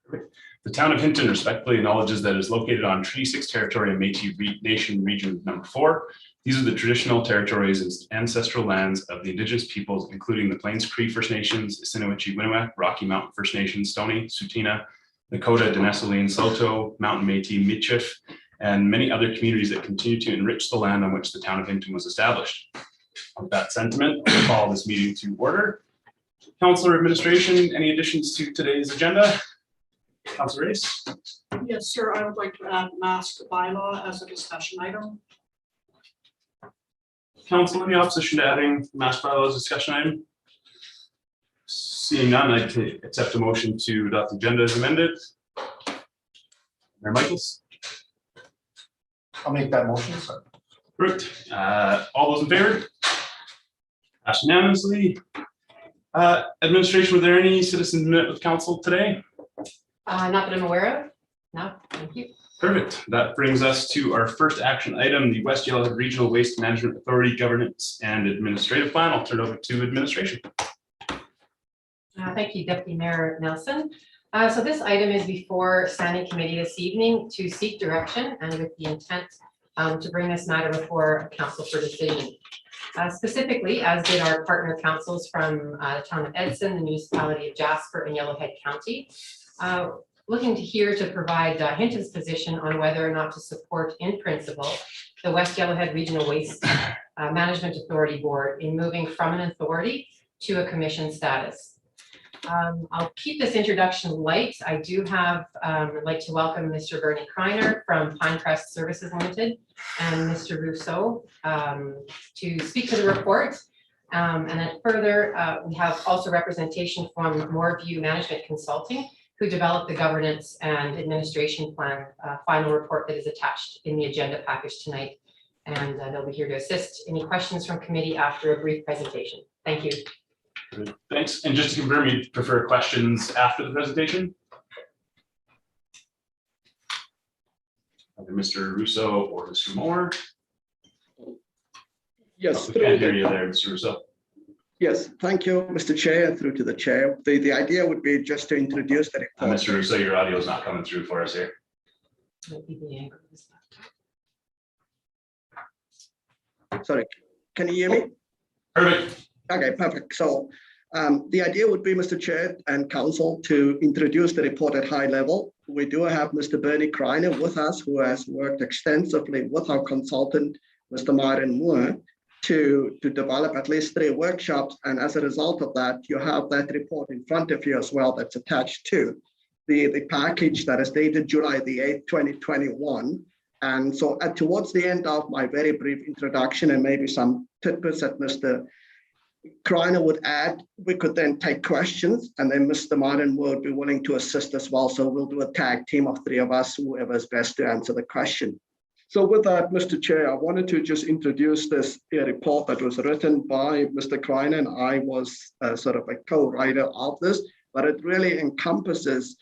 The town of Hinton respectfully acknowledges that it is located on Treaty 6 territory in Métis Nation Region number 4. These are the traditional territories and ancestral lands of the Indigenous peoples, including the Plains Cree First Nations, Assiniboine, Rocky Mountain First Nations, Stoney, Tsuut'ina, Nakota, Denessaline, Saulteaux, Mountain Métis, Michif, and many other communities that continue to enrich the land on which the town of Hinton was established. With that sentiment, I'll call this meeting to order. Councilor Administration, any additions to today's agenda? Councilor Race? Yes, sir. I would like to add mask bylaw as a discussion item. Council, any opposition to adding mask bylaw as a discussion item? Seeing none, I'd accept a motion to adopt the agenda as amended. Mayor Michaels? I'll make that motion, sir. Perfect. All those in favor? Passed unanimously. Administration, were there any citizens met with council today? Not that I'm aware of. No, thank you. Perfect. That brings us to our first action item, the West Yellowhead Regional Waste Management Authority Governance and Administrative Plan. I'll turn it over to administration. Thank you, Deputy Mayor Nelson. So this item is before Standing Committee this evening to seek direction and with the intent to bring this matter before Council for decision. Specifically, as did our partner councils from the town of Edson, the municipality of Jasper, and Yellowhead County. Looking to here to provide Hinton's position on whether or not to support in principle the West Yellowhead Regional Waste Management Authority Board in moving from an authority to a commission status. I'll keep this introduction light. I do have, I'd like to welcome Mr. Bernie Kreiner from Pinecrest Services Limited and Mr. Rousseau to speak to the report. And then further, we have also representation from Moorview Management Consulting, who developed the governance and administration plan final report that is attached in the agenda package tonight. And they'll be here to assist. Any questions from committee after a brief presentation? Thank you. Thanks. And just to confirm, you prefer questions after the presentation? Either Mr. Russo or Mr. Moore? Yes. We can't hear you there, Mr. Russo. Yes, thank you, Mr. Chair, through to the chair. The idea would be just to introduce the report. Mr. Russo, your audio is not coming through for us here. Sorry, can you hear me? Perfect. Okay, perfect. So the idea would be, Mr. Chair and Council, to introduce the report at high level. We do have Mr. Bernie Kreiner with us, who has worked extensively with our consultant, Mr. Myron Moore, to develop at least 3 workshops. And as a result of that, you have that report in front of you as well that's attached to the package that is dated July the 8th, 2021. And so towards the end of my very brief introduction and maybe some tidbits that Mr. Kreiner would add, we could then take questions, and then Mr. Martin would be willing to assist as well. So we'll do a tag team of 3 of us, whoever is best to answer the question. So with that, Mr. Chair, I wanted to just introduce this report that was written by Mr. Kreiner, and I was sort of a co-writer of this, but it really encompasses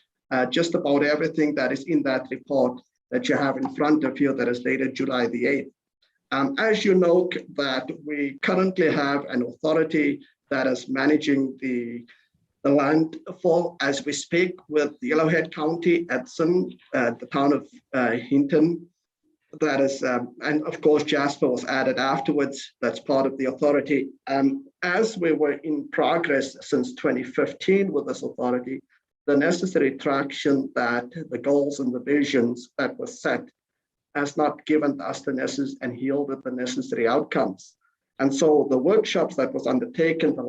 just about everything that is in that report that you have in front of you that is dated July the 8th. As you know, that we currently have an authority that is managing the landfill as we speak with Yellowhead County, Edson, the town of Hinton. That is, and of course, Jasper was added afterwards. That's part of the authority. As we were in progress since 2015 with this authority, the necessary traction that the goals and the visions that were set has not given us the necessary and yielded the necessary outcomes. And so the workshops that was undertaken the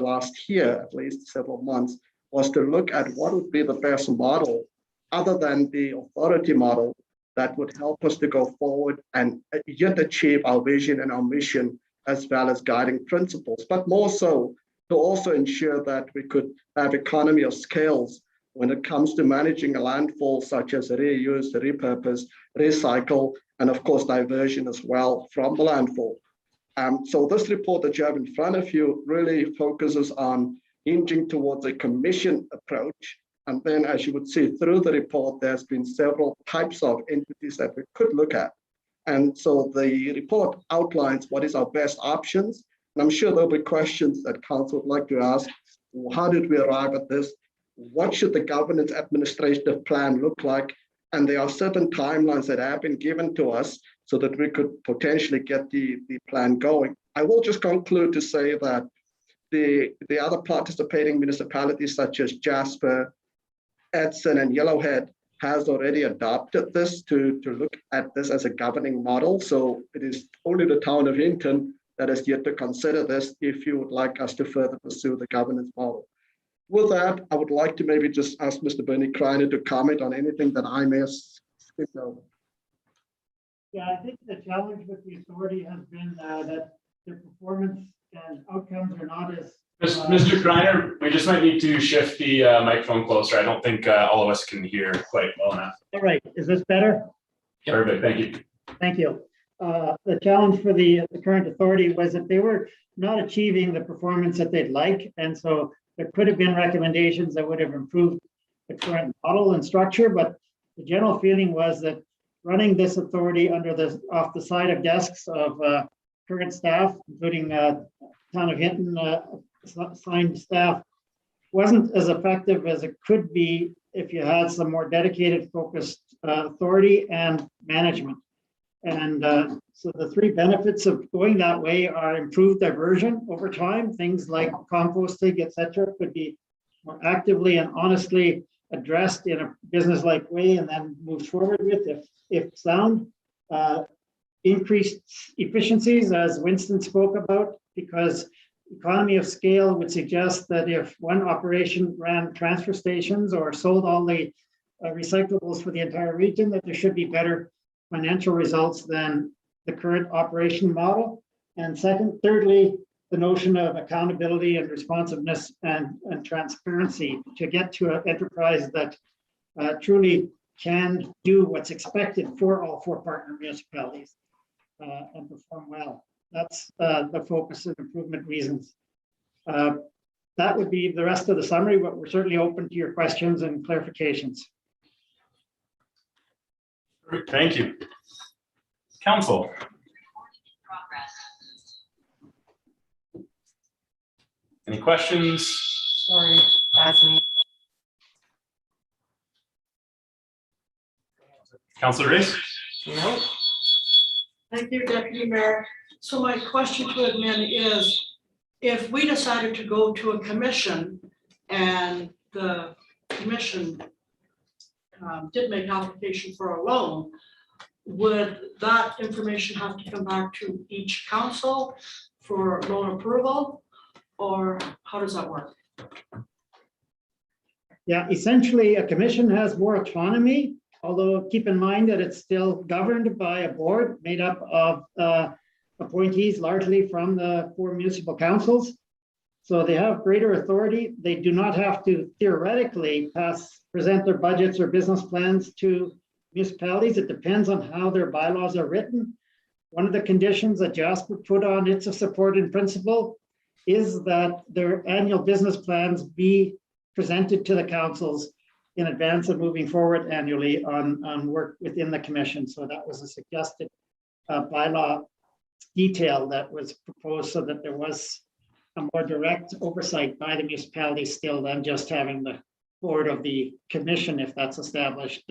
last year, at least several months, was to look at what would be the best model other than the authority model that would help us to go forward and yet achieve our vision and our mission, as well as guiding principles, but more so to also ensure that we could have economy of scales when it comes to managing a landfill, such as reuse, repurpose, recycle, and of course, diversion as well from the landfill. So this report that you have in front of you really focuses on hinging towards a commission approach. And then, as you would see through the report, there's been several types of entities that we could look at. And so the report outlines what is our best options. And I'm sure there'll be questions that council would like to ask. How did we arrive at this? what should the governance administrative plan look like? And there are certain timelines that have been given to us so that we could potentially get the plan going. I will just conclude to say that the other participating municipalities such as Jasper, Edson, and Yellowhead has already adopted this to look at this as a governing model. So it is only the town of Hinton that has yet to consider this if you would like us to further pursue the governance model. With that, I would like to maybe just ask Mr. Bernie Kreiner to comment on anything that I may have skipped over. Yeah, I think the challenge with the authority has been that their performance and outcomes are not as. Mr. Kreiner, we just might need to shift the microphone closer. I don't think all of us can hear quite well enough. All right, is this better? Perfect, thank you. Thank you. The challenge for the current authority was that they were not achieving the performance that they'd like. And so there could have been recommendations that would have improved the current model and structure, but the general feeling was that running this authority under the off the side of desks of current staff, including town of Hinton assigned staff, wasn't as effective as it could be if you had some more dedicated, focused authority and management. And so the three benefits of going that way are improved diversion over time. Things like composting, et cetera, could be more actively and honestly addressed in a business-like way and then moved forward with if sound. Increased efficiencies, as Winston spoke about, because economy of scale would suggest that if one operation ran transfer stations or sold all the recyclables for the entire region, that there should be better financial results than the current operation model. And thirdly, the notion of accountability and responsiveness and transparency to get to an enterprise that truly can do what's expected for all four partner municipalities and perform well. That's the focus and improvement reasons. That would be the rest of the summary, but we're certainly open to your questions and clarifications. Great, thank you. Council. Any questions? Sorry, that's me. Councilor Race? No. Thank you, Deputy Mayor. So my question to admin is, if we decided to go to a commission and the commission did make application for a loan, would that information have to come back to each council for loan approval? Or how does that work? Yeah, essentially a commission has more autonomy, although keep in mind that it's still governed by a board made up of appointees largely from the four municipal councils. So they have greater authority. They do not have to theoretically present their budgets or business plans to municipalities. It depends on how their bylaws are written. One of the conditions that Jasper put on its support in principle is that their annual business plans be presented to the councils in advance of moving forward annually on work within the commission. So that was a suggested bylaw detail that was proposed so that there was a more direct oversight by the municipality still than just having the board of the commission, if that's established,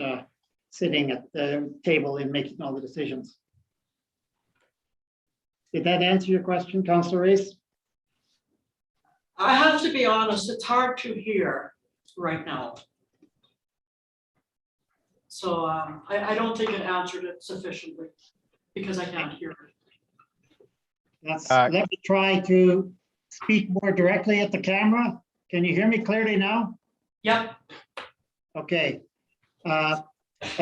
sitting at the table and making all the decisions. Did that answer your question, Councillor Race? I have to be honest, it's hard to hear right now. So I don't think it answered it sufficiently because I can't hear it. Let me try to speak more directly at the camera. Can you hear me clearly now? Yep. Okay. A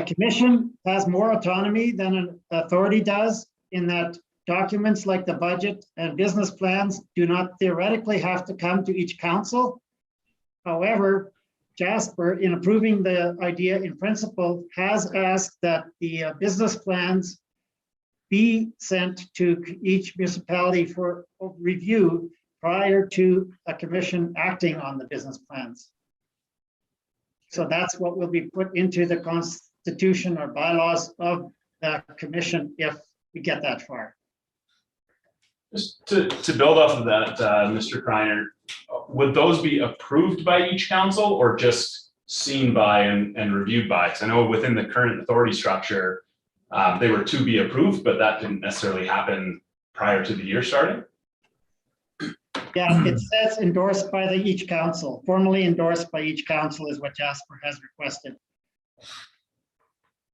commission has more autonomy than an authority does in that documents like the budget and business plans do not theoretically have to come to each council. However, Jasper, in approving the idea in principle, has asked that the business plans be sent to each municipality for review prior to a commission acting on the business plans. So that's what will be put into the constitution or bylaws of the commission if we get that far. Just to build off of that, Mr. Kreiner, would those be approved by each council or just seen by and reviewed by? Because I know within the current authority structure, they were to be approved, but that didn't necessarily happen prior to the year starting. Yeah, it says endorsed by each council, formally endorsed by each council is what Jasper has requested.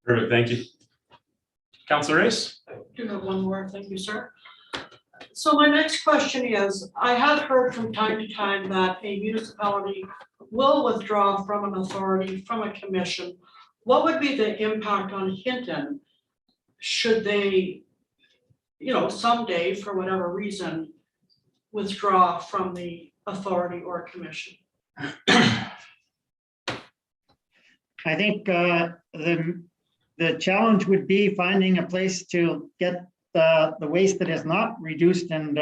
Perfect, thank you. Councilor Race? I do have one more, thank you, sir. So my next question is, I have heard from time to time that a municipality will withdraw from an authority, from a commission. What would be the impact on Hinton should they, someday, for whatever reason, withdraw from the authority or commission? I think the challenge would be finding a place to get the waste that is not reduced and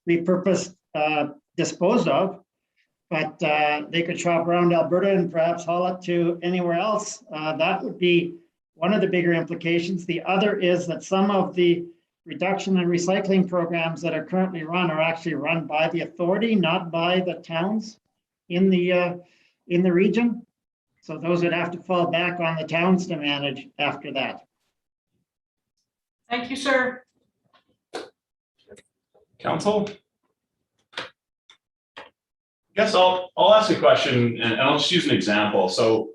repurposed, disposed of. But they could shop around Alberta and perhaps haul it to anywhere else. That would be one of the bigger implications. The other is that some of the reduction and recycling programs that are currently run are actually run by the authority, not by the towns in the region. So those would have to fall back on the towns to manage after that. Thank you, sir. Council? I guess I'll ask a question and I'll just use an example. So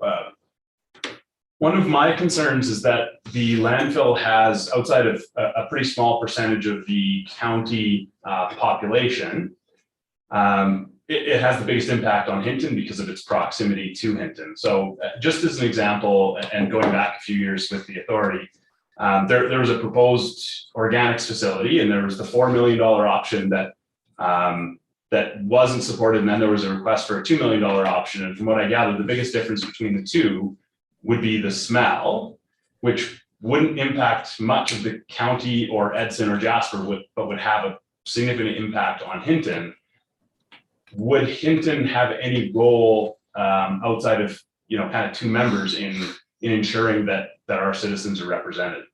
one of my concerns is that the landfill has, outside of a pretty small percentage of the county population, it has the biggest impact on Hinton because of its proximity to Hinton. So just as an example, and going back a few years with the authority, there was a proposed organics facility and there was the $4 million option that wasn't supported, and then there was a request for a $2 million option. And from what I gathered, the biggest difference between the two would be the smell, which wouldn't impact much of the county or Edson or Jasper, but would have a significant impact on Hinton. Would Hinton have any role outside of kind of two members in ensuring that our citizens are represented?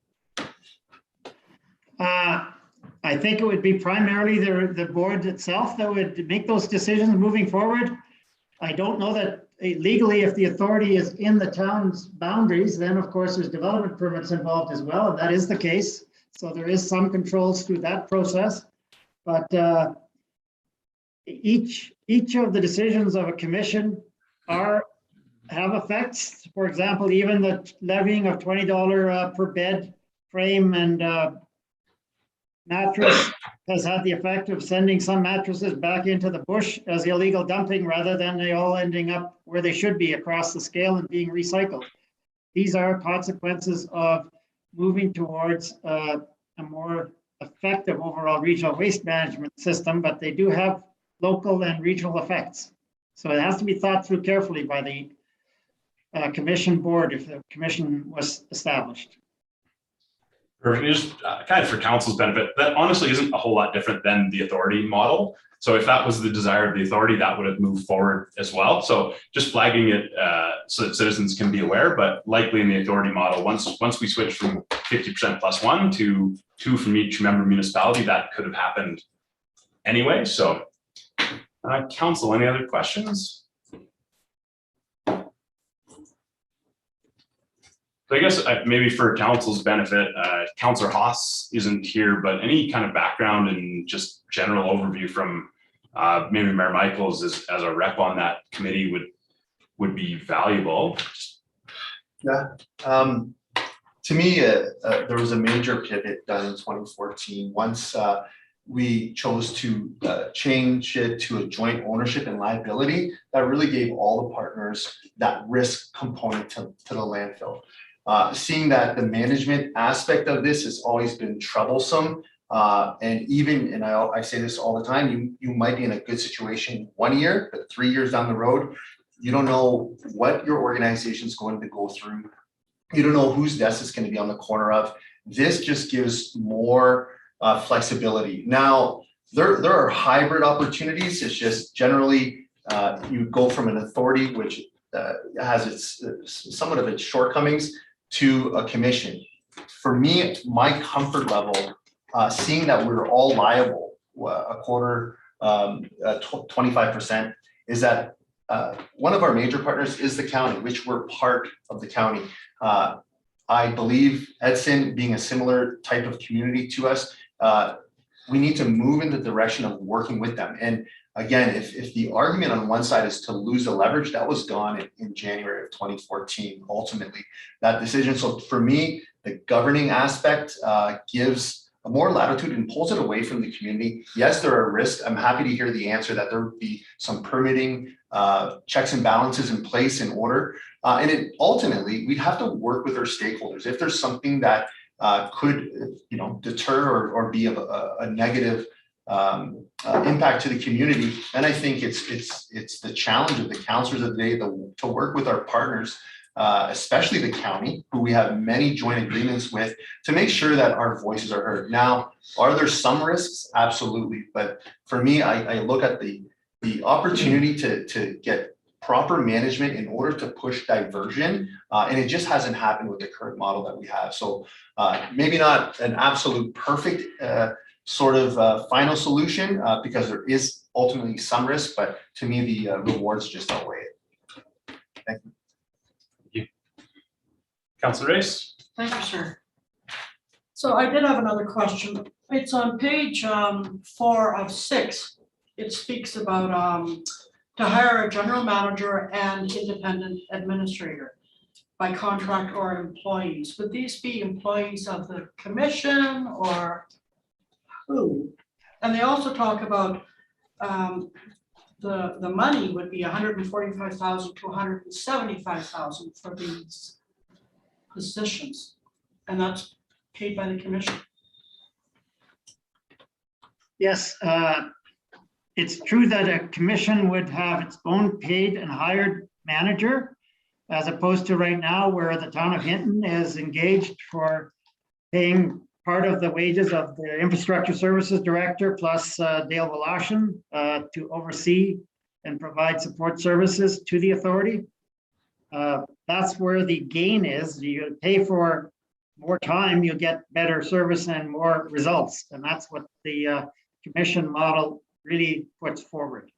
I think it would be primarily the board itself that would make those decisions moving forward. I don't know that legally, if the authority is in the town's boundaries, then of course there's development permits involved as well, and that is the case. So there is some controls through that process, but each of the decisions of a commission have effects. For example, even the levying of $20 per bed frame and mattress has had the effect of sending some mattresses back into the bush as illegal dumping rather than they all ending up where they should be across the scale and being recycled. These are consequences of moving towards a more effective overall regional waste management system, but they do have local and regional effects. So it has to be thought through carefully by the commission board if the commission was established. Perfect. Just kind of for council's benefit, that honestly isn't a whole lot different than the authority model. So if that was the desire of the authority, that would have moved forward as well. So just flagging it so that citizens can be aware, but likely in the authority model, once we switch from 50% plus one to 2 from each member municipality, that could have happened anyway. So council, any other questions? So I guess maybe for council's benefit, Councillor Haas isn't here, but any kind of background and just general overview from maybe Mayor Michaels as a rep on that committee would be valuable. Yeah. To me, there was a major pivot done in 2014 once we chose to change it to a joint ownership and liability. That really gave all the partners that risk component to the landfill. Seeing that the management aspect of this has always been troublesome, and I say this all the time, you might be in a good situation 1 year, but 3 years down the road, you don't know what your organization is going to go through. You don't know whose desk is going to be on the corner of. This just gives more flexibility. Now, there are hybrid opportunities. It's just generally you go from an authority which has somewhat of its shortcomings to a commission. For me, my comfort level, seeing that we're all liable a quarter, 25%, is that one of our major partners is the county, which we're part of the county. I believe Edson being a similar type of community to us, we need to move in the direction of working with them. And again, if the argument on one side is to lose the leverage, that was gone in January of 2014, ultimately, that decision. So for me, the governing aspect gives more latitude and pulls it away from the community. Yes, there are risks. I'm happy to hear the answer that there would be some permitting checks and balances in place in order. And it ultimately, we'd have to work with our stakeholders. If there's something that could, deter or be a negative impact to the community, then I think it's the challenge of the councilors of the day to work with our partners, especially the county, who we have many joint agreements with, to make sure that our voices are heard. Now, are there some risks? Absolutely. But for me, I look at the opportunity to get proper management in order to push diversion, and it just hasn't happened with the current model that we have. So maybe not an absolute perfect sort of final solution, because there is ultimately some risk, but to me the rewards just outweigh it. Thank you. Councilor Race? Thank you, sir. So I did have another question. It's on page 4 of 6. It speaks about to hire a general manager and independent administrator by contract or employees. Would these be employees of the commission or who? And they also talk about the money would be $145,000 to $175,000 for these positions, and that's paid by the commission. Yes, it's true that a commission would have its own paid and hired manager, as opposed to right now where the town of Hinton is engaged for paying part of the wages of the infrastructure services director plus Dale Voloshin to oversee and provide support services to the authority. That's where the gain is. You pay for more time, you get better service and more results. And that's what the commission model really puts forward.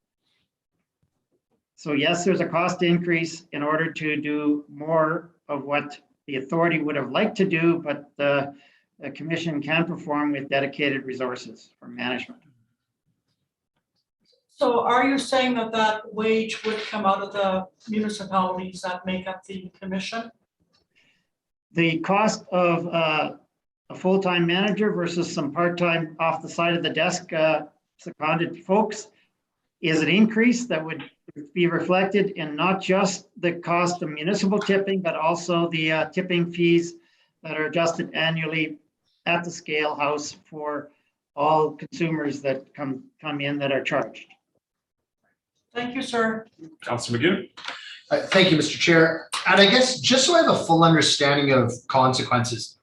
So yes, there's a cost increase in order to do more of what the authority would have liked to do, but the commission can perform with dedicated resources for management. So are you saying that that wage would come out of the municipalities that make up the commission? The cost of a full-time manager versus some part-time off the side of the desk seconded folks is an increase that would be reflected in not just the cost of municipal tipping, but also the tipping fees that are adjusted annually at the scale house for all consumers that come in that are charged. Thank you, sir. Councilor McGoon? Thank you, Mr. Chair. And I guess just so I have a full understanding of consequences,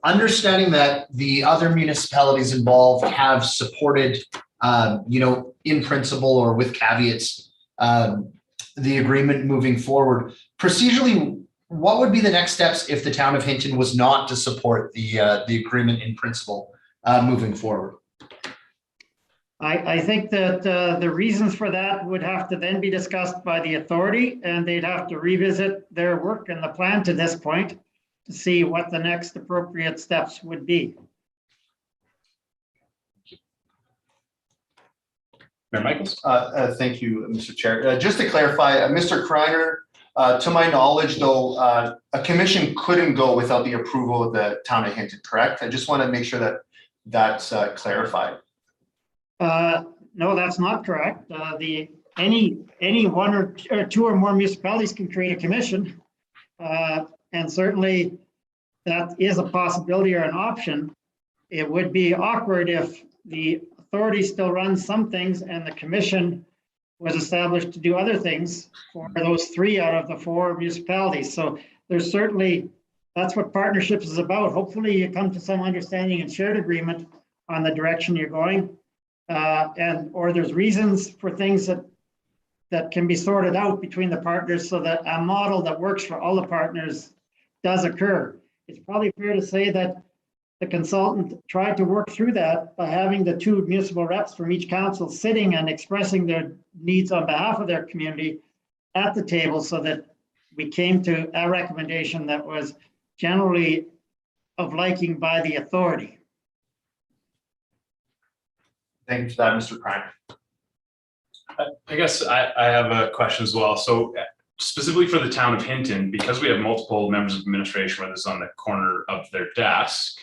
understanding that the other municipalities involved have supported, in principle or with caveats, the agreement moving forward. Procedurally, what would be the next steps if the town of Hinton was not to support the agreement in principle moving forward? I think that the reasons for that would have to then be discussed by the authority, and they'd have to revisit their work and the plan to this point to see what the next appropriate steps would be. Mayor Michaels? Thank you, Mr. Chair. Just to clarify, Mr. Kreiner, to my knowledge, though, a commission couldn't go without the approval of the town of Hinton, correct? I just want to make sure that that's clarified. No, that's not correct. Any one or two or more municipalities can create a commission. And certainly that is a possibility or an option. It would be awkward if the authority still runs some things and the commission was established to do other things for those 3 out of the 4 municipalities. So there's certainly, that's what partnerships is about. Hopefully you come to some understanding and shared agreement on the direction you're going. Or there's reasons for things that can be sorted out between the partners so that a model that works for all the partners does occur. It's probably fair to say that the consultant tried to work through that by having the two municipal reps from each council sitting and expressing their needs on behalf of their community at the table, so that we came to a recommendation that was generally of liking by the authority. Thank you for that, Mr. Kreiner. I guess I have a question as well. So specifically for the town of Hinton, because we have multiple members of administration, whether it's on the corner of their desk,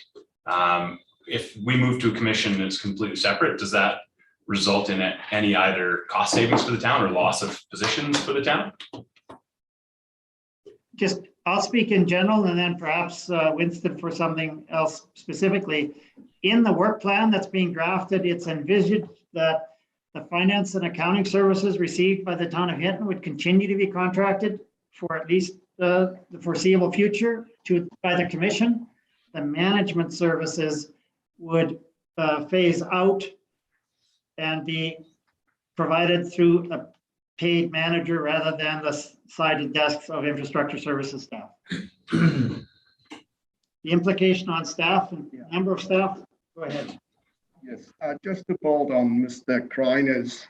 if we move to a commission that's completely separate, does that result in any either cost savings for the town or loss of positions for the town? Just, I'll speak in general and then perhaps Winston for something else specifically. In the work plan that's being drafted, it's envisioned that the finance and accounting services received by the town of Hinton would continue to be contracted for at least the foreseeable future by the commission. The management services would phase out and be provided through a paid manager rather than the sided desks of infrastructure services staff. The implication on staff and number of staff, go ahead. Yes, just to build on Mr. Kreiner's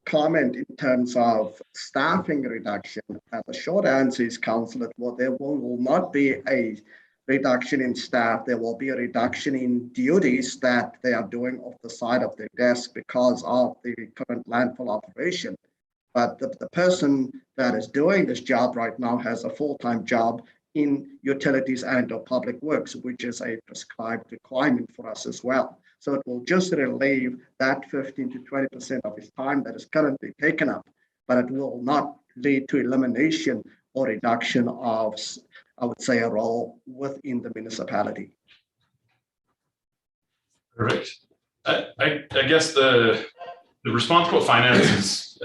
comment in terms of staffing reduction, the short answer is, Councillor, well, there will not be a reduction in staff. There will be a reduction in duties that they are doing off the side of their desk because of the current landfill operation. But the person that is doing this job right now has a full-time job in utilities and or public works, which is a prescribed requirement for us as well. So it will just relieve that 15 to 20% of his time that is currently taken up, but it will not lead to elimination or reduction of, I would say, a role within the municipality. Perfect. I guess the responsible finances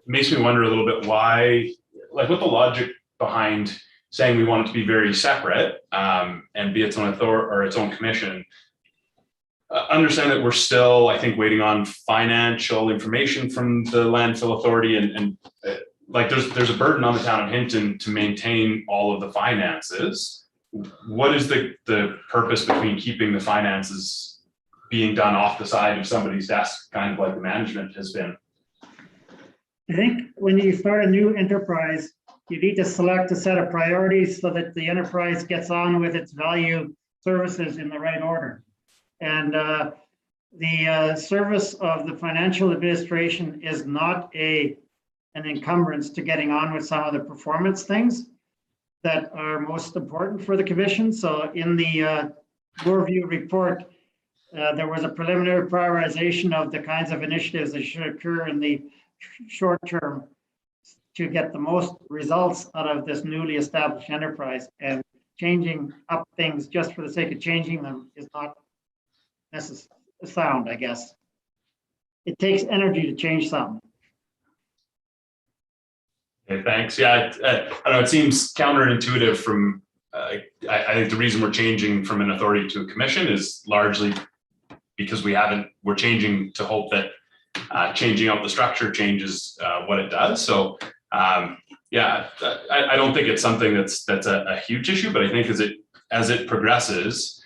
makes me wonder a little bit why, like what the logic behind saying we want it to be very separate and be its own authority or its own commission. Understand that we're still, I think, waiting on financial information from the landfill authority, and like there's a burden on the town of Hinton to maintain all of the finances. What is the purpose between keeping the finances being done off the side of somebody's desk, kind of like the management has been? I think when you start a new enterprise, you need to select a set of priorities so that the enterprise gets on with its value services in the right order. And the service of the financial administration is not an encumbrance to getting on with some of the performance things that are most important for the commission. So in the Review report, there was a preliminary prioritization of the kinds of initiatives that should occur in the short term to get the most results out of this newly established enterprise. And changing up things just for the sake of changing them is not necessarily sound, I guess. It takes energy to change something. Okay, thanks. Yeah, I don't know, it seems counterintuitive from, I think the reason we're changing from an authority to a commission is largely because we're changing to hope that changing out the structure changes what it does. So yeah, I don't think it's something that's a huge issue, but I think as it progresses,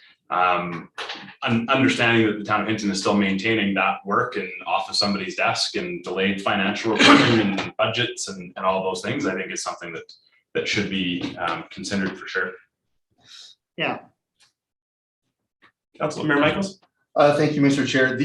understanding that the town of Hinton is still maintaining that work and off of somebody's desk and delayed financial reporting and budgets and all those things, I think is something that should be considered for sure. Yeah. Councilor Michaels. Thank you, Mr. Chair.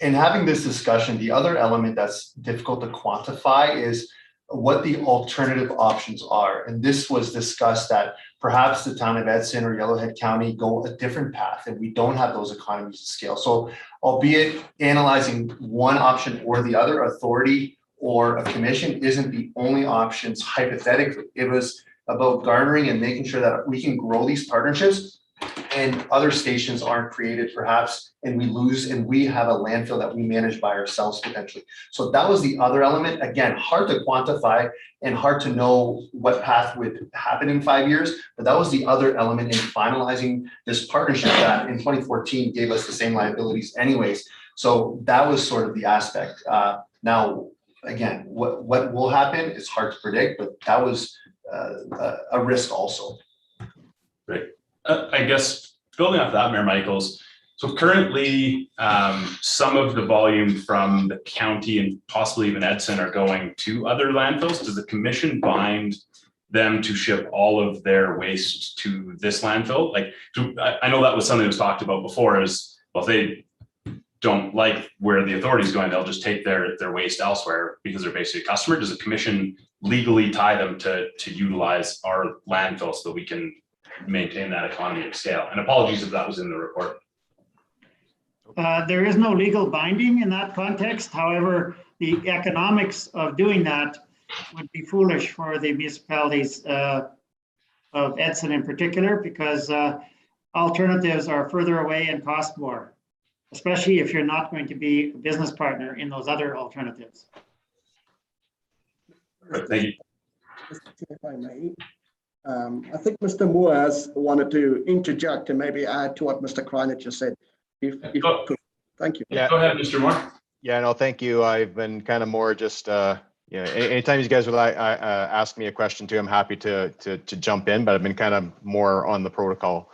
In having this discussion, the other element that's difficult to quantify is what the alternative options are. And this was discussed that perhaps the town of Edson or Yellowhead County go a different path and we don't have those economies of scale. So albeit analyzing one option or the other, authority or a commission isn't the only options hypothetically. It was about garnering and making sure that we can grow these partnerships and other stations aren't created perhaps, and we lose, and we have a landfill that we manage by ourselves potentially. So that was the other element. Again, hard to quantify and hard to know what path would happen in 5 years, but that was the other element in finalizing this partnership that in 2014 gave us the same liabilities anyways. So that was sort of the aspect. Now, again, what will happen is hard to predict, but that was a risk also. Great. I guess building off that, Mayor Michaels, so currently, some of the volume from the county and possibly even Edson are going to other landfills. Does the commission bind them to ship all of their waste to this landfill? Like, I know that was something that was talked about before is, well, if they don't like where the authority's going, they'll just take their waste elsewhere because they're basically a customer. Does the commission legally tie them to utilize our landfill so that we can maintain that economy of scale? And apologies if that was in the report. There is no legal binding in that context. However, the economics of doing that would be foolish for the municipalities of Edson in particular, because alternatives are further away and cost more, especially if you're not going to be a business partner in those other alternatives. Thank you. If I may, I think Mr. Moore has wanted to interject and maybe add to what Mr. Kreiner just said. If you could. Thank you. Yeah. Go ahead, Mr. Moore. Yeah, no, thank you. I've been kind of more just, anytime you guys would ask me a question too, I'm happy to jump in, but I've been kind of more on the protocol.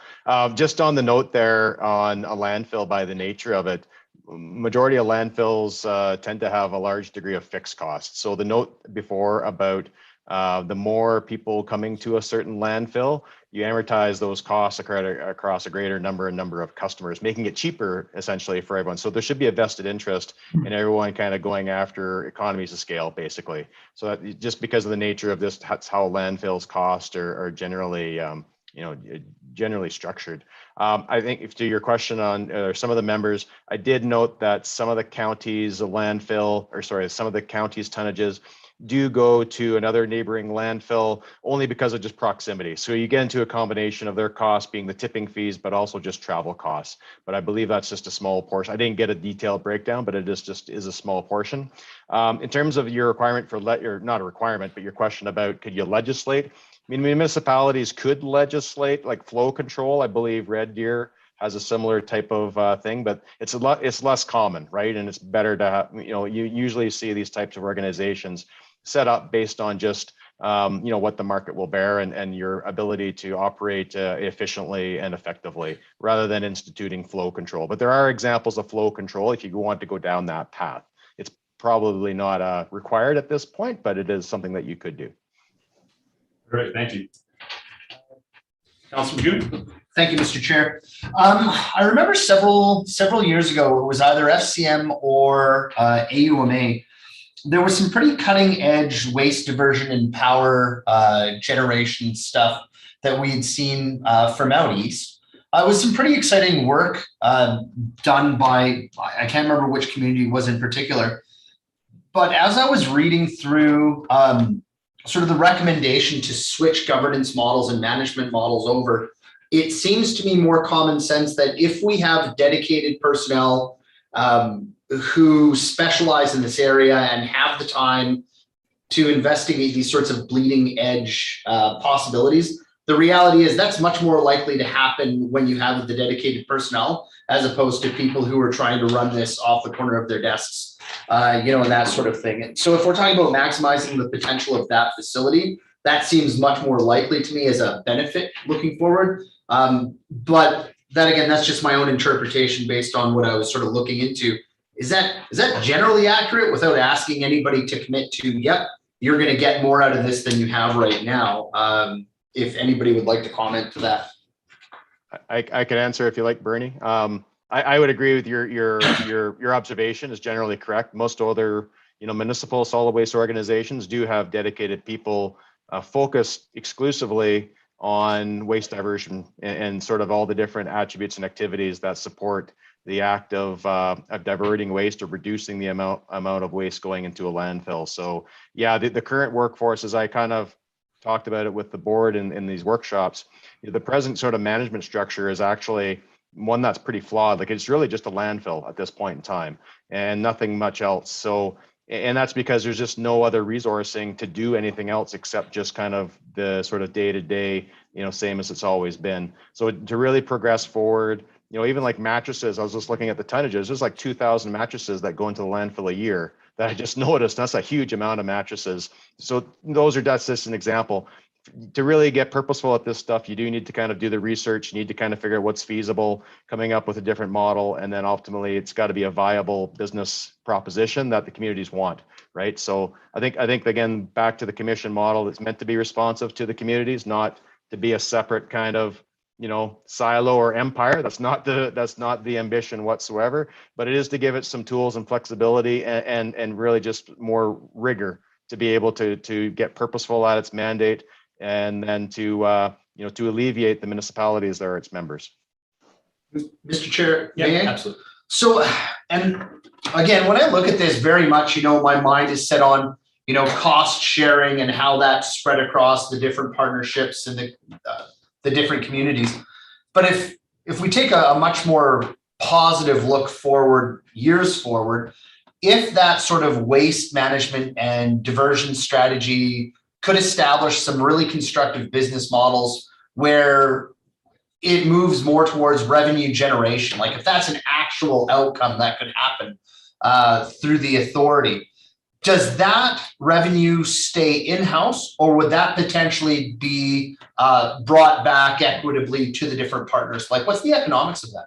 Just on the note there on a landfill, by the nature of it, majority of landfills tend to have a large degree of fixed costs. So the note before about the more people coming to a certain landfill, you amortize those costs across a greater number of customers, making it cheaper essentially for everyone. So there should be a vested interest in everyone kind of going after economies of scale, basically. So that just because of the nature of this, that's how landfills cost are generally, generally structured. I think if to your question on some of the members, I did note that some of the counties landfill, or sorry, some of the counties tonnages do go to another neighboring landfill only because of just proximity. So you get into a combination of their costs being the tipping fees, but also just travel costs. But I believe that's just a small portion. I didn't get a detailed breakdown, but it is a small portion. In terms of your requirement for not a requirement, but your question about could you legislate? I mean, municipalities could legislate like flow control. I believe Red Deer has a similar type of thing, but it's less common, right? And it's better to have, you usually see these types of organizations set up based on just, what the market will bear and your ability to operate efficiently and effectively rather than instituting flow control. But there are examples of flow control if you want to go down that path. It's probably not required at this point, but it is something that you could do. Great, thank you. Councilor June. Thank you, Mr. Chair. I remember several years ago, it was either FCM or AUMA. There was some pretty cutting edge waste diversion and power generation stuff that we had seen from out east. It was some pretty exciting work done by, I can't remember which community it was in particular, but as I was reading through sort of the recommendation to switch governance models and management models over, it seems to me more common sense that if we have dedicated personnel who specialize in this area and have the time to investigate these sorts of bleeding edge possibilities, the reality is that's much more likely to happen when you have the dedicated personnel as opposed to people who are trying to run this off the corner of their desks, and that sort of thing. And so if we're talking about maximizing the potential of that facility, that seems much more likely to me as a benefit looking forward. But then again, that's just my own interpretation based on what I was sort of looking into. Is that generally accurate without asking anybody to commit to, yep, you're going to get more out of this than you have right now? If anybody would like to comment to that. I can answer if you like, Bernie. I would agree with your observation is generally correct. Most other municipal solid waste organizations do have dedicated people focused exclusively on waste diversion and sort of all the different attributes and activities that support the act of diverting waste or reducing the amount of waste going into a landfill. So yeah, the current workforce, as I kind of talked about it with the board in these workshops, the present sort of management structure is actually one that's pretty flawed. Like it's really just a landfill at this point in time and nothing much else. So, and that's because there's just no other resourcing to do anything else except just kind of the sort of day-to-day, same as it's always been. So to really progress forward, even like mattresses, I was just looking at the tonnages, there's like 2,000 mattresses that go into the landfill a year that I just noticed. That's a huge amount of mattresses. So that's just an example. to really get purposeful at this stuff, you do need to kind of do the research. You need to kind of figure out what's feasible, coming up with a different model, and then ultimately it's got to be a viable business proposition that the communities want, right? So I think again, back to the commission model, it's meant to be responsive to the communities, not to be a separate kind of, you know, silo or empire. That's not the ambition whatsoever, but it is to give it some tools and flexibility and really just more rigor to be able to get purposeful at its mandate, and then to alleviate the municipalities that are its members. Mr. Chair, Yeah, may I? absolutely. So, and again, when I look at this very much, my mind is set on, cost sharing and how that's spread across the different partnerships and the different communities. But if we take a much more positive look forward, years forward, if that sort of waste management and diversion strategy could establish some really constructive business models where it moves more towards revenue generation, like if that's an actual outcome that could happen through the authority, does that revenue stay in-house, or would that potentially be brought back equitably to the different partners? Like, what's the economics of that?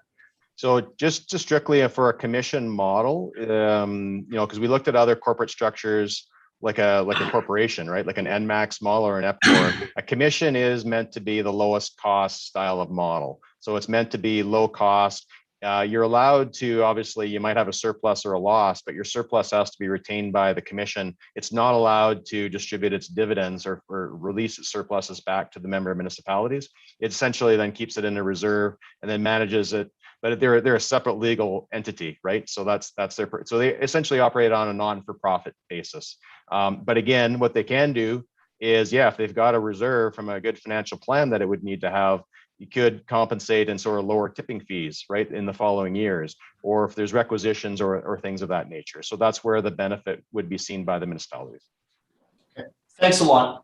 So just strictly for a commission model, because we looked at other corporate structures like a corporation, right? Like an NMAX model or an F Corp. A commission is meant to be the lowest cost style of model. So it's meant to be low cost. You're allowed to, obviously, you might have a surplus or a loss, but your surplus has to be retained by the commission. It's not allowed to distribute its dividends or release its surpluses back to the member municipalities. It essentially then keeps it in a reserve and then manages it. But they're a separate legal entity, right? So that's their, so they essentially operate on a non-for-profit basis. But again, what they can do is, if they've got a reserve from a good financial plan that it would need to have, you could compensate and sort of lower tipping fees, right, in the following years, or if there's requisitions or things of that nature. So that's where the benefit would be seen by the municipalities. Okay. Thanks a lot.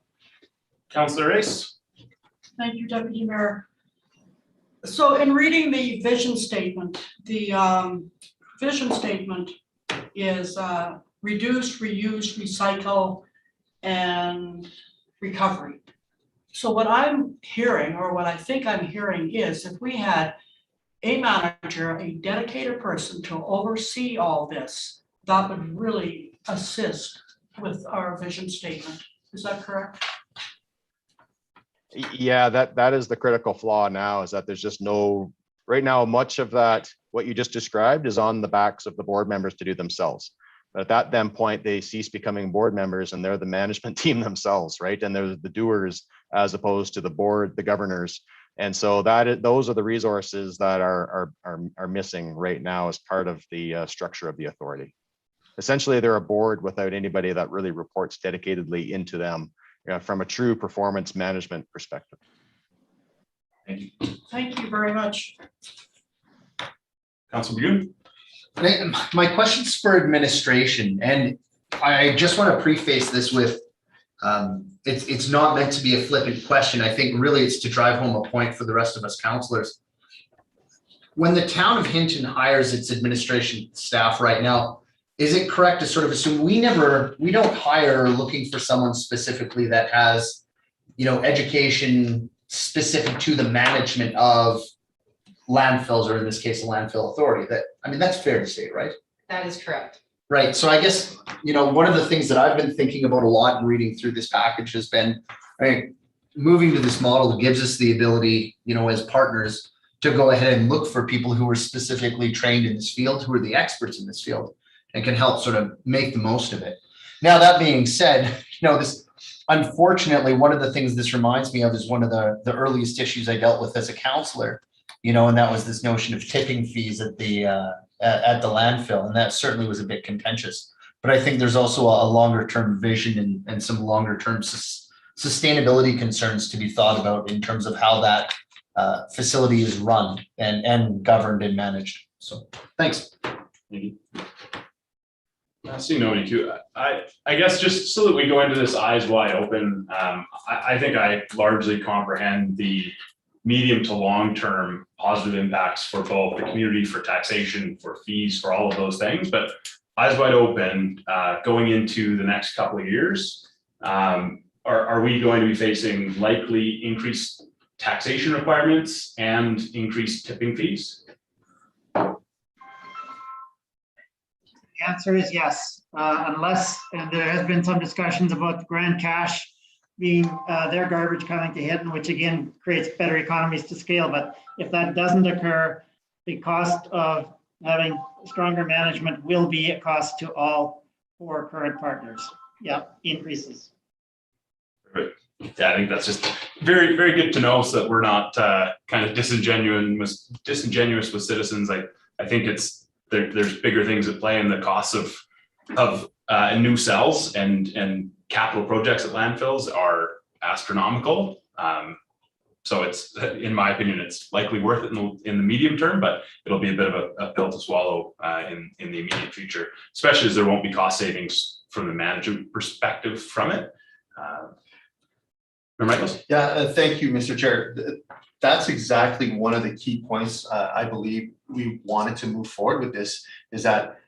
Councillor Race. Thank you, Deputy Mayor. So in reading the vision statement, the vision statement is reduce, reuse, recycle, and recovery. So what I'm hearing, or what I think I'm hearing, is if we had a manager, a dedicated person to oversee all this, that would really assist with our vision statement. Is that correct? Yeah, that is the critical flaw now, is that there's just no, right now, much of that, what you just described, is on the backs of the board members to do themselves. But at that then point, they cease becoming board members and they're the management team themselves, right? And they're the doers as opposed to the board, the governors. And so those are the resources that are missing right now as part of the structure of the authority. Essentially, they're a board without anybody that really reports dedicatedly into them, from a true performance management perspective. Thank you. Thank you very much. Councillor Bune. My question's for administration, and I just want to preface this with it's not meant to be a flippant question. I think really it's to drive home a point for the rest of us councillors. When the town of Hinton hires its administration staff right now, is it correct to sort of assume we don't hire looking for someone specifically that has, education specific to the management of landfills, or in this case, a landfill authority? That's fair to say, right? That is correct. Right. So I guess, one of the things that I've been thinking about a lot in reading through this package has been, moving to this model that gives us the ability, as partners, to go ahead and look for people who are specifically trained in this field, who are the experts in this field, and can help sort of make the most of it. Now, that being said, this, unfortunately, one of the things this reminds me of is one of the earliest issues I dealt with as a counselor, and that was this notion of tipping fees at the landfill. And that certainly was a bit contentious. But I think there's also a longer term vision and some longer term sustainability concerns to be thought about in terms of how that facility is run and governed and managed. So thanks. Seeing nobody too, I guess just so that we go into this eyes wide open, I think I largely comprehend the medium to long term positive impacts for both the community, for taxation, for fees, for all of those things. But eyes wide open, going into the next couple of years, are we going to be facing likely increased taxation requirements and increased tipping fees? The answer is yes, unless, and there has been some discussions about Grand Cache being their garbage coming to Hinton, which again creates better economies to scale. But if that doesn't occur, the cost of having stronger management will be a cost to all 4 current partners. Yeah, increases. Yeah, I think that's just very, very good to know, so that we're not kind of disingenuous with citizens. I think there's bigger things at play in the costs of new cells and capital projects at landfills are astronomical. So it's, in my opinion, it's likely worth it in the medium term, but it'll be a bit of a pill to swallow in the immediate future, especially as there won't be cost savings from the management perspective from it. Michaels? Yeah, thank you, Mr. Chair. That's exactly one of the key points I believe we wanted to move forward with this, is that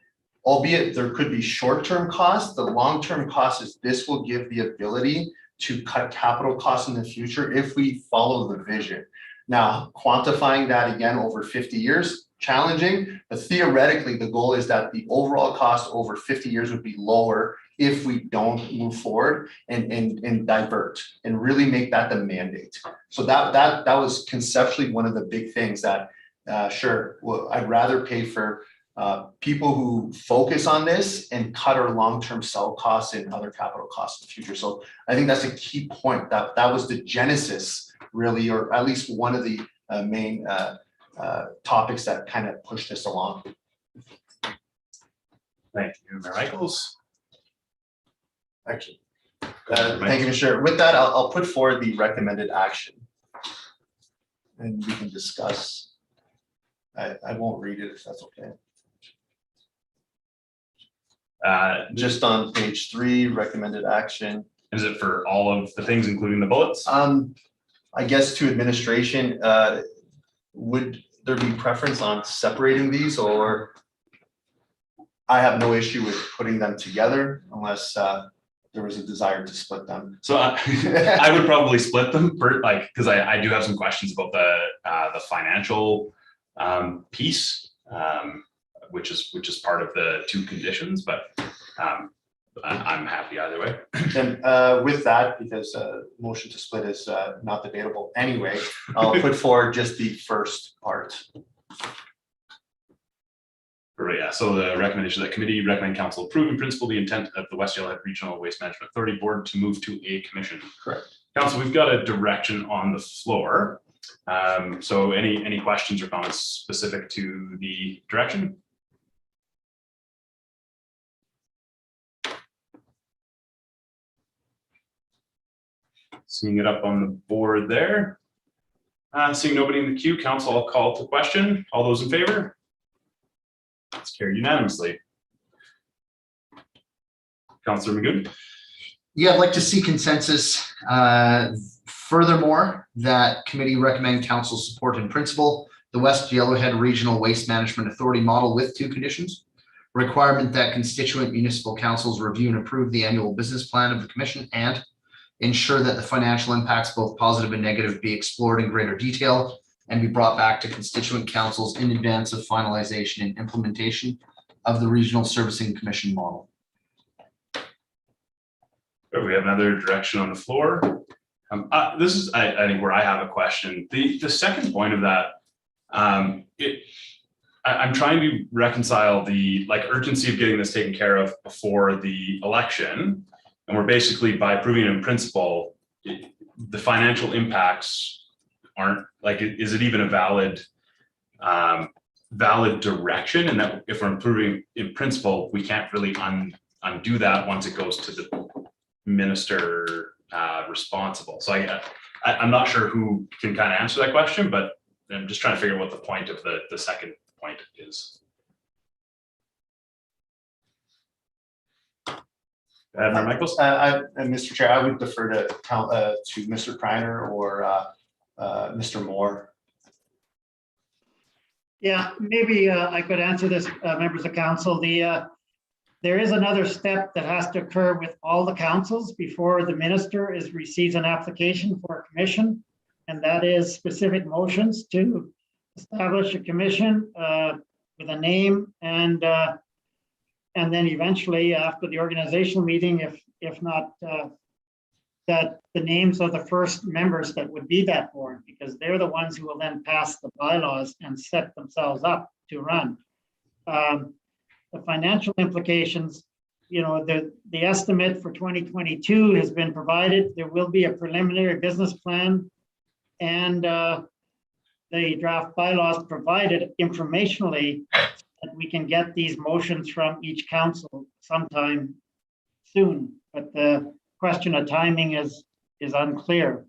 albeit there could be short-term costs, the long-term cost is this will give the ability to cut capital costs in the future if we follow the vision. Now, quantifying that again over 50 years, challenging, but theoretically, the goal is that the overall cost over 50 years would be lower if we don't move forward and divert and really make that the mandate. So that was conceptually one of the big things that sure, well, I'd rather pay for people who focus on this and cut our long-term cell costs and other capital costs in the future. So I think that's a key point. That was the genesis, really, or at least one of the main topics that kind of pushed this along. Thank you, Mayor Michaels. Actually, thank you, Mr. Chair. With that, I'll put forward the recommended action, and we can discuss. I won't read it if that's okay. Just on page 3, recommended action. Is it for all of the things, including the bullets? I guess to administration, would there be preference on separating these, or I have no issue with putting them together unless there was a desire to split them. So I would probably split them for because I do have some questions about the financial piece, which is part of the 2 conditions, but I'm happy either way. And with that, because motion to split is not debatable anyway, I'll put forward just the first part. Yeah, so the recommendation that committee recommend council approve in principle the intent of the West Yellowhead Regional Waste Management Authority Board to move to a commission. Correct. Council, we've got a direction on the floor. So any questions or comments specific to the direction? Seeing it up on the board there. Seeing nobody in the queue, council, I'll call to question. All those in favor? It's carried unanimously. Councillor Magoo. Yeah, I'd like to see consensus. Furthermore, that committee recommend council support in principle the West Yellowhead Regional Waste Management Authority model with 2 conditions. Requirement that constituent municipal councils review and approve the annual business plan of the commission, and ensure that the financial impacts, both positive and negative, be explored in greater detail and be brought back to constituent councils in advance of finalization and implementation of the Regional Servicing Commission model. We have another direction on the floor. This is, I think, where I have a question. The second point of that, I'm trying to reconcile the urgency of getting this taken care of before the election, and we're basically, by approving it in principle, the financial impacts aren't is it even a valid direction? And that if we're improving in principle, we can't really undo that once it goes to the minister responsible. So I'm not sure who can kind of answer that question, but I'm just trying to figure out what the point of the second point is. Mayor Michaels? Mr. Chair, I would defer to Mr. Kreiner or Mr. Moore. Yeah, maybe I could answer this, members of council. There is another step that has to occur with all the councils before the minister receives an application for a commission. And that is specific motions to establish a commission with a name and then eventually after the organizational meeting, if not that the names of the first members that would be that board, because they're the ones who will then pass the bylaws and set themselves up to run. The financial implications, you know, the estimate for 2022 has been provided. There will be a preliminary business plan and the draft bylaws provided informationally that we can get these motions from each council sometime soon. But the question of timing is unclear.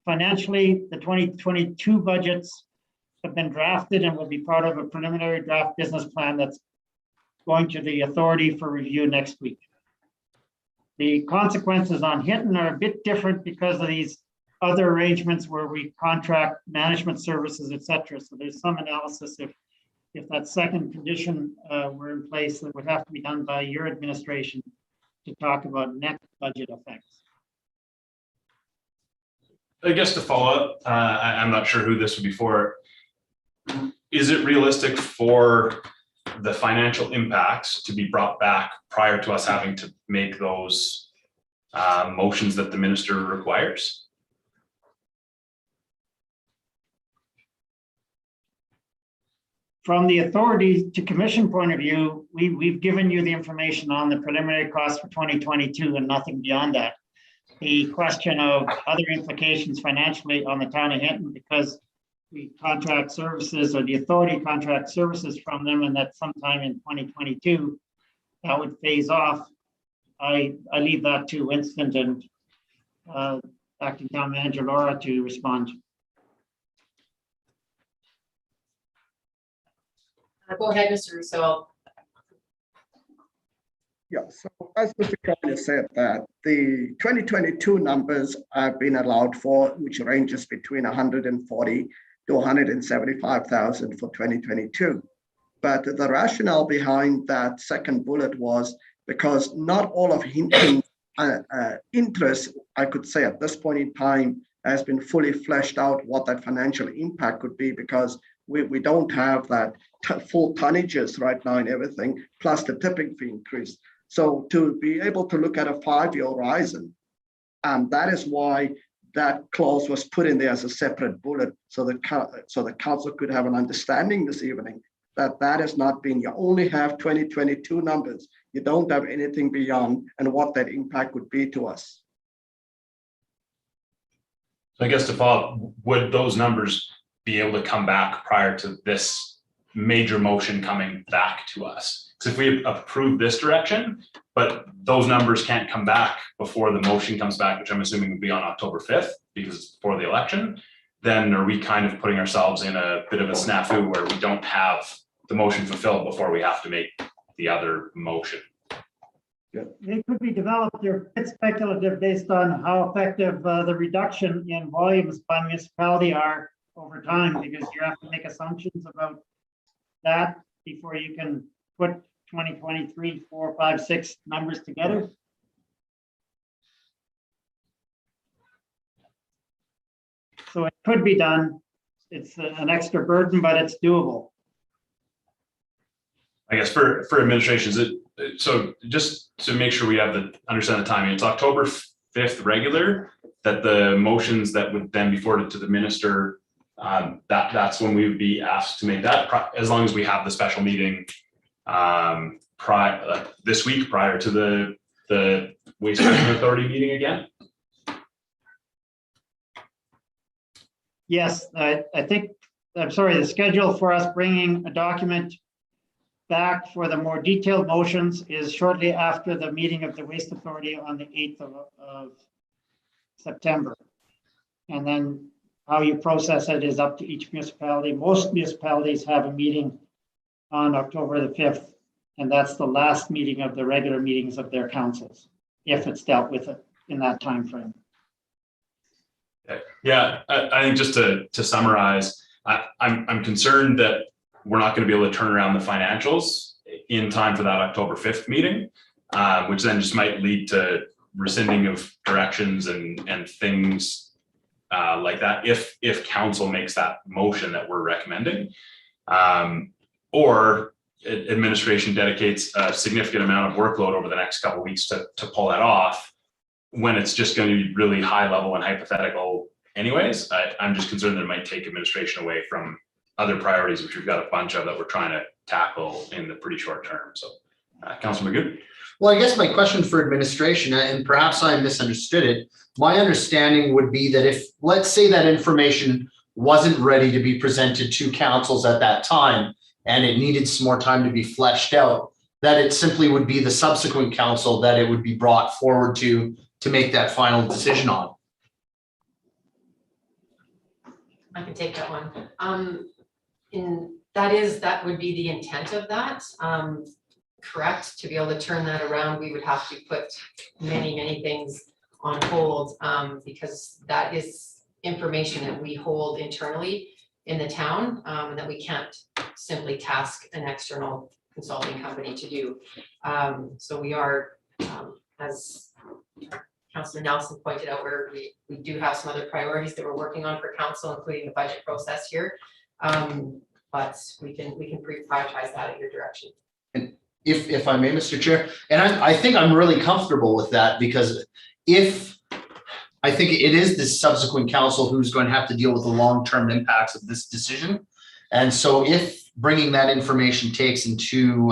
Financially, the 2022 budgets have been drafted and will be part of a preliminary draft business plan that's going to the authority for review next week. The consequences on Hinton are a bit different because of these other arrangements where we contract management services, et cetera. So there's some analysis if that second condition were in place that would have to be done by your administration to talk about net budget effects. I guess to follow up, I'm not sure who this would be for. Is it realistic for the financial impacts to be brought back prior to us having to make those motions that the minister requires? From the authority to commission point of view, we've given you the information on the preliminary cost for 2022 and nothing beyond that. The question of other implications financially on the town of Hinton, because we contract services or the authority contract services from them, and that sometime in 2022, that would phase off. I leave that to Winston and acting town manager Laura to respond. Go ahead, Mr. Russo. Yeah, so as Mr. Crowley said that the 2022 numbers have been allowed for, which ranges between 140 to 175,000 for 2022. But the rationale behind that second bullet was because not all of Hinton's interest, I could say at this point in time, has been fully fleshed out what that financial impact could be, because we don't have that full tonnages right now and everything, plus the tipping fee increase. So to be able to look at a 5-year horizon, that is why that clause was put in there as a separate bullet, so that the council could have an understanding this evening that that has not been, you only have 2022 numbers. You don't have anything beyond and what that impact would be to us. So I guess to follow up, would those numbers be able to come back prior to this major motion coming back to us? Because if we approve this direction, but those numbers can't come back before the motion comes back, which I'm assuming would be on October 5th, because it's before the election, then are we kind of putting ourselves in a bit of a snafu where we don't have the motion fulfilled before we have to make the other motion? They could be developed, they're a bit speculative based on how effective the reduction in volumes by municipality are over time, because you have to make assumptions about that before you can put 2023, 4, 5, 6 numbers together. So it could be done. It's an extra burden, but it's doable. I guess for administration, is it, so just to make sure we have understand the timing, it's October 5th regular, that the motions that would then be forwarded to the minister, that's when we would be asked to make that, as long as we have the special meeting this week prior to the Waste Management Authority meeting again. Yes, I think, I'm sorry, the schedule for us bringing a document back for the more detailed motions is shortly after the meeting of the Waste Authority on the 8th of September. And then how you process it is up to each municipality. Most municipalities have a meeting on October the 5th, and that's the last meeting of the regular meetings of their councils, if it's dealt with it in that time frame. Yeah, I think just to summarize, I'm concerned that we're not going to be able to turn around the financials in time for that October 5th meeting, which then just might lead to rescinding of directions and things like that if council makes that motion that we're recommending. Or administration dedicates a significant amount of workload over the next couple of weeks to pull that off, when it's just going to be really high level and hypothetical anyways. I'm just concerned that it might take administration away from other priorities, which we've got a bunch of that we're trying to tackle in the pretty short term. So Councilor Magoo. Well, I guess my question for administration, and perhaps I misunderstood it, my understanding would be that if, let's say that information wasn't ready to be presented to councils at that time, and it needed some more time to be fleshed out, that it simply would be the subsequent council that it would be brought forward to make that final decision on. I can take that one. That would be the intent of that. Correct. To be able to turn that around, we would have to put many things on hold, because that is information that we hold internally in the town, and that we can't simply task an external consulting company to do. So we are, as Councillor Nelson pointed out, we do have some other priorities that we're working on for council, including the budget process here. But we can prioritize that at your direction. And if I may, Mr. Chair, and I think I'm really comfortable with that, because I think it is the subsequent council who's going to have to deal with the long-term impacts of this decision. And so if bringing that information takes into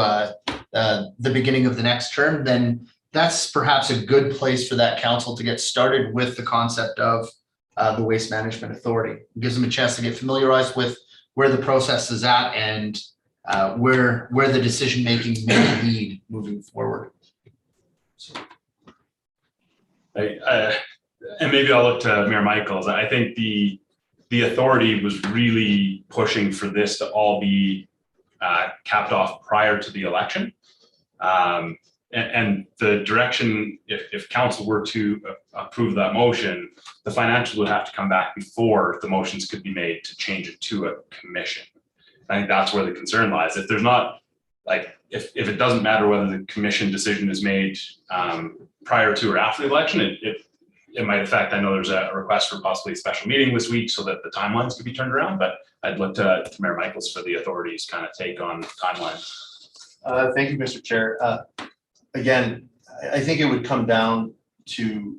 the beginning of the next term, then that's perhaps a good place for that council to get started with the concept of the Waste Management Authority. It gives them a chance to get familiarized with where the process is at and where the decision-making may lead moving forward. So. And maybe I'll look to Mayor Michaels. I think the authority was really pushing for this to all be capped off prior to the election. And the direction, if council were to approve that motion, the financials would have to come back before the motions could be made to change it to a commission. I think that's where the concern lies. If there's not, like, if it doesn't matter whether the commission decision is made prior to or after the election, it might affect. I know there's a request for possibly a special meeting this week so that the timelines could be turned around, but I'd look to Mayor Michaels for the authority's kind of take on the timeline. Thank you, Mr. Chair. Again, I think it would come down to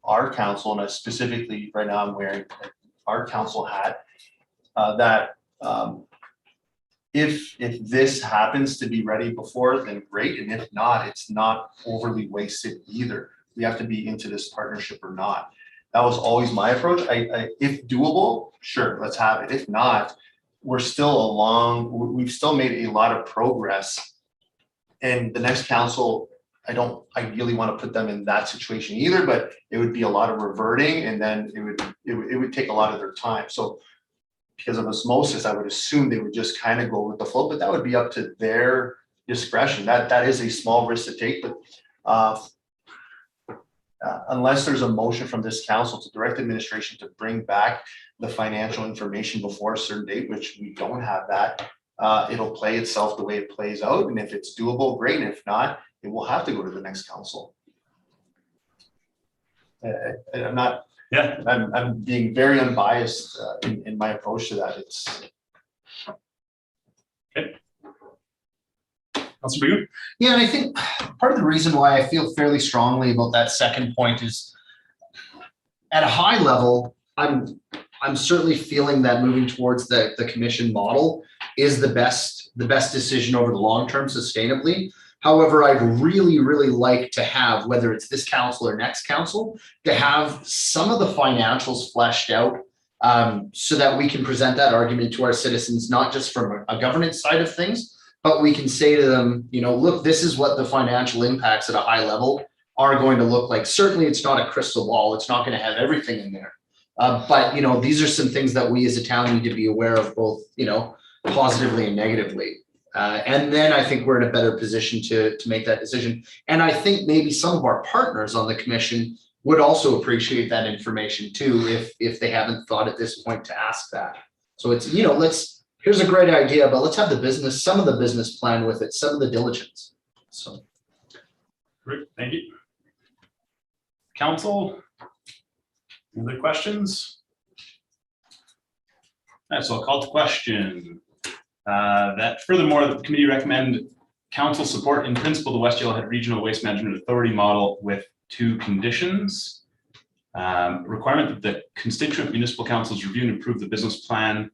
our council, and specifically right now I'm wearing our council hat, that if this happens to be ready before, then great, and if not, it's not overly wasted either. We have to be into this partnership or not. That was always my approach. If doable, sure, let's have it. If not, we're still we've still made a lot of progress. And the next council, I don't ideally want to put them in that situation either, but it would be a lot of reverting, and then it would take a lot of their time. So because of osmosis, I would assume they would just kind of go with the flow, but that would be up to their discretion. That is a small risk to take, but unless there's a motion from this council to direct administration to bring back the financial information before a certain date, which we don't have that, it'll play itself the way it plays out. And if it's doable, great. And if not, it will have to go to the next council. I'm not, yeah, I'm being very unbiased in my approach to that. It's okay. Councilor Magoo? Yeah, and I think part of the reason why I feel fairly strongly about that second point is, at a high level, I'm certainly feeling that moving towards the commission model is the best decision over the long term sustainably. However, I'd really like to have, whether it's this council or next council, to have some of the financials fleshed out, so that we can present that argument to our citizens, not just from a governance side of things, but we can say to them, you know, look, this is what the financial impacts at a high level are going to look like. Certainly, it's not a crystal ball. It's not going to have everything in there. But, you know, these are some things that we as a town need to be aware of, both, you know, positively and negatively. And then I think we're in a better position to make that decision. And I think maybe some of our partners on the commission would also appreciate that information too, if they haven't thought at this point to ask that. So it's, you know, let's here's a great idea, but let's have some of the business plan with it, some of the diligence. So. Great, thank you. Council, any other questions? All right, so I'll call to question. That furthermore, the committee recommend council support in principle the West Yellowhead Regional Waste Management Authority model with 2 conditions. Requirement that the constituent municipal councils review and approve the business plan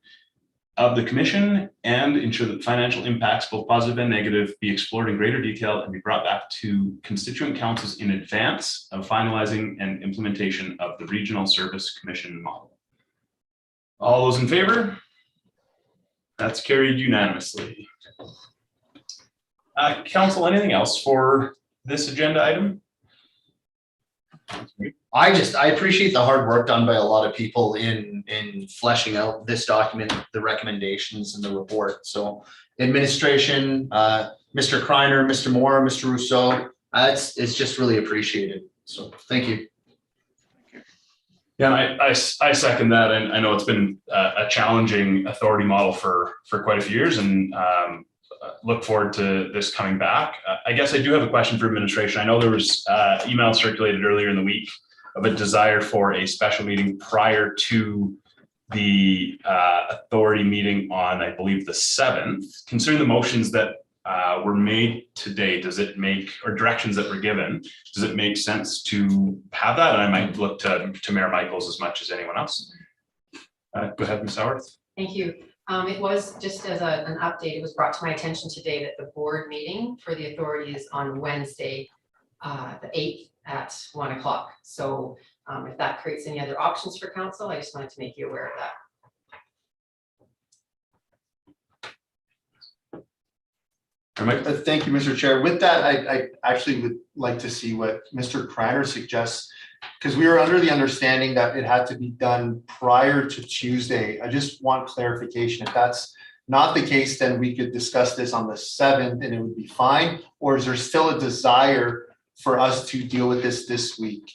of the commission and ensure that financial impacts, both positive and negative, be explored in greater detail and be brought back to constituent councils in advance of finalizing and implementation of the Regional Service Commission model. All those in favor? That's carried unanimously. Council, anything else for this agenda item? I appreciate the hard work done by a lot of people in fleshing out this document, the recommendations and the report. So administration, Mr. Kreiner, Mr. Moore, Mr. Rousseau, it's just really appreciated. So thank you. Yeah, I second that. And I know it's been a challenging authority model for quite a few years, and look forward to this coming back. I guess I do have a question for administration. I know there was email circulated earlier in the week of a desire for a special meeting prior to the authority meeting on, I believe, the 7th. Considering the motions that were made today, does it make, or directions that were given, does it make sense to have that? And I might look to Mayor Michaels as much as anyone else. Go ahead, Ms. Howarth. Thank you. It was just as an update, it was brought to my attention today that the board meeting for the authority is on Wednesday, the 8th at 1 o'clock. So if that creates any other options for council, I just wanted to make you aware of that. Thank you, Mr. Chair. With that, I actually would like to see what Mr. Kreiner suggests, because we were under the understanding that it had to be done prior to Tuesday. I just want clarification. If that's not the case, then we could discuss this on the 7th and it would be fine. Or is there still a desire for us to deal with this week?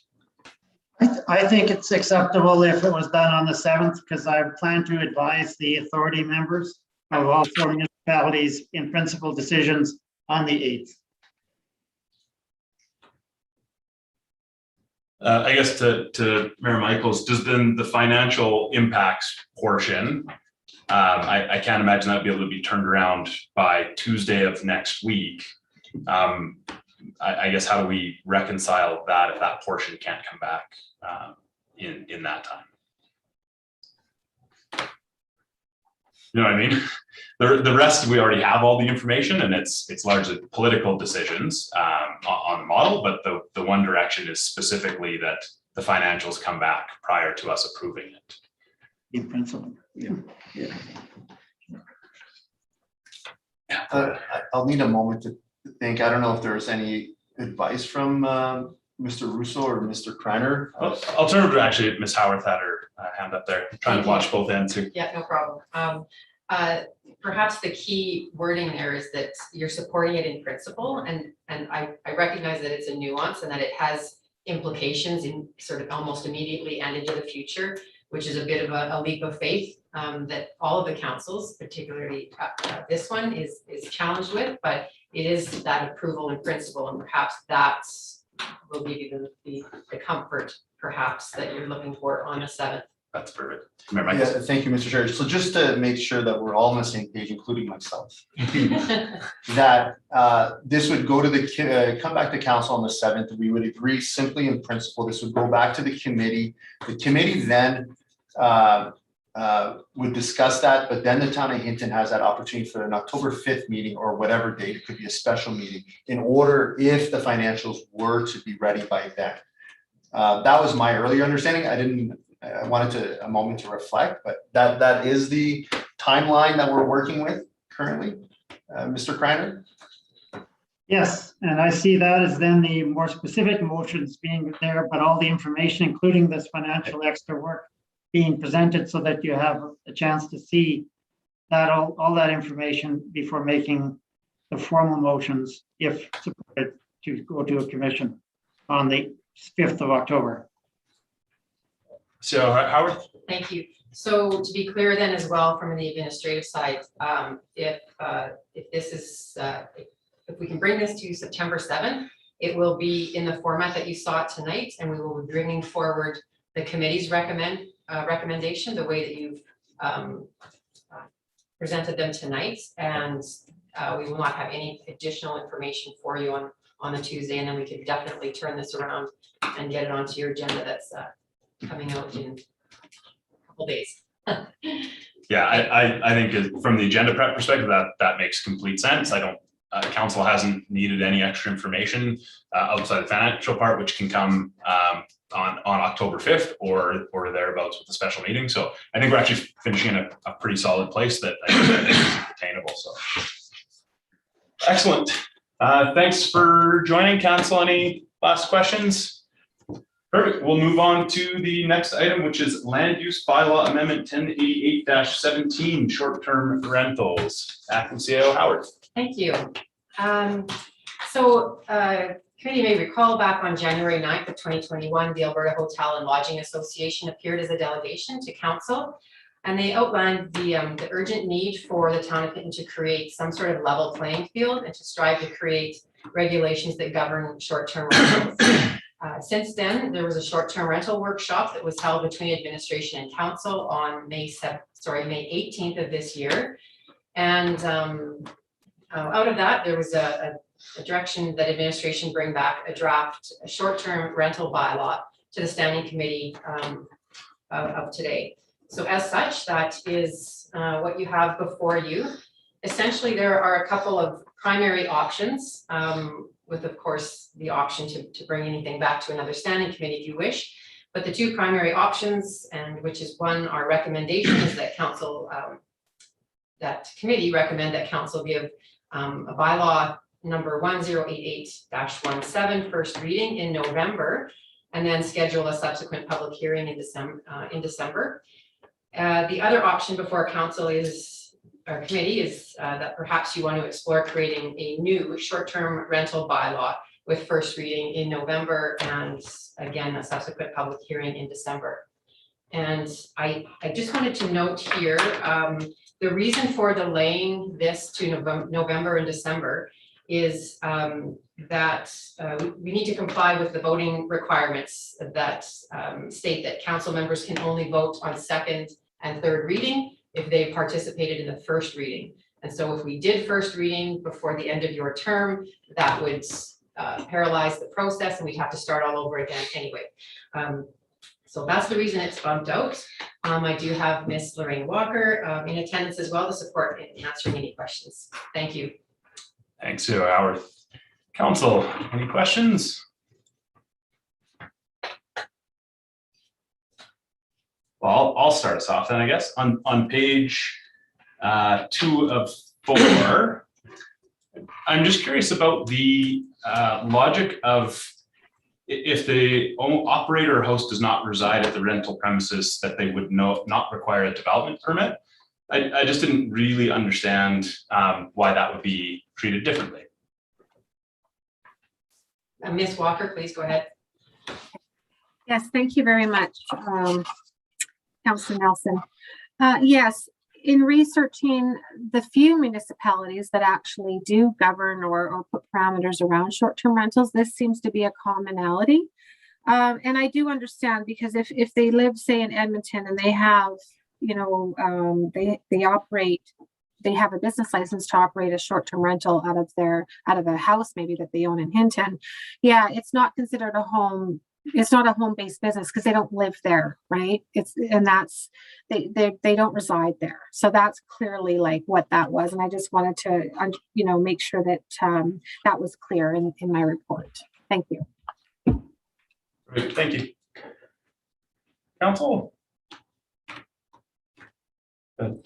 I think it's acceptable if it was done on the 7th, because I plan to advise the authority members of all 4 municipalities in principal decisions on the 8th. I guess to Mayor Michaels, does then the financial impacts portion, I can't imagine that'd be able to be turned around by Tuesday of next week. I guess how do we reconcile that if that portion can't come back in that time? You know what I mean? The rest, we already have all the information, and it's largely political decisions on the model, but the one direction is specifically that the financials come back prior to us approving it. In principle, yeah. I'll need a moment to think. I don't know if there's any advice from Mr. Russo or Mr. Kreiner. I'll turn it to actually Ms. Howarth had her hand up there, trying to watch both ends here. Yeah, no problem. Perhaps the key wording there is that you're supporting it in principle, and I recognize that it's a nuance and that it has implications in sort of almost immediately and into the future, which is a bit of a leap of faith that all of the councils, particularly this one, is challenged with, but it is that approval in principle, and perhaps that will give you the comfort perhaps that you're looking for on the 7th. That's perfect. Yeah, thank you, Mr. Chair. So just to make sure that we're all on the same page, including myself, that this would go to come back to council on the 7th. We would agree simply in principle. This would go back to the committee. The committee then would discuss that, but then the town of Hinton has that opportunity for an October 5th meeting or whatever date. It could be a special meeting in order if the financials were to be ready by then. That was my earlier understanding. I wanted a moment to reflect, but that is the timeline that we're working with currently. Mr. Kreiner? Yes, and I see that as then the more specific motions being there, but all the information, including this financial extra work, being presented so that you have a chance to see that all that information before making the formal motions, if supported, to go to a commission on the 5th of October. So Howard, Thank you. So to be clear then as well, from the administrative side, if this is, if we can bring this to September 7th, it will be in the format that you saw it tonight, and we will be bringing forward the committee's recommendation, the way that you've presented them tonight, and we will not have any additional information for you on the Tuesday, and then we could definitely turn this around and get it onto your agenda that's coming out in a couple days. yeah, I think from the agenda prep perspective, that makes complete sense. I don't, council hasn't needed any extra information outside the financial part, which can come on October 5th or thereabouts with the special meeting. So I think we're actually finishing in a pretty solid place that I think is attainable. So excellent. Thanks for joining, council. Any last questions? Perfect. We'll move on to the next item, which is Land Use Bylaw Amendment 1088-17, short-term rentals. Acting CAO Howard. Thank you. Committee may recall back on January 9th of 2021, the Alberta Hotel and Lodging Association appeared as a delegation to council, and they outlined the urgent need for the town of Hinton to create some sort of level playing field and to strive to create regulations that govern short-term rentals. Since then, there was a short-term rental workshop that was held between administration and council on May 18th of this year. And out of that, there was a direction that administration bring back a short-term rental bylaw to the standing committee of today. So as such, that is what you have before you. Essentially, there are a couple of primary options, with, of course, the option to bring anything back to another standing committee if you wish. But the two primary options, and which is one, our recommendation is that council, that committee recommend that council give a bylaw number 1088-17 first reading in November, and then schedule a subsequent public hearing in December. The other option before council is, our committee is that perhaps you want to explore creating a new short-term rental bylaw with first reading in November and again a subsequent public hearing in December. And I just wanted to note here, the reason for delaying this to November and December is that we need to comply with the voting requirements that state that council members can only vote on second and third reading if they participated in the first reading. And so if we did first reading before the end of your term, that would paralyze the process and we'd have to start all over again anyway. So that's the reason it's bumped out. I do have Miss Lorraine Walker in attendance as well to support in answering any questions. Thank you. Thanks, Howard. Council, any questions? Well, I'll start us off then, I guess. On page 2 of 4, I'm just curious about the logic of if the operator or host does not reside at the rental premises, that they would not require a development permit. I just didn't really understand why that would be treated differently. Ms. Walker, please go ahead. Yes, thank you very much, Councilor Nelson. Yes, in researching the few municipalities that actually do govern or put parameters around short-term rentals, this seems to be a commonality. And I do understand, because if they live, say, in Edmonton and they have, you know, they have a business license to operate a short-term rental out of a house maybe that they own in Hinton. Yeah, it's not considered a home. It's not a home-based business because they don't live there, right? They don't reside there. So that's clearly like what that was. And I just wanted to, you know, make sure that that was clear in my report. Thank you. Great, thank you. Council.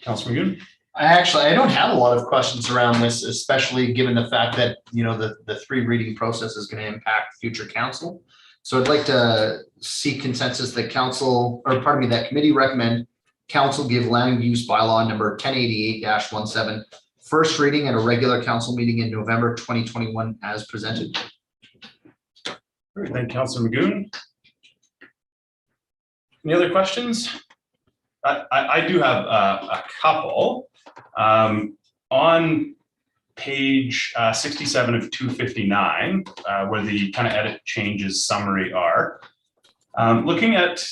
Councilor McGoon. I don't have a lot of questions around this, especially given the fact that, you know, the 3 reading process is going to impact future council. So I'd like to see consensus that that committee recommend council give land use bylaw number 1088-17 first reading at a regular council meeting in November 2021 as presented. Great, thank you, Councilor McGoon. Any other questions? I do have a couple. On page 67 of 259, where the kind of edit changes summary are, looking at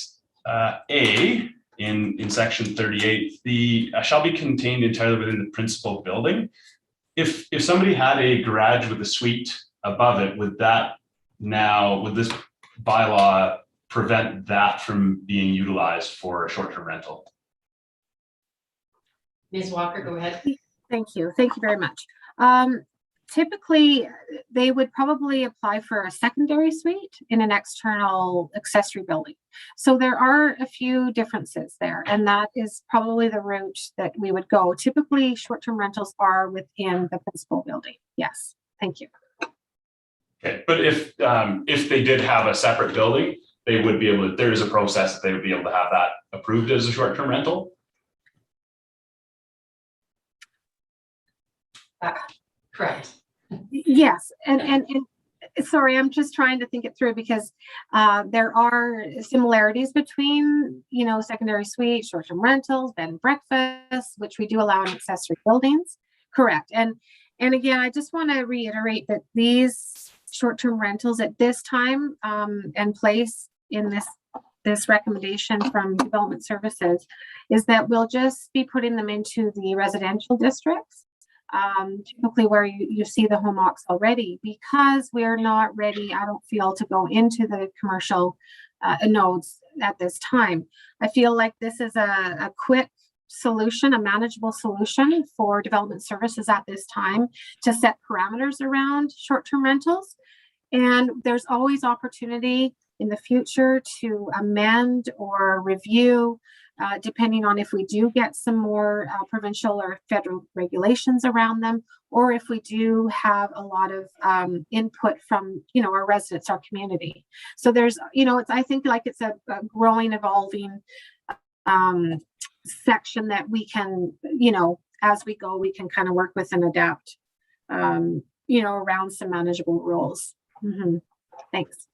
A in section 38, the shall be contained entirely within the principal building. If somebody had a garage with a suite above it, would this bylaw prevent that from being utilized for a short-term rental? Ms. Walker, go ahead. Thank you. Thank you very much. Typically, they would probably apply for a secondary suite in an external accessory building. So there are a few differences there, and that is probably the route that we would go. Typically, short-term rentals are within the principal building. Yes, thank you. Okay, but if they did have a separate building, they would be able to, there is a process that they would be able to have that approved as a short-term rental? Correct. Yes, and sorry, I'm just trying to think it through because there are similarities between, secondary suite, short-term rentals, bed and breakfast, which we do allow in accessory buildings. Correct. And again, I just want to reiterate that these short-term rentals at this time and place in this recommendation from Development Services is that we'll just be putting them into the residential districts. Typically where you see the home ox already, because we're not ready, I don't feel, to go into the commercial nodes at this time. I feel like this is a quick solution, a manageable solution for Development Services at this time to set parameters around short-term rentals. And there's always opportunity in the future to amend or review depending on if we do get some more provincial or federal regulations around them, or if we do have a lot of input from, our residents, our community. So there's, I think like it's a growing, evolving section that we can, as we go, we can kind of work with and adapt, around some manageable rules. Mm-hmm. Thanks.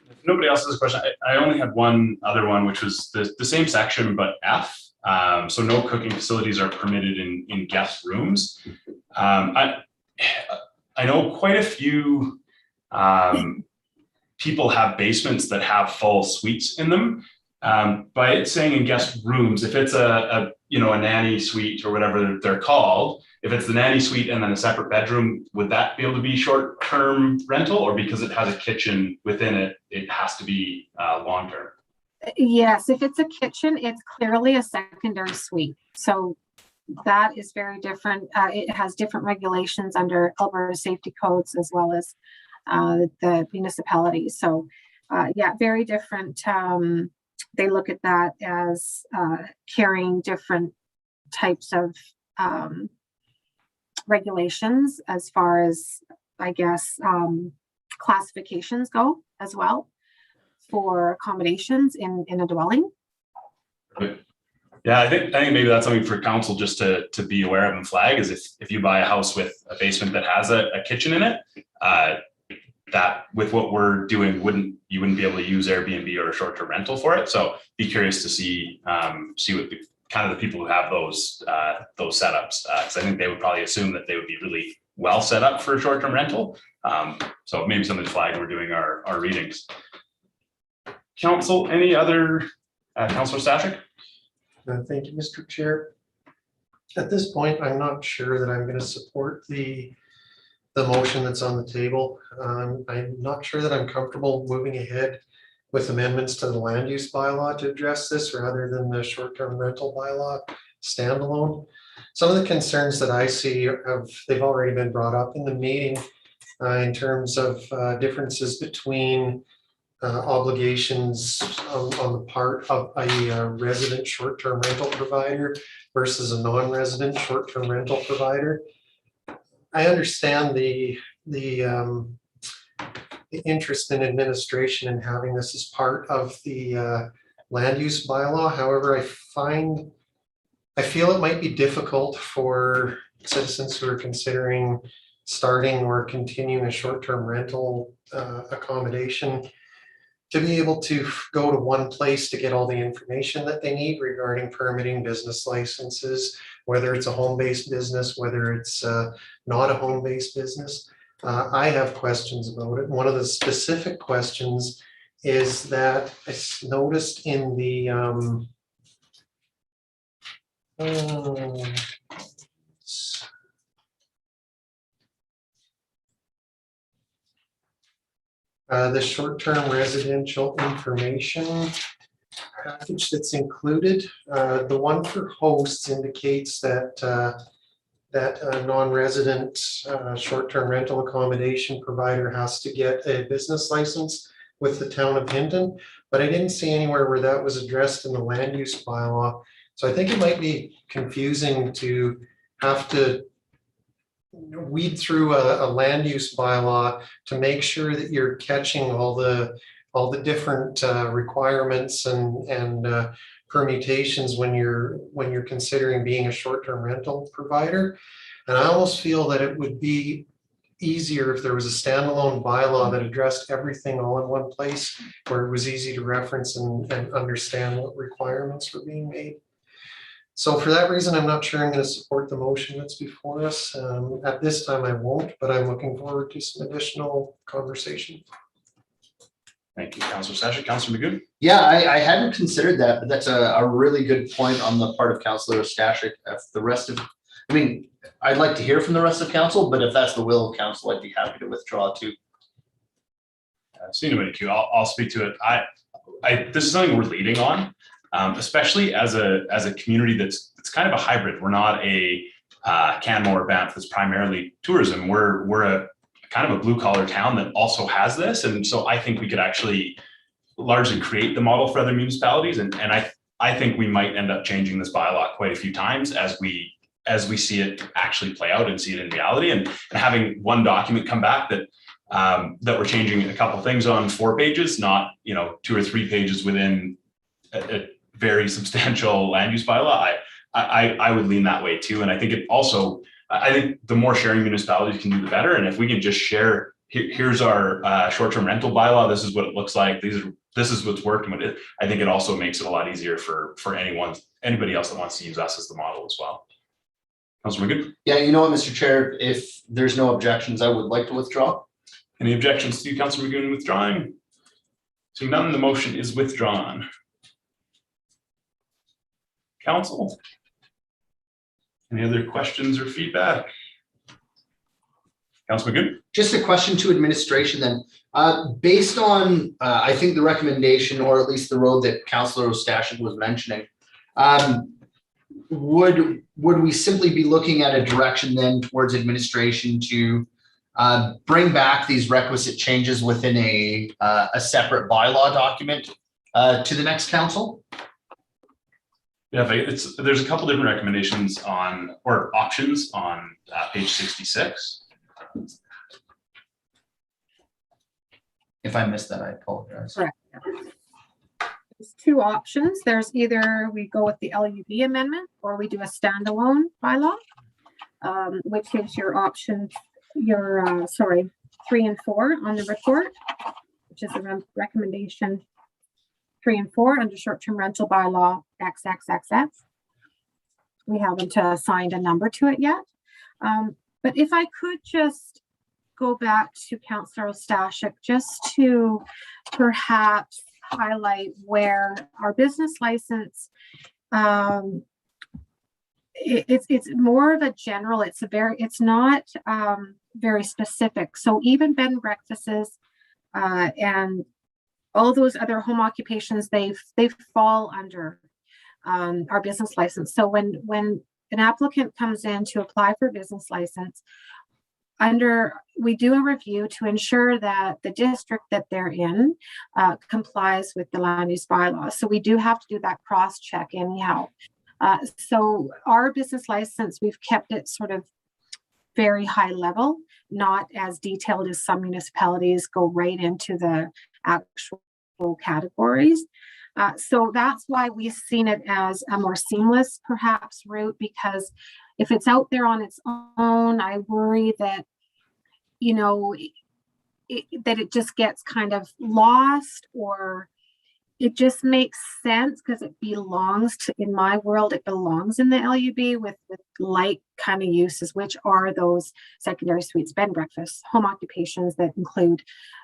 If nobody else has a question, I only had one other one, which was the same section, but F. So no cooking facilities are permitted in guest rooms. I know quite a few people have basements that have full suites in them. By it saying in guest rooms, if it's a nanny suite or whatever they're called, if it's the nanny suite and then a separate bedroom, would that be able to be short-term rental, or because it has a kitchen within it, it has to be long-term? Yes, if it's a kitchen, it's clearly a secondary suite. So that is very different. It has different regulations under Alberta safety codes as well as the municipalities. So yeah, very different. They look at that as carrying different types of regulations as far as, I guess, classifications go as well for accommodations in a dwelling. Yeah, I think maybe that's something for council just to be aware of and flag, is if you buy a house with a basement that has a kitchen in it, that with what we're doing, you wouldn't be able to use Airbnb or a short-term rental for it. So be curious to see what kind of the people who have those setups, because I think they would probably assume that they would be really well set up for a short-term rental. So maybe something to flag when we're doing our readings. Council, any other, Councillor Stashik? Thank you, Mr. Chair. At this point, I'm not sure that I'm going to support the motion that's on the table. I'm not sure that I'm comfortable moving ahead with amendments to the land use bylaw to address this rather than the short-term rental bylaw standalone. Some of the concerns that I see they've already been brought up in the meeting in terms of differences between obligations on the part of a resident short-term rental provider versus a non-resident short-term rental provider. I understand the interest in administration and having this as part of the land use bylaw. However, I feel it might be difficult for citizens who are considering starting or continuing a short-term rental accommodation to be able to go to one place to get all the information that they need regarding permitting, business licenses, whether it's a home-based business, whether it's not a home-based business. I have questions about it. One of the specific questions is that I noticed in the the short-term residential information package that's included. The one for hosts indicates that that a non-resident short-term rental accommodation provider has to get a business license with the town of Hinton, but I didn't see anywhere where that was addressed in the land use bylaw. So I think it might be confusing to have to weed through a land use bylaw to make sure that you're catching all the different requirements and permutations when you're considering being a short-term rental provider. And I almost feel that it would be easier if there was a standalone bylaw that addressed everything all in one place, where it was easy to reference and understand what requirements were being made. So for that reason, I'm not sure I'm going to support the motion that's before us. At this time, I won't, but I'm looking forward to some additional conversation. Thank you, Councillor Stashik. Councillor McGoon? Yeah, I hadn't considered that, but that's a really good point on the part of Councillor Stashik. If the rest of, I mean, I'd like to hear from the rest of council, but if that's the will of council, I'd be happy to withdraw too. Seeing nobody queue, I'll speak to it. This is something we're leading on, especially as a community that's kind of a hybrid. We're not a Canmore or Banff that's primarily tourism. We're a kind of a blue collar town that also has this, and so I think we could actually largely create the model for other municipalities. And I think we might end up changing this bylaw quite a few times as we see it actually play out and see it in reality, and having one document come back that we're changing a couple things on 4 pages, not 2 or 3 pages within a very substantial land use bylaw. I would lean that way too. And I think I think the more sharing municipalities can do, the better. And if we can just share, here's our short-term rental bylaw, this is what it looks like, this is what's worked, and I think it also makes it a lot easier for anybody else that wants to use us as the model as well. Councilor McGoon? Yeah, you know what, Mr. Chair, if there's no objections, I would like to withdraw. Any objections to Councilor McGoon withdrawing? Seeing none, the motion is withdrawn. Council? Any other questions or feedback? Councilor McGoon? Just a question to administration then. Based on, I think the recommendation, or at least the road that Councillor Stashik was mentioning, would we simply be looking at a direction then towards administration to bring back these requisite changes within a separate bylaw document to the next council? Yeah, there's a couple different recommendations or options on page 66. If I missed that, I apologize. Correct. There's 2 options. There's either we go with the LUB amendment or we do a standalone bylaw, which is your option, 3 and 4 on the report, which is the recommendation 3 and 4 under short-term rental bylaw XXXX. We haven't assigned a number to it yet. But if I could just go back to Councillor Stashik, just to perhaps highlight where our business license, it's more of a general, it's not very specific. So even bed and breakfasts and all those other home occupations, they fall under our business license. So when an applicant comes in to apply for a business license, we do a review to ensure that the district that they're in complies with the land use bylaw. So we do have to do that cross check anyhow. So our business license, we've kept it sort of very high level, not as detailed as some municipalities go right into the actual categories. So that's why we've seen it as a more seamless perhaps route, because if it's out there on its own, I worry that, that it just gets kind of lost, or it just makes sense because it belongs to, in my world, it belongs in the LUB with like kind of uses, which are those secondary suites, bed and breakfast, home occupations that include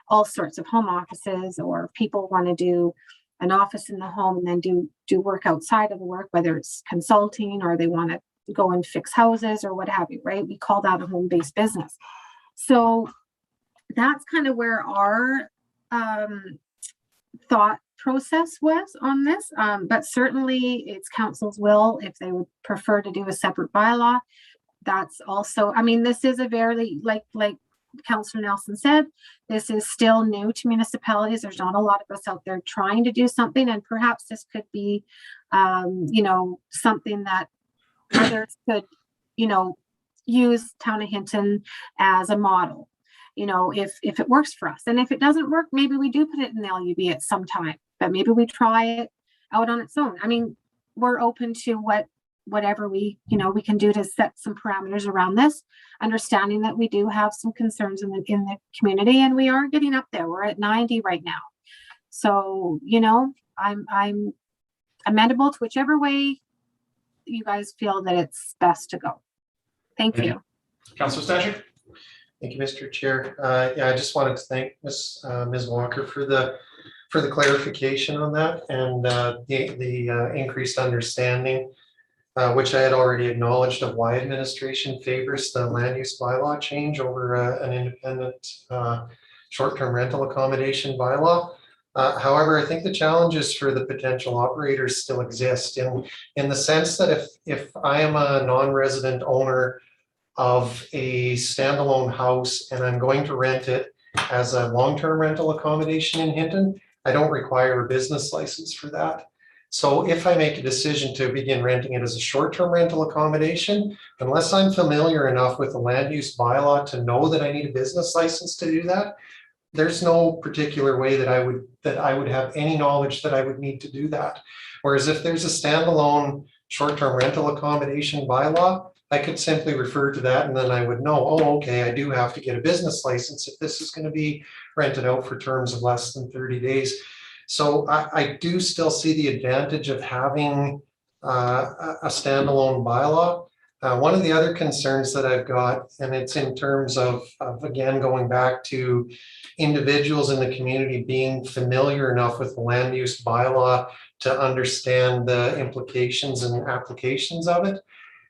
all sorts of home offices, or people want to do an office in the home and then do work outside of the work, whether it's consulting or they want to go and fix houses or what have you, right? We call that a home-based business. So that's kind of where our thought process was on this, but certainly it's council's will if they would prefer to do a separate bylaw. That's also, I mean, this is a very, like Councillor Nelson said, this is still new to municipalities. There's not a lot of us out there trying to do something, and perhaps this could be, you know, something that others could, you know, use Town of Hinton as a model. You know, if it works for us, and if it doesn't work, maybe we do put it in the LUB at some time, but maybe we try it out on its own. I mean, we're open to whatever we, you know, we can do to set some parameters around this, understanding that we do have some concerns in the community, and we are getting up there. We're at 90 right now. So, you know, I'm amenable to whichever way you guys feel that it's best to go. Thank you. Councillor Stashik? Thank you, Mr. Chair. Yeah, I just wanted to thank Ms. Walker for the clarification on that, and the increased understanding, which I had already acknowledged, of why administration favors the land use bylaw change over an independent short-term rental accommodation bylaw. However, I think the challenges for the potential operators still exist in the sense that if I am a non-resident owner of a standalone house and I'm going to rent it as a long-term rental accommodation in Hinton, I don't require a business license for that. So if I make a decision to begin renting it as a short-term rental accommodation, unless I'm familiar enough with the land use bylaw to know that I need a business license to do that, there's no particular way that I would have any knowledge that I would need to do that. Whereas if there's a standalone short-term rental accommodation bylaw, I could simply refer to that and then I would know, oh, okay, I do have to get a business license if this is going to be rented out for terms of less than 30 days. So I do still see the advantage of having a standalone bylaw. One of the other concerns that I've got, and it's in terms of again, going back to individuals in the community being familiar enough with the land use bylaw to understand the implications and applications of it.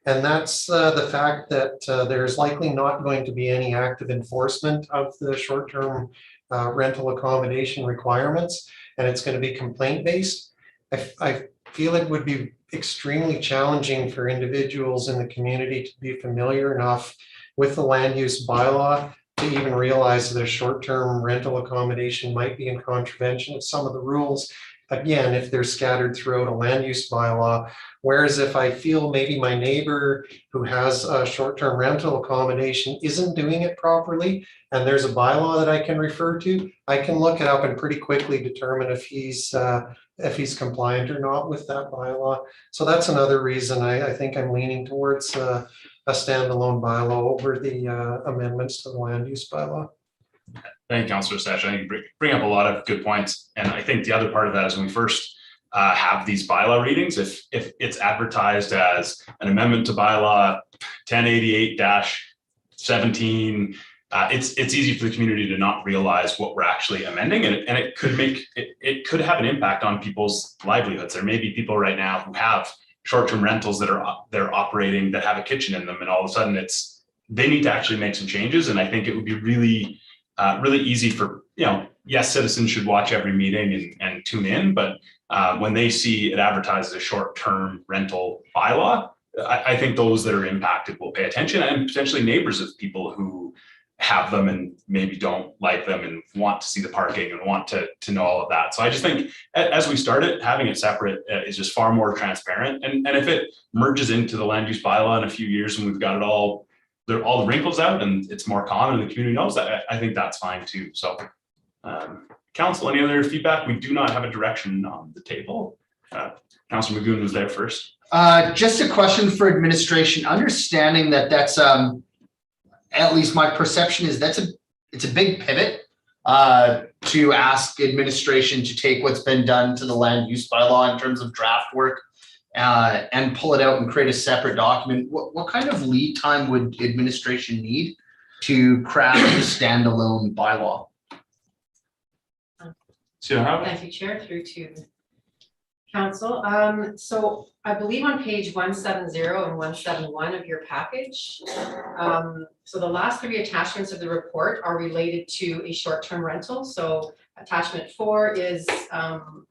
And that's the fact that there's likely not going to be any active enforcement of the short-term rental accommodation requirements, and it's going to be complaint-based. I feel it would be extremely challenging for individuals in the community to be familiar enough with the land use bylaw to even realize that a short-term rental accommodation might be in contravention of some of the rules. Again, if they're scattered throughout a land use bylaw. Whereas if I feel maybe my neighbor who has a short-term rental accommodation isn't doing it properly, and there's a bylaw that I can refer to, I can look it up and pretty quickly determine if he's compliant or not with that bylaw. So that's another reason I think I'm leaning towards a standalone bylaw over the amendments to the land use bylaw. Thank you, Councillor Stashik. I think you bring up a lot of good points. And I think the other part of that is when we first have these bylaw readings, if it's advertised as an amendment to bylaw 1088-17, it's easy for the community to not realize what we're actually amending, and it could have an impact on people's livelihoods. There may be people right now who have short-term rentals that they're operating that have a kitchen in them, and all of a sudden they need to actually make some changes. And I think it would be really easy for, yes, citizens should watch every meeting and tune in, but when they see it advertised as a short-term rental bylaw, I think those that are impacted will pay attention, and potentially neighbors of people who have them and maybe don't like them and want to see the parking and want to know all of that. So I just think as we start it, having it separate is just far more transparent. And if it merges into the land use bylaw in a few years and we've got it all the wrinkles out and it's more common and the community knows that, I think that's fine too. So council, any other feedback? We do not have a direction on the table. Councilor Magoon was there first. Just a question for administration, understanding that that's at least my perception is it's a big pivot to ask administration to take what's been done to the land use bylaw in terms of draft work and pull it out and create a separate document. What kind of lead time would administration need to craft a standalone bylaw? So how? Thank you, Chair, through to council. So I believe on page 170 and 171 of your package. So the last 3 attachments of the report are related to a short-term rental. So attachment 4 is some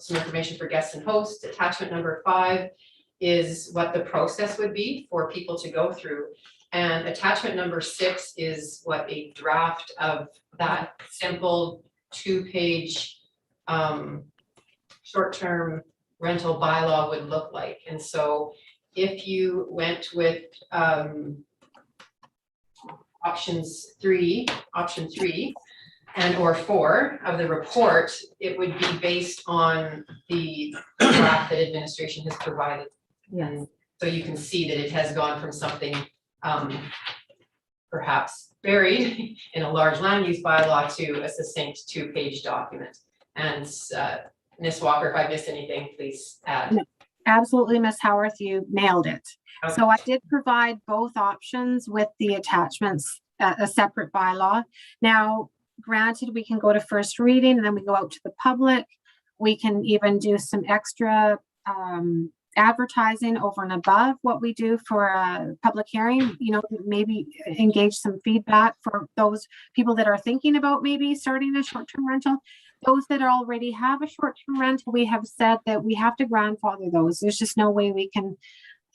information for guests and hosts. Attachment number 5 is what the process would be for people to go through. And attachment number 6 is what a draft of that simple 2-page short-term rental bylaw would look like. And so if you went with option 3 and or 4 of the report, it would be based on the draft that administration has provided. And so you can see that it has gone from something perhaps buried in a large land use bylaw to a succinct 2-page document. And Ms. Walker, if I missed anything, please add. No, absolutely, Ms. Howarth, you nailed it. Okay. So I did provide both options with the attachments, a separate bylaw. Now, granted, we can go to first reading and then we go out to the public. We can even do some extra advertising over and above what we do for a public hearing, you know, maybe engage some feedback for those people that are thinking about maybe starting a short-term rental. Those that already have a short-term rental, we have said that we have to grandfather those. There's just no way we can,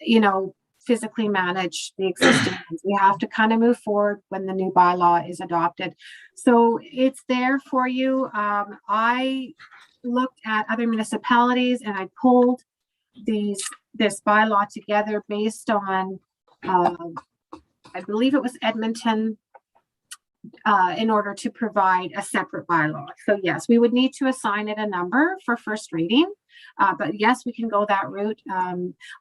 you know, physically manage the existing ones. We have to kind of move forward when the new bylaw is adopted. So it's there for you. I looked at other municipalities and I pulled this bylaw together based on, I believe it was Edmonton, in order to provide a separate bylaw. So yes, we would need to assign it a number for first reading, but yes, we can go that route.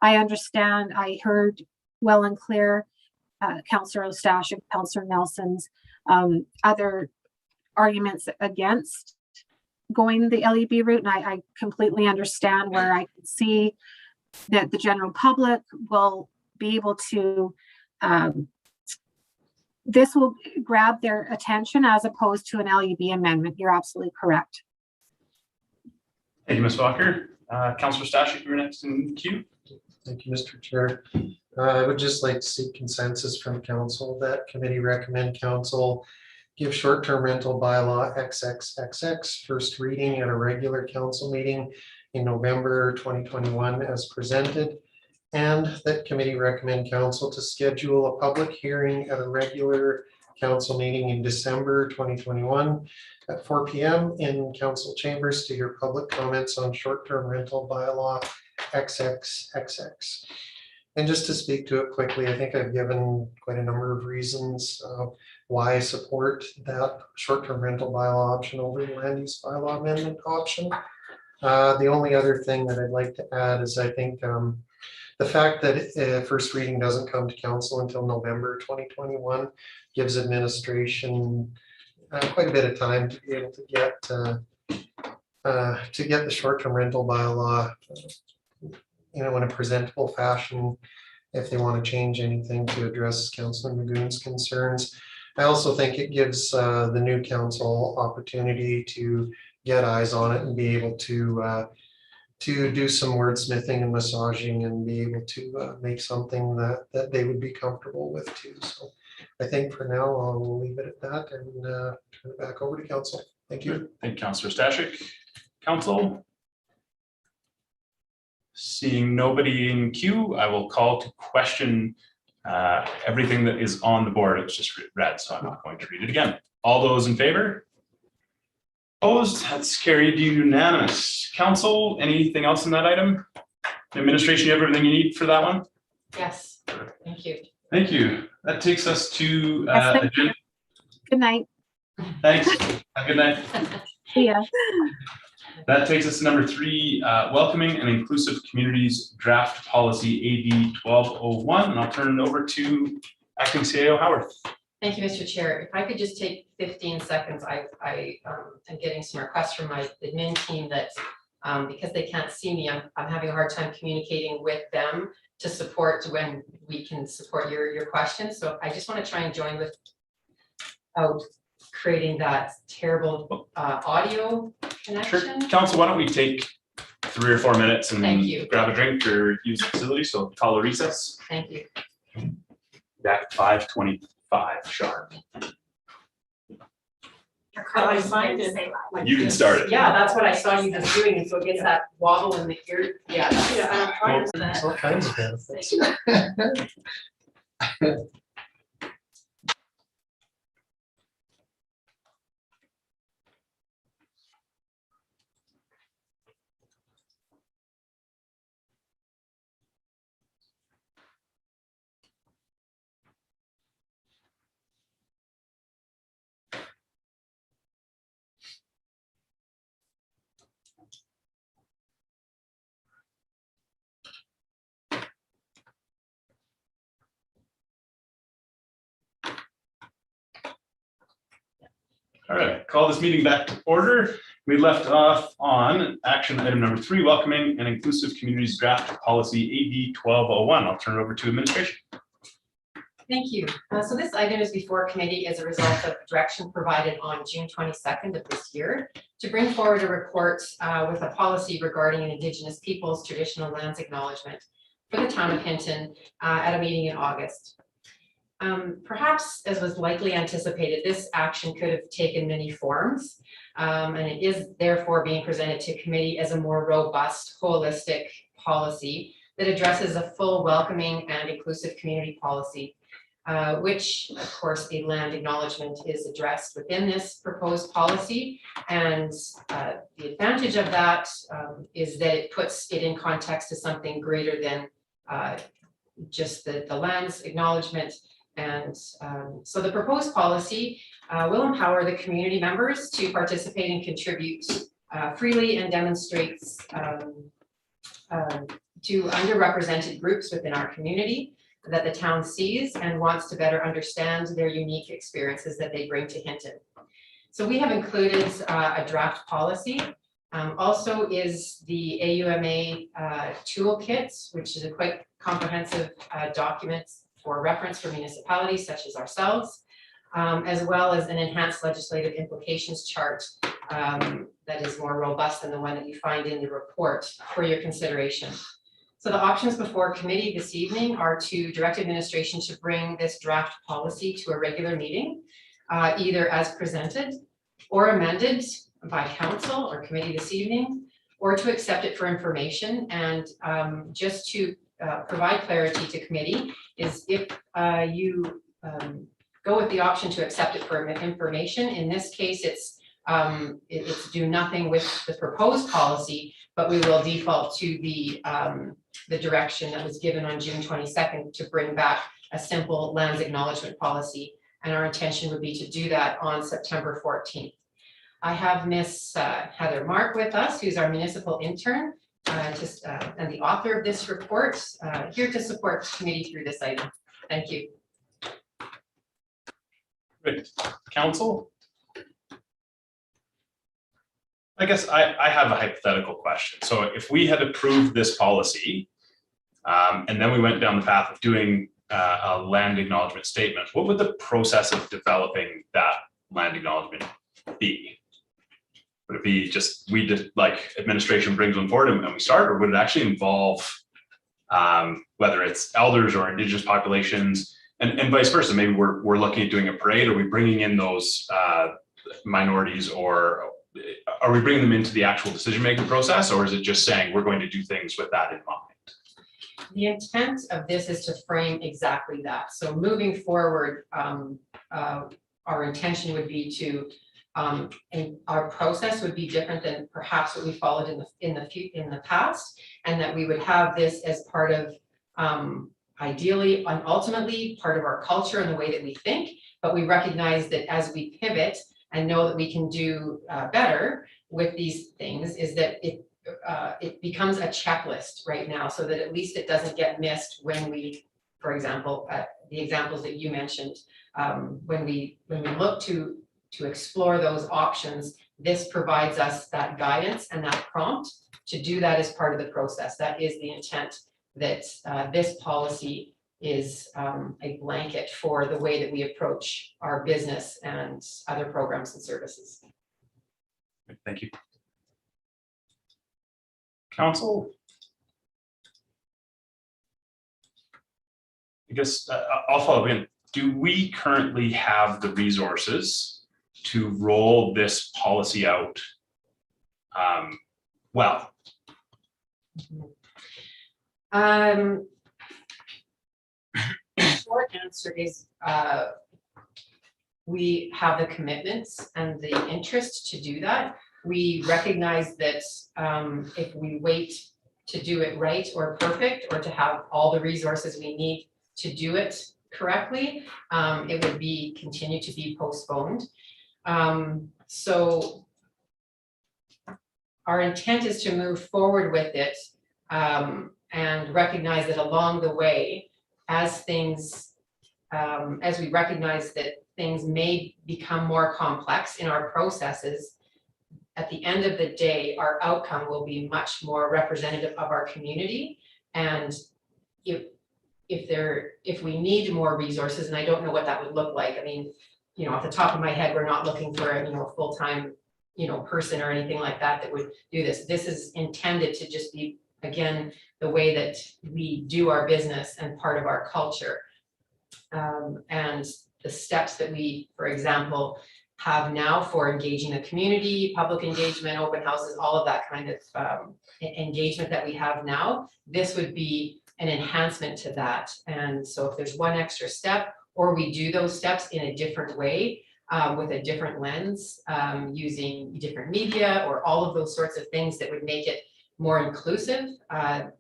I understand, I heard well and clear Councillor Ostashik, Councillor Nelson's other arguments against going the LEB route, and I completely understand where I can see that the general public will be able to this will grab their attention as opposed to an LEB amendment. You're absolutely correct. Thank you, Ms. Walker. Councillor Stashik, you're next in queue. Thank you, Mr. Chair. I would just like to seek consensus from council that committee recommend council give short-term rental bylaw XXXX first reading at a regular council meeting in November 2021 as presented, and that committee recommend council to schedule a public hearing at a regular council meeting in December 2021 at 4 p.m. in council chambers to hear public comments on short-term rental bylaw XXXX. And just to speak to it quickly, I think I've given quite a number of reasons why I support that short-term rental bylaw option over the land use bylaw amendment option. The only other thing that I'd like to add is I think the fact that first reading doesn't come to council until November 2021 gives administration quite a bit of time to be able to get the short-term rental bylaw, you know, in a presentable fashion if they want to change anything to address Councillor Magoon's concerns. I also think it gives the new council opportunity to get eyes on it and be able to do some wordsmithing and massaging and be able to make something that they would be comfortable with too. So I think for now, I'll leave it at that and turn it back over to council. Thank you. Thank you, Councillor Stashik. Council? Seeing nobody in queue, I will call to question everything that is on the board. It's just read, so I'm not going to read it again. All those in favor? Opposed? That's carried unanimous. Council, anything else in that item? Administration, you have everything you need for that one? Yes, thank you. Thank you. That takes us to Yes, thank you. Good night. Thanks. Have a good night. See ya. That takes us to number 3, welcoming and inclusive communities draft policy AB 1201. And I'll turn it over to Acting CAO Howarth. Thank you, Mr. Chair. If I could just take 15 seconds, I am getting some requests from my admin team that because they can't see me, I'm having a hard time communicating with them to support when we can support your questions. So I just want to try and join without creating that terrible audio Sure. connection. Council, why don't we take 3 or 4 minutes and Thank you. grab a drink or use the facility? So call a recess. Thank you. Back at 5:25 sharp. I find it like You can this. start it. Yeah, that's what I saw you just doing, and so it gets that wobble in the ear. Yeah. Yeah, I'm trying to- There's all kinds of benefits. All right, call this meeting back to order. We left off on action item number 3, welcoming and inclusive communities draft policy AB 1201. I'll turn it over to administration. Thank you. So this item is before committee as a result of direction provided on June 22nd of this year to bring forward a report with a policy regarding an Indigenous peoples traditional lands acknowledgement for the town of Hinton at a meeting in August. Perhaps, as was likely anticipated, this action could have taken many forms, and it is therefore being presented to committee as a more robust, holistic policy that addresses a full, welcoming, and inclusive community policy, which, of course, a land acknowledgement is addressed within this proposed policy. And the advantage of that is that it puts it in context to something greater than just the lands acknowledgement. And so the proposed policy will empower the community members to participate and contribute freely and demonstrates to underrepresented groups within our community that the town sees and wants to better understand their unique experiences that they bring to Hinton. So we have included a draft policy. Also is the AUMA toolkit, which is a quite comprehensive document for reference for municipalities such as ourselves, as well as an enhanced legislative implications chart that is more robust than the one that you find in the report for your consideration. So the options before committee this evening are to direct administration to bring this draft policy to a regular meeting, either as presented or amended by council or committee this evening, or to accept it for information. And just to provide clarity to committee is if you go with the option to accept it for information. In this case, it's do nothing with the proposed policy, but we will default to the direction that was given on June 22nd to bring back a simple lands acknowledgement policy. And our intention would be to do that on September 14th. I have Miss Heather Mark with us, who's our municipal intern, and the author of this report, here to support committee through this item. Thank you. Great. Council? I guess I have a hypothetical question. So if we had approved this policy, and then we went down the path of doing a land acknowledgement statement, what would the process of developing that land acknowledgement be? Would it be just, like administration brings one forward and we start, or would it actually involve whether it's elders or Indigenous populations and vice versa? Maybe we're looking at doing a parade. Are we bringing in those minorities, or are we bringing them into the actual decision-making process, or is it just saying we're going to do things with that in mind? The intent of this is to frame exactly that. So moving forward, our intention would be to and our process would be different than perhaps what we followed in the past, and that we would have this as part of ideally and ultimately part of our culture and the way that we think. But we recognize that as we pivot and know that we can do better with these things, is that it becomes a checklist right now, so that at least it doesn't get missed when we for example, the examples that you mentioned, when we look to explore those options, this provides us that guidance and that prompt to do that as part of the process. That is the intent, that this policy is a blanket for the way that we approach our business and other programs and services. Thank you. Council? I guess I'll follow in. Do we currently have the resources to roll this policy out well? Short answer is we have the commitments and the interest to do that. We recognize that if we wait to do it right or perfect, or to have all the resources we need to do it correctly, it would be continue to be postponed. So our intent is to move forward with it and recognize that along the way, as things, as we recognize that things may become more complex in our processes, at the end of the day, our outcome will be much more representative of our community. And if we need more resources, and I don't know what that would look like. I mean, you know, off the top of my head, we're not looking for a, a full-time, person or anything like that that would do this. This is intended to just be, again, the way that we do our business and part of our culture. And the steps that we, for example, have now for engaging the community, public engagement, open houses, all of that kind of engagement that we have now, this would be an enhancement to that. And so if there's one extra step, or we do those steps in a different way, with a different lens, using different media or all of those sorts of things that would make it more inclusive,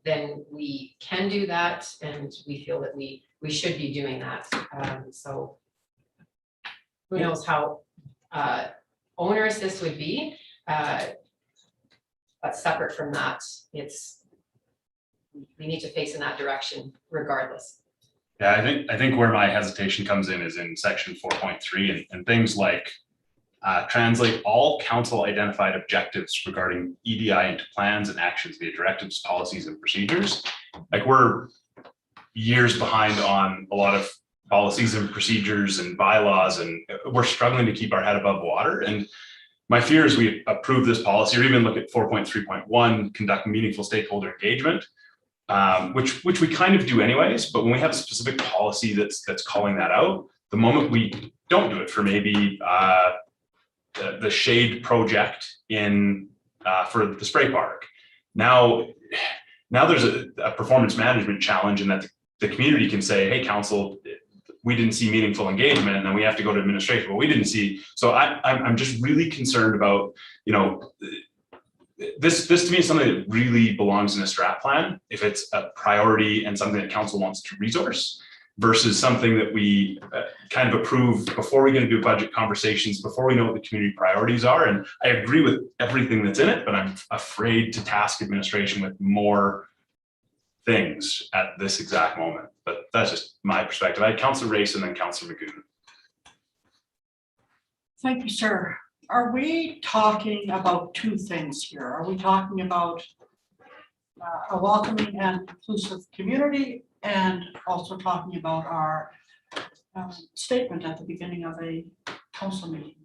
then we can do that, and we feel that we should be doing that. So who knows how onerous this would be, but separate from that, we need to face in that direction regardless. Yeah, I think where my hesitation comes in is in section 4.3 and things like translate all council identified objectives regarding EDI into plans and actions via directives, policies, and procedures. Like, we're years behind on a lot of policies and procedures and bylaws, and we're struggling to keep our head above water. And my fear is we approve this policy, or even look at 4.3.1, conduct meaningful stakeholder engagement, which we kind of do anyways, but when we have a specific policy that's calling that out, the moment we don't do it for maybe the shade project in for the spray park, now there's a performance management challenge, and that the community can say, hey, council, we didn't see meaningful engagement, and then we have to go to administration, but we didn't see. So I'm just really concerned about, this to me is something that really belongs in a strat plan if it's a priority and something that council wants to resource, versus something that we kind of approve before we're going to do budget conversations, before we know what the community priorities are. And I agree with everything that's in it, but I'm afraid to task administration with more things at this exact moment. But that's just my perspective. I had Councillor Race and then Councillor Magoon. Thank you, sir. Are we talking about two things here? Are we talking about a welcoming and inclusive community, and also talking about our statement at the beginning of a council meeting?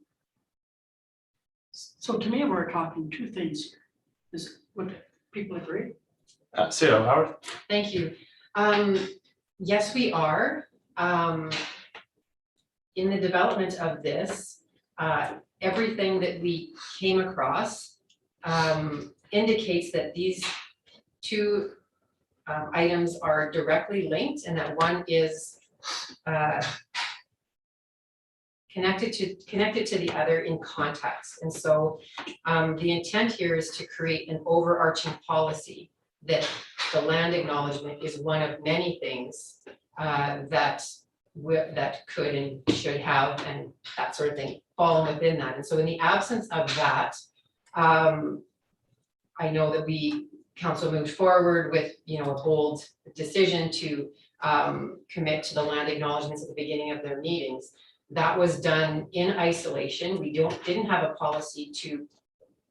So to me, we're talking two things here. Would people agree? Say it, Howard. Thank you. Yes, we are. In the development of this, everything that we came across indicates that these two items are directly linked, and that one is connected to the other in context. And so the intent here is to create an overarching policy that the land acknowledgement is one of many things that could and should have, and that sort of thing, fall within that. And so in the absence of that, I know that council moved forward with, a bold decision to commit to the land acknowledgements at the beginning of their meetings. That was done in isolation. We didn't have a policy to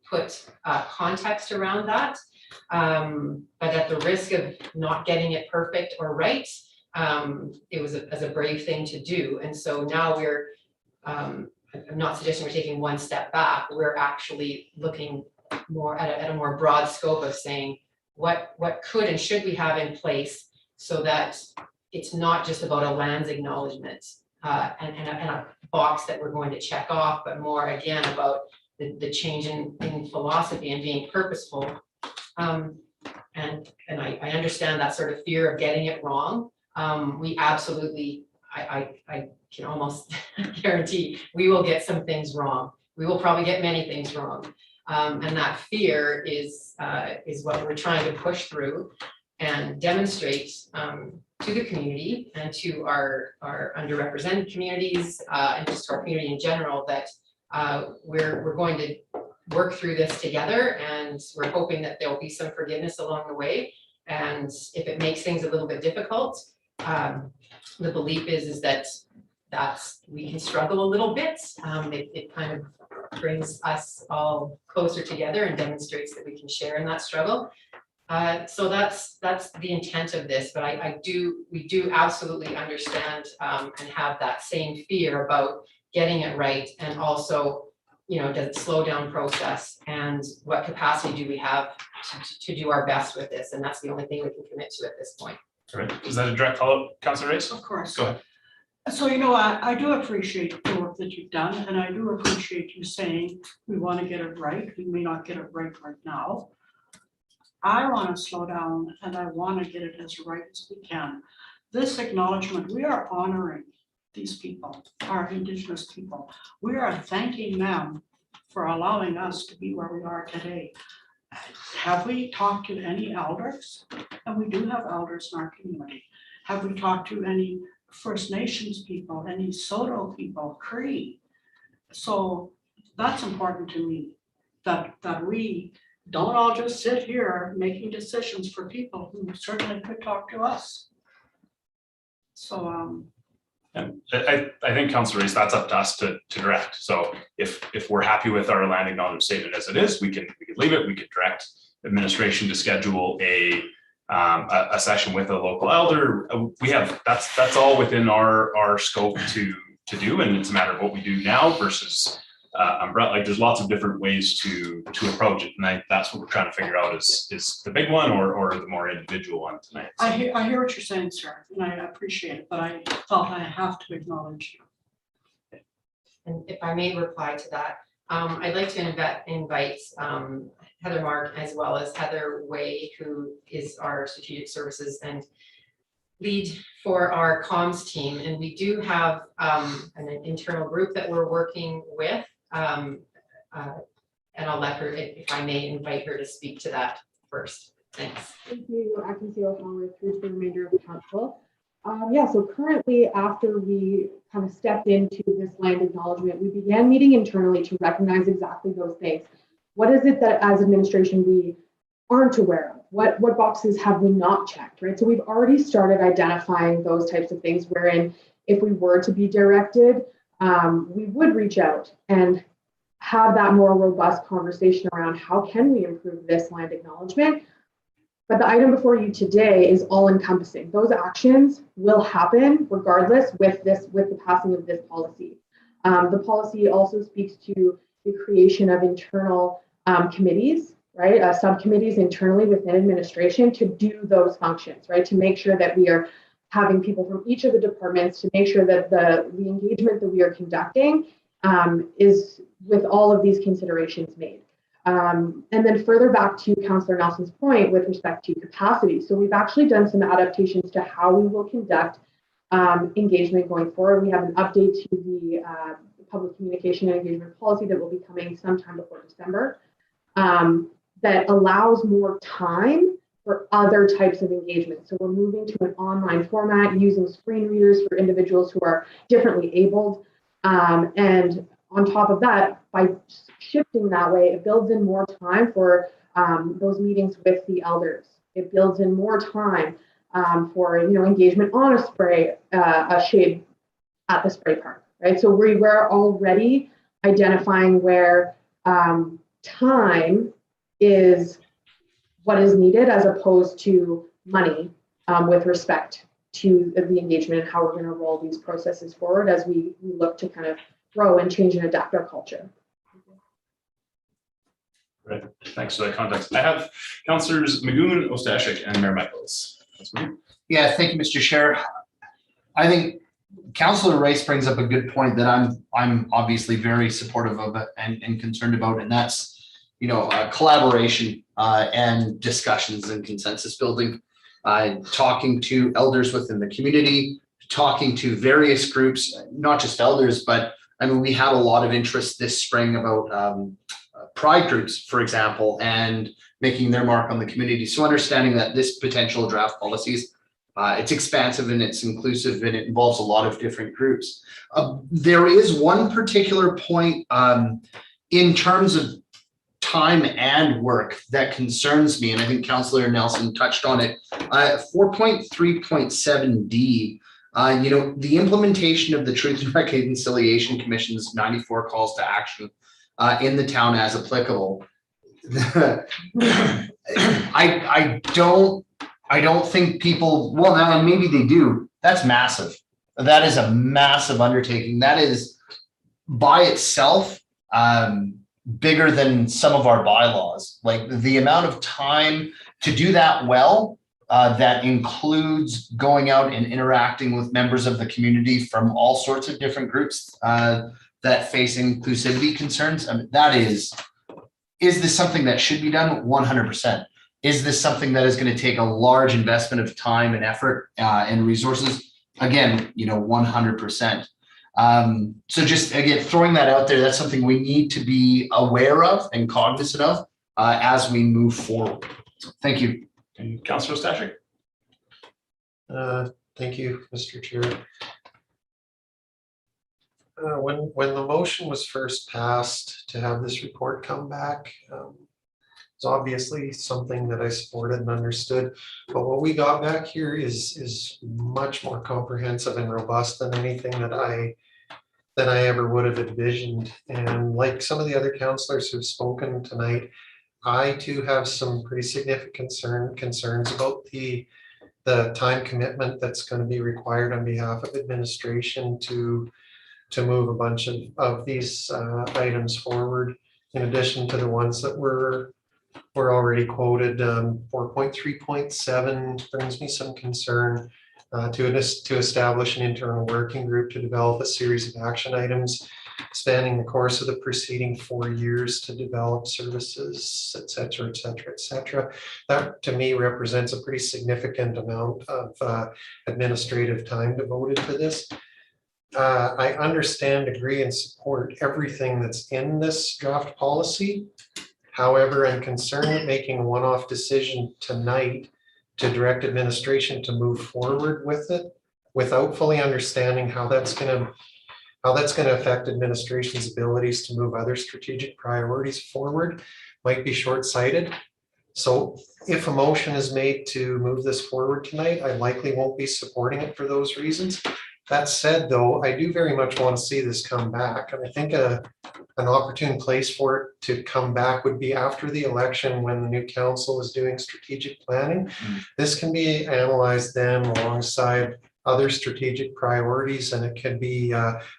put context around that. But at the risk of not getting it perfect or right, it was a brave thing to do. And so now we're, I'm not suggesting we're taking one step back. We're actually looking more at a more broad scope of saying what could and should we have in place so that it's not just about a lands acknowledgement and a box that we're going to check off, but more again about the change in philosophy and being purposeful. And I understand that sort of fear of getting it wrong. We absolutely, I can almost guarantee we will get some things wrong. We will probably get many things wrong. And that fear is what we're trying to push through and demonstrate to the community and to our underrepresented communities and just to our community in general that we're going to work through this together, and we're hoping that there will be some forgiveness along the way. And if it makes things a little bit difficult, the belief is that we can struggle a little bit. It kind of brings us all closer together and demonstrates that we can share in that struggle. So that's the intent of this, but we do absolutely understand and have that same fear about getting it right, and also, you know, does it slow down process, and what capacity do we have to do our best with this? And that's the only thing we can commit to at this point. All right, is that a direct follow-up, Councilor Race? Of course. Go ahead. So, you know, I do appreciate the work that you've done, and I do appreciate you saying we want to get it right. We may not get it right now. I want to slow down, and I want to get it as right as we can. This acknowledgement, we are honoring these people, our Indigenous people. We are thanking them for allowing us to be where we are today. Have we talked to any elders? And we do have elders in our community. Have we talked to any First Nations people, any Soto people, Cree? So that's important to me, that we don't all just sit here making decisions for people who certainly could talk to us. So And I think Councilor Race, that's up to us to direct. So if we're happy with our land acknowledgement statement as it is, we can leave it. We could direct administration to schedule a session with a local elder. We have that's all within our scope to do, and it's a matter of what we do now versus umbrella. Like there's lots of different ways to approach it, and that's what we're trying to figure out is the big one or the more individual one tonight. I hear what you're saying, sir, and I appreciate it, but I felt I have to acknowledge you. And if I may reply to that, I'd like to invite Heather Mark as well as Heather Way, who is our strategic services and lead for our comms team. And we do have an internal group that we're working with. And I'll let her, if I may, invite her to speak to that first. Thanks. Thank you, Acting CEO Conway, through the remainder of the council. Yeah, so currently, after we kind of stepped into this land acknowledgement, we began meeting internally to recognize exactly those things. What is it that as administration we aren't aware of? What boxes have we not checked, right? So we've already started identifying those types of things wherein if we were to be directed, we would reach out and have that more robust conversation around how can we improve this land acknowledgement. But the item before you today is all encompassing. Those actions will happen regardless with the passing of this policy. The policy also speaks to the creation of internal committees, right? Subcommittees internally within administration to do those functions, right? To make sure that we are having people from each of the departments to make sure that the engagement that we are conducting is with all of these considerations made. And then further back to Councillor Nelson's point with respect to capacity. So we've actually done some adaptations to how we will conduct engagement going forward. We have an update to the public communication and engagement policy that will be coming sometime before December that allows more time for other types of engagement. So we're moving to an online format using screen readers for individuals who are differently abled. And on top of that, by shifting that way, it builds in more time for those meetings with the elders. It builds in more time for, engagement on a shade at the spray park, right? So we were already identifying where time is what is needed as opposed to money with respect to the engagement and how we're going to roll these processes forward as we look to kind of grow and change and adapt our culture. Right. Thanks for that context. I have Councillors Magoon, Ostashik, and Mayor Michaels. Yeah, thank you, Mr. Chair. I think Councillor Rice brings up a good point that I'm obviously very supportive of and concerned about, and that's collaboration and discussions and consensus building. Talking to elders within the community, talking to various groups, not just elders, but I mean, we had a lot of interest this spring about pride groups, for example, and making their mark on the community. So understanding that this potential draft policies, it's expansive and it's inclusive and it involves a lot of different groups. There is one particular point in terms of time and work that concerns me, and I think Councillor Nelson touched on it. 4.3.7D, the implementation of the Truth and Reconciliation Commission's 94 calls to action in the town as applicable. I don't think people, well, now maybe they do. That's massive. That is a massive undertaking. That is by itself bigger than some of our bylaws. Like the amount of time to do that well, that includes going out and interacting with members of the community from all sorts of different groups that face inclusivity concerns. I mean, that is this something that should be done? 100%. Is this something that is going to take a large investment of time and effort and resources? Again, 100%. So just again, throwing that out there, that's something we need to be aware of and cognizant of as we move forward. Thank you. And Councillor Stashik. Thank you, Mr. Chair. When the motion was first passed to have this report come back, it's obviously something that I supported and understood, but what we got back here is much more comprehensive and robust than anything that I ever would have envisioned. And like some of the other councillors who've spoken tonight, I too have some pretty significant concerns about the time commitment that's going to be required on behalf of administration to move a bunch of these items forward, in addition to the ones that were already quoted. 4.3.7 brings me some concern to establish an internal working group to develop a series of action items spanning the course of the preceding 4 years to develop services, et cetera, et cetera, et cetera. That to me represents a pretty significant amount of administrative time devoted to this. I understand, agree, and support everything that's in this draft policy. However, I'm concerned that making a one-off decision tonight to direct administration to move forward with it without fully understanding how that's going to affect administration's abilities to move other strategic priorities forward might be short-sighted. So if a motion is made to move this forward tonight, I likely won't be supporting it for those reasons. That said, though, I do very much want to see this come back. And I think an opportune place for it to come back would be after the election when the new council is doing strategic planning. This can be analyzed then alongside other strategic priorities, and it can be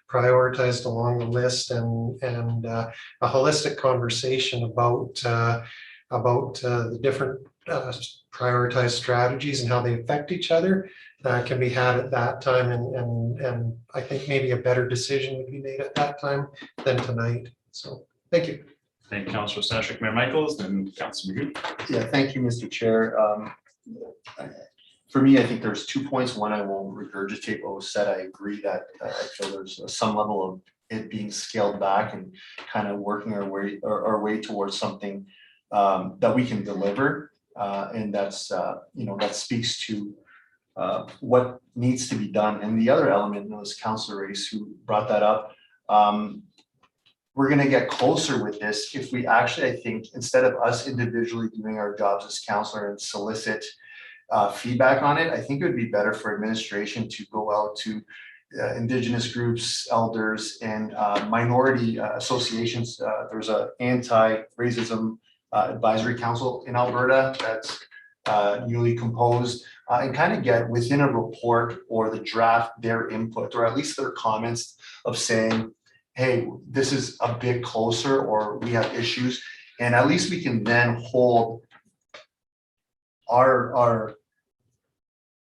prioritized along the list and a holistic conversation about the different prioritized strategies and how they affect each other can be had at that time, and I think maybe a better decision would be made at that time than tonight. So thank you. Thank you, Councillor Stashik. Mayor Michaels, then Councillor Magoon. Yeah, thank you, Mr. Chair. For me, I think there's 2 points. One, I won't regurgitate what was said. I agree that I feel there's some level of it being scaled back and kind of working our way towards something that we can deliver, and that's that speaks to what needs to be done. And the other element was Councillor Race who brought that up. We're going to get closer with this if we actually, I think, instead of us individually doing our jobs as councillor and solicit feedback on it, I think it would be better for administration to go out to Indigenous groups, elders, and minority associations. There's a anti-racism advisory council in Alberta that's newly composed, and kind of get within a report or the draft their input, or at least their comments of saying, hey, this is a bit closer, or we have issues, and at least we can then hold our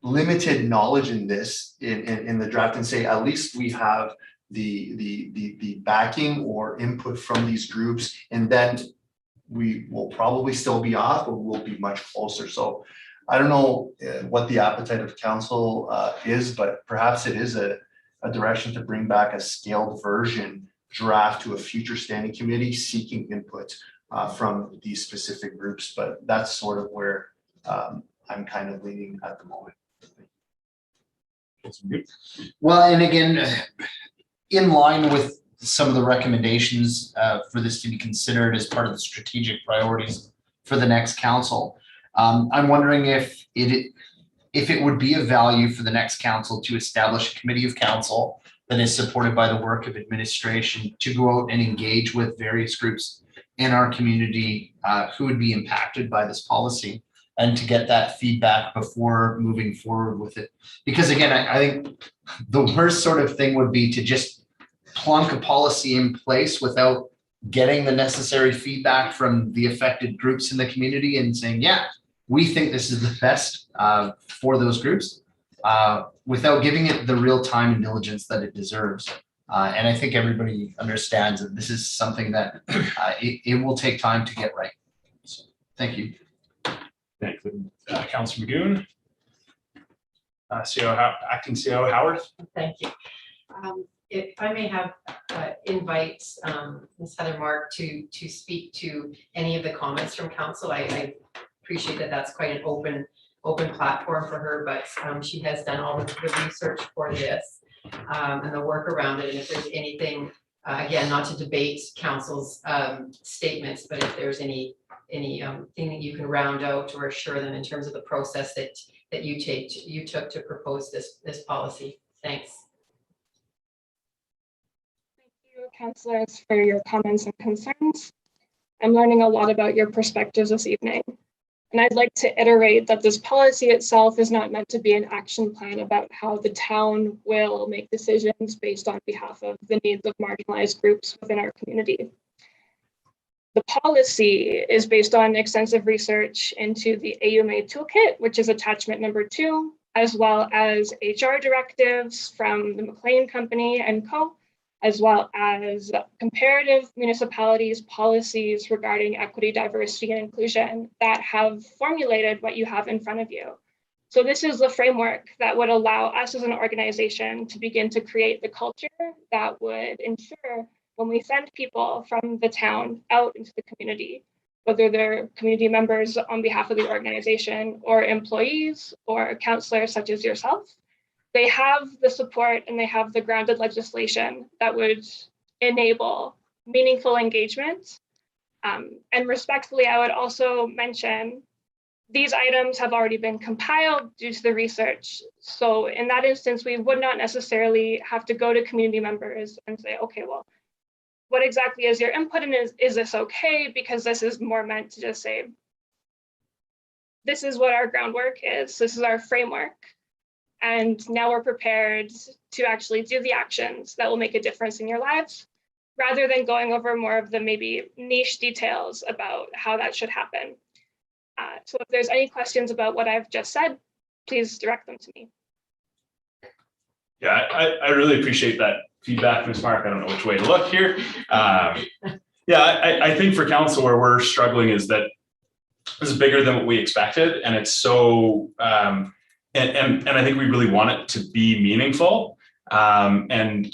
limited knowledge in this in the draft and say, at least we have the backing or input from these groups, and then we will probably still be off, but we'll be much closer. So I don't know what the appetite of council is, but perhaps it is a direction to bring back a scaled version draft to a future standing committee seeking input from these specific groups. But that's sort of where I'm kind of leaning at the moment. Well, and again, in line with some of the recommendations for this to be considered as part of the strategic priorities for the next council, I'm wondering if it would be of value for the next council to establish a committee of council that is supported by the work of administration to go out and engage with various groups in our community who would be impacted by this policy, and to get that feedback before moving forward with it. Because again, I think the worst sort of thing would be to just plunk a policy in place without getting the necessary feedback from the affected groups in the community and saying, yeah, we think this is the best for those groups, without giving it the real time and diligence that it deserves. And I think everybody understands that this is something that it will take time to get right. So, thank you. Thanks. Councilor Magoon. Acting CO Howard. Thank you. If I may have invite Ms. Heather Mark to speak to any of the comments from council. I appreciate that that's quite an open platform for her, but she has done all the research for this and the work around it. And if there's anything, again, not to debate council's statements, but if there's anything that you can round out or assure them in terms of the process that you took to propose this policy. Thanks. Thank you, councillors, for your comments and concerns. I'm learning a lot about your perspectives this evening. And I'd like to iterate that this policy itself is not meant to be an action plan about how the town will make decisions based on behalf of the needs of marginalized groups within our community. The policy is based on extensive research into the AUMA toolkit, which is attachment number 2, as well as HR directives from the McLean Company and Co., as well as comparative municipalities policies regarding equity, diversity, and inclusion that have formulated what you have in front of you. So this is the framework that would allow us as an organization to begin to create the culture that would ensure when we send people from the town out into the community, whether they're community members on behalf of the organization or employees or counselors such as yourself, they have the support and they have the grounded legislation that would enable meaningful engagement. And respectfully, I would also mention these items have already been compiled due to the research. So in that instance, we would not necessarily have to go to community members and say, okay, well, what exactly is your input, and is this okay? Because this is more meant to just say, this is what our groundwork is, this is our framework. And now we're prepared to actually do the actions that will make a difference in your lives, rather than going over more of the maybe niche details about how that should happen. So if there's any questions about what I've just said, please direct them to me. Yeah, I really appreciate that feedback, Ms. Mark. I don't know which way to look here. Yeah, I think for council where we're struggling is that this is bigger than what we expected, and it's so and I think we really want it to be meaningful, and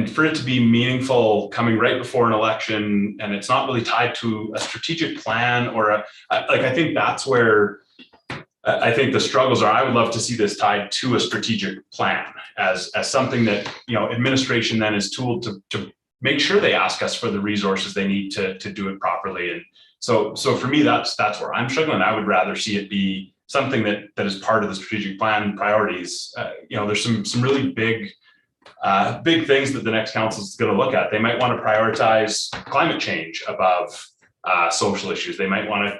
for it to be meaningful coming right before an election, and it's not really tied to a strategic plan or I think that's where I think the struggles are. I would love to see this tied to a strategic plan as something that, you know, administration then is tooled to make sure they ask us for the resources they need to do it properly. And so for me, that's where I'm struggling. I would rather see it be something that is part of the strategic plan priorities, there's some really big things that the next council is going to look at. They might want to prioritize climate change above social issues. They might want to,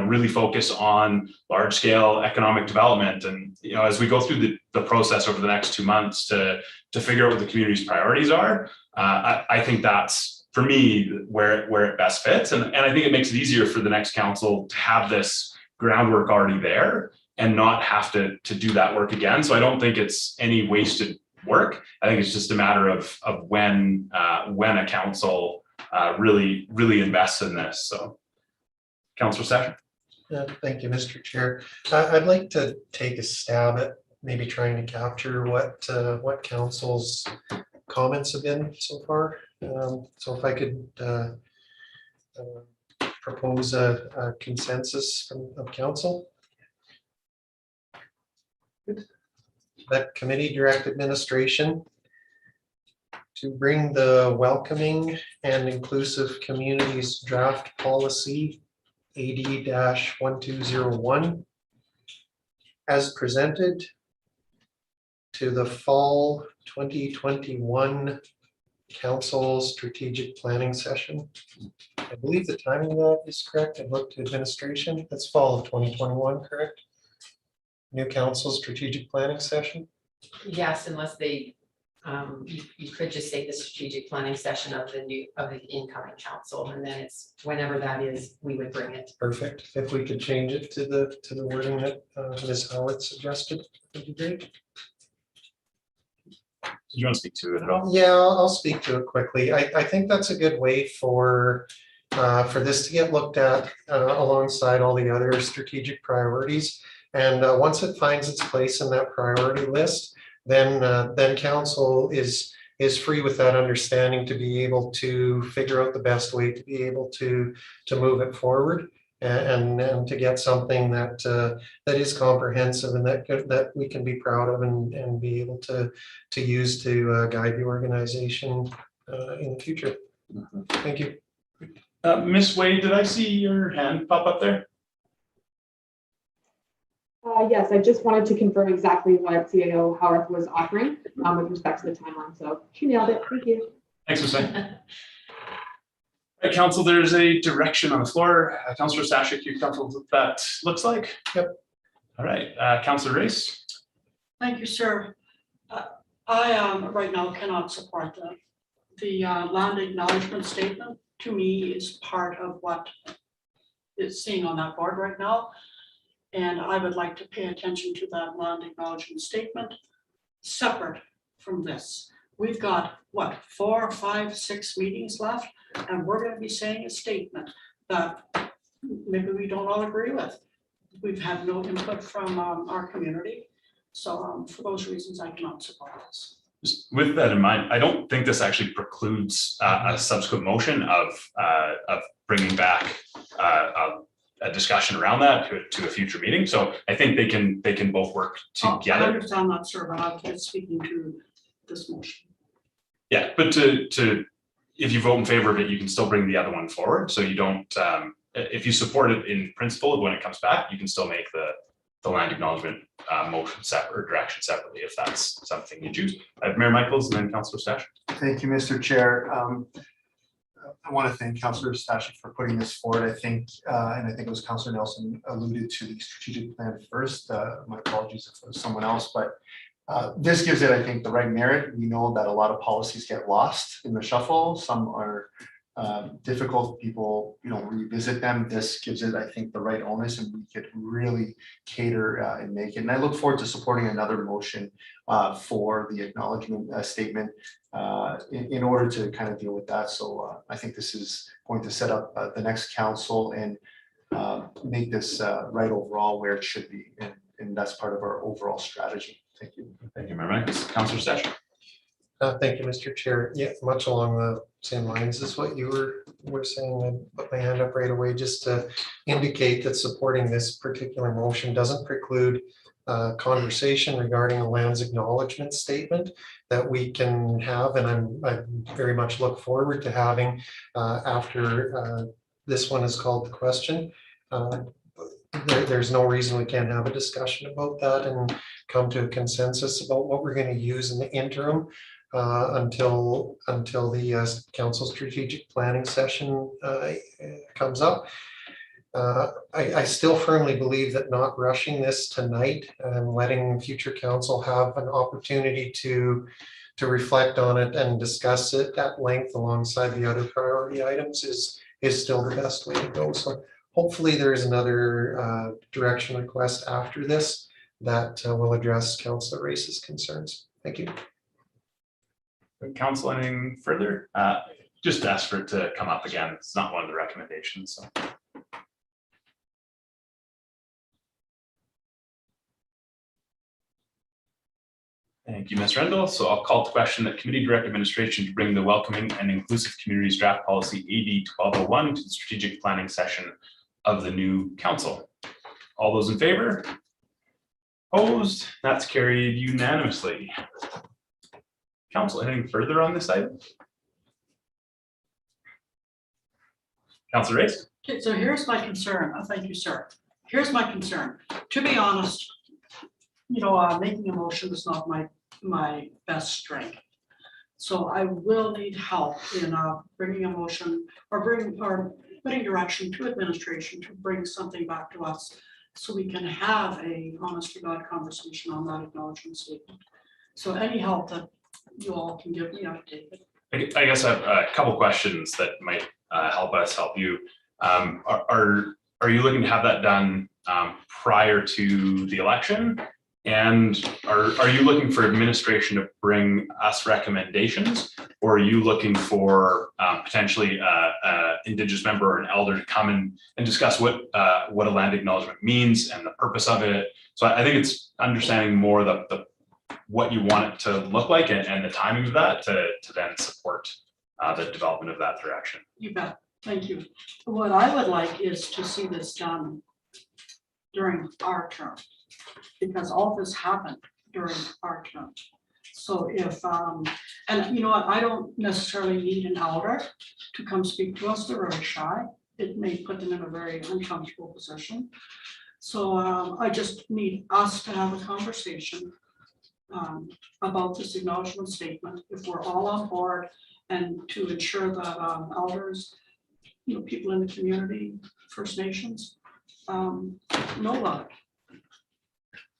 really focus on large scale economic development. And, as we go through the process over the next 2 months to figure out what the community's priorities are, I think that's, for me, where it best fits. And I think it makes it easier for the next council to have this groundwork already there and not have to do that work again. So I don't think it's any wasted work. I think it's just a matter of when a council really invests in this. So, Councillor Sasha. Thank you, Mr. Chair. I'd like to take a stab at maybe trying to capture what council's comments have been so far. So if I could propose a consensus of council. That committee direct administration to bring the welcoming and inclusive communities draft policy AD-1201 as presented to the fall 2021 council strategic planning session. I believe the timing of that is correct. I looked to administration. That's fall of 2021, correct? New council strategic planning session? Yes, unless they, you could just say the strategic planning session of the incoming council, and then it's whenever that is, we would bring it. Perfect. If we could change it to the wording that Ms. Howard suggested, would be great. Do you want to speak to it at all? Yeah, I'll speak to it quickly. I think that's a good way for this to get looked at alongside all the other strategic priorities. And once it finds its place in that priority list, then council is free with that understanding to be able to figure out the best way to be able to move it forward and to get something that is comprehensive and that we can be proud of and be able to use to guide the organization in the future. Thank you. Ms. Wade, did I see your hand pop up there? Yes, I just wanted to confirm exactly what CAO Howarth was offering with respect to the timeline. So she nailed it. Thank you. Thanks, Ms. Wade. Right, council, there's a direction on the floor. Councillor Stashik, you comfortable with what that looks like? Yep. All right, Councillor Race. Thank you, sir. I right now cannot support the land acknowledgement statement. To me, is part of what is seen on that board right now. And I would like to pay attention to that land acknowledgement statement separate from this. We've got, what, 4, 5, 6 meetings left, and we're going to be saying a statement that maybe we don't all agree with. We've had no input from our community. So for those reasons, I cannot support this. Just with that in mind, I don't think this actually precludes a subsequent motion of bringing back a discussion around that to a future meeting. So I think they can both work together. I understand that, sir, but I'm speaking to this motion. Yeah, but to if you vote in favor of it, you can still bring the other one forward. So you don't, if you support it in principle, when it comes back, you can still make the land acknowledgement motion separate or direction separately if that's something you choose. I have Mayor Michaels and then Councillor Stash. Thank you, Mr. Chair. I want to thank Councillor Stashik for putting this forward. I think, and I think it was Councillor Nelson alluded to the strategic plan first. My apologies if it was someone else, but this gives it, I think, the right merit. We know that a lot of policies get lost in the shuffle. Some are difficult. People, revisit them. This gives it, I think, the right onus, and we could really cater and make it. And I look forward to supporting another motion for the acknowledgement statement in order to kind of deal with that. So I think this is going to set up the next council and make this right overall where it should be. And that's part of our overall strategy. Thank you. Thank you, Mayor Michaels. Councillor Stash. Thank you, Mr. Chair. Yeah, much along the same lines as what you were saying. I put my hand up right away just to indicate that supporting this particular motion doesn't preclude conversation regarding a lands acknowledgement statement that we can have, and I very much look forward to having after this one is called the question. There's no reason we can't have a discussion about that and come to a consensus about what we're going to use in the interim until the council strategic planning session comes up. I still firmly believe that not rushing this tonight and letting future council have an opportunity to reflect on it and discuss it at length alongside the other priority items is still the best way to go. So hopefully there is another direction request after this that will address Councillor Race's concerns. Thank you. Council, anything further? Just ask for it to come up again. It's not one of the recommendations. So. Thank you, Ms. Rendell. So I'll call to question that Committee Direct Administration to bring the Welcoming and Inclusive Communities Draft Policy AD 1201 to the strategic planning session of the new council. All those in favor? Opposed? That's carried unanimously. Council, anything further on this item? Councilor Race? Okay, so here's my concern. Thank you, sir. Here's my concern. To be honest, you know, making a motion is not my best strength. So I will need help in bringing a motion or putting direction to administration to bring something back to us so we can have a honest to God conversation on that acknowledgement statement. So any help that you all can give me, I'll take it. I guess I have a couple questions that might help us help you. Are you looking to have that done prior to the election? And are you looking for administration to bring us recommendations, or are you looking for potentially an Indigenous member or an elder to come and discuss what a land acknowledgement means and the purpose of it? So I think it's understanding more the what you want it to look like and the timing of that to then support the development of that direction. You bet. Thank you. What I would like is to see this done during our term, because all this happened during our term. So if, and you know what, I don't necessarily need an elder to come speak to us. They're very shy. It may put them in a very uncomfortable position. So I just need us to have a conversation about this acknowledgement statement, if we're all on board, and to ensure that elders, you know, people in the community, First Nations, know about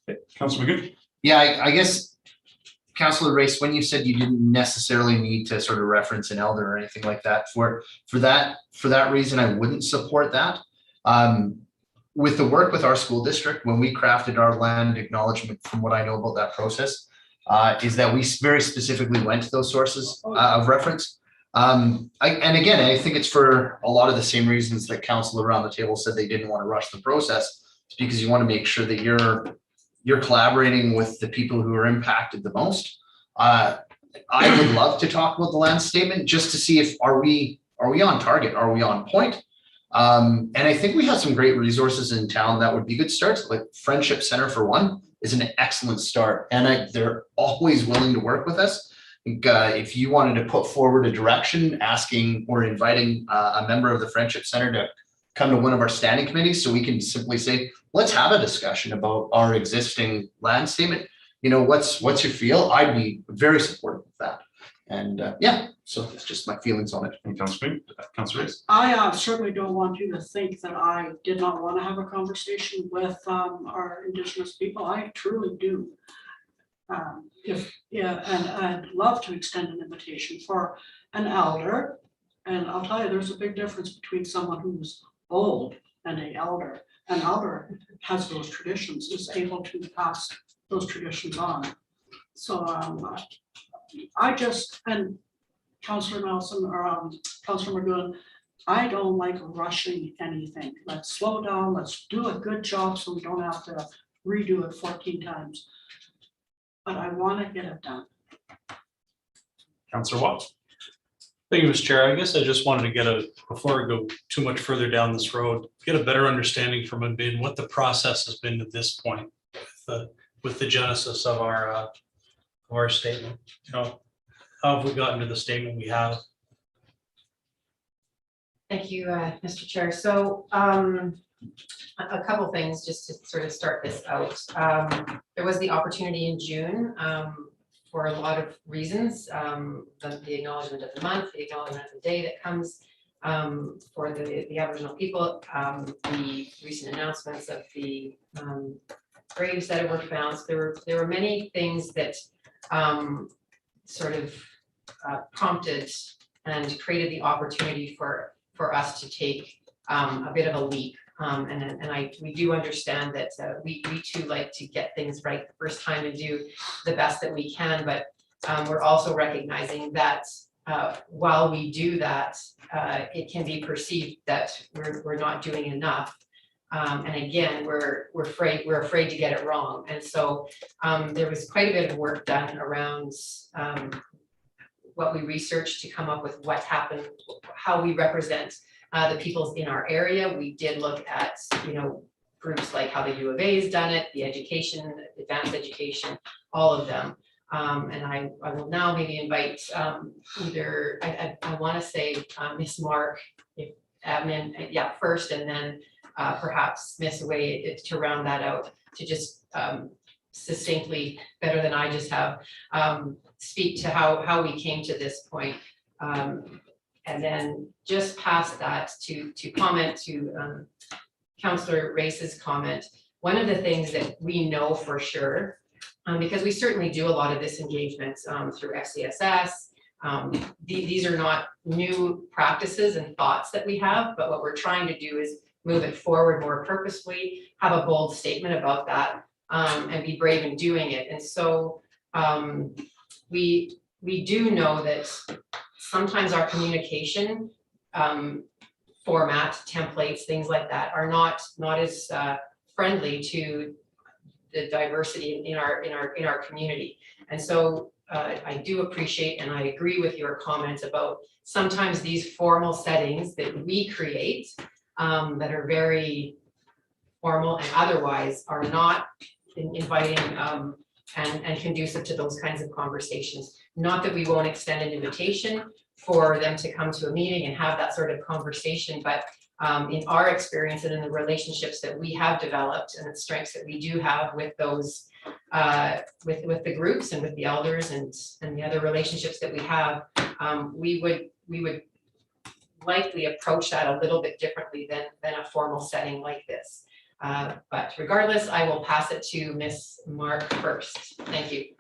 it. Councilor McGoon? Yeah, I guess, Councilor Race, when you said you didn't necessarily need to sort of reference an elder or anything like that, for that reason, I wouldn't support that. With the work with our school district, when we crafted our land acknowledgement, from what I know about that process, is that we very specifically went to those sources of reference. And again, I think it's for a lot of the same reasons that council around the table said they didn't want to rush the process. It's because you want to make sure that you're collaborating with the people who are impacted the most. I would love to talk about the land statement just to see if are we on target? Are we on point? And I think we have some great resources in town that would be good starts. Like Friendship Center, for one, is an excellent start, and they're always willing to work with us. If you wanted to put forward a direction, asking or inviting a member of the Friendship Center to come to one of our standing committees, so we can simply say, let's have a discussion about our existing land statement. You know, what's your feel? I'd be very supportive of that. And yeah, so that's just my feelings on it. Councilor Race? I certainly don't want you to think that I did not want to have a conversation with our Indigenous people. I truly do. And I'd love to extend an invitation for an elder. And I'll tell you, there's a big difference between someone who's old and an elder. An elder has those traditions, is able to pass those traditions on. So and Councillor Nelson or Councillor McGoon, I don't like rushing anything. Let's slow down, let's do a good job so we don't have to redo it 14 times. But I want to get it done. Councillor Watt? Thank you, Mr. Chair. I guess I just wanted to get before I go too much further down this road, get a better understanding from Admin what the process has been to this point with the genesis of our statement. You know, how have we gotten to the statement we have? Thank you, Mr. Chair. So A couple things just to sort of start this out. There was the opportunity in June for a lot of reasons. The acknowledgement of the month, the acknowledgement of the day that comes for the Aboriginal people, the recent announcements of the graves that were found. So there were many things that sort of prompted and created the opportunity for us to take a bit of a leap. We do understand that we too like to get things right the first time and do the best that we can, but we're also recognizing that while we do that, it can be perceived that we're not doing enough. And again, we're afraid to get it wrong. And so there was quite a bit of work done around what we researched to come up with what happened, how we represent the peoples in our area. We did look at, groups like how the U of A has done it, the education, advanced education, all of them. And I will now maybe invite either, I want to say Miss Mark, if admin, first, and then perhaps Miss Way to round that out, to just succinctly, better than I just have, speak to how we came to this point. And then just past that to comment to Councillor Race's comment, one of the things that we know for sure, because we certainly do a lot of this engagement through FCSS, these are not new practices and thoughts that we have, but what we're trying to do is move it forward more purposefully, have a bold statement about that, and be brave in doing it. And so we do know that sometimes our communication format, templates, things like that are not as friendly to the diversity in our community. And so I do appreciate and I agree with your comments about sometimes these formal settings that we create that are very formal and otherwise are not inviting and conducive to those kinds of conversations. Not that we won't extend an invitation for them to come to a meeting and have that sort of conversation, but in our experience and in the relationships that we have developed and the strengths that we do have with those, with the groups and with the elders and the other relationships that we have, we would likely approach that a little bit differently than a formal setting like this. But regardless, I will pass it to Ms. Mark first. Thank you.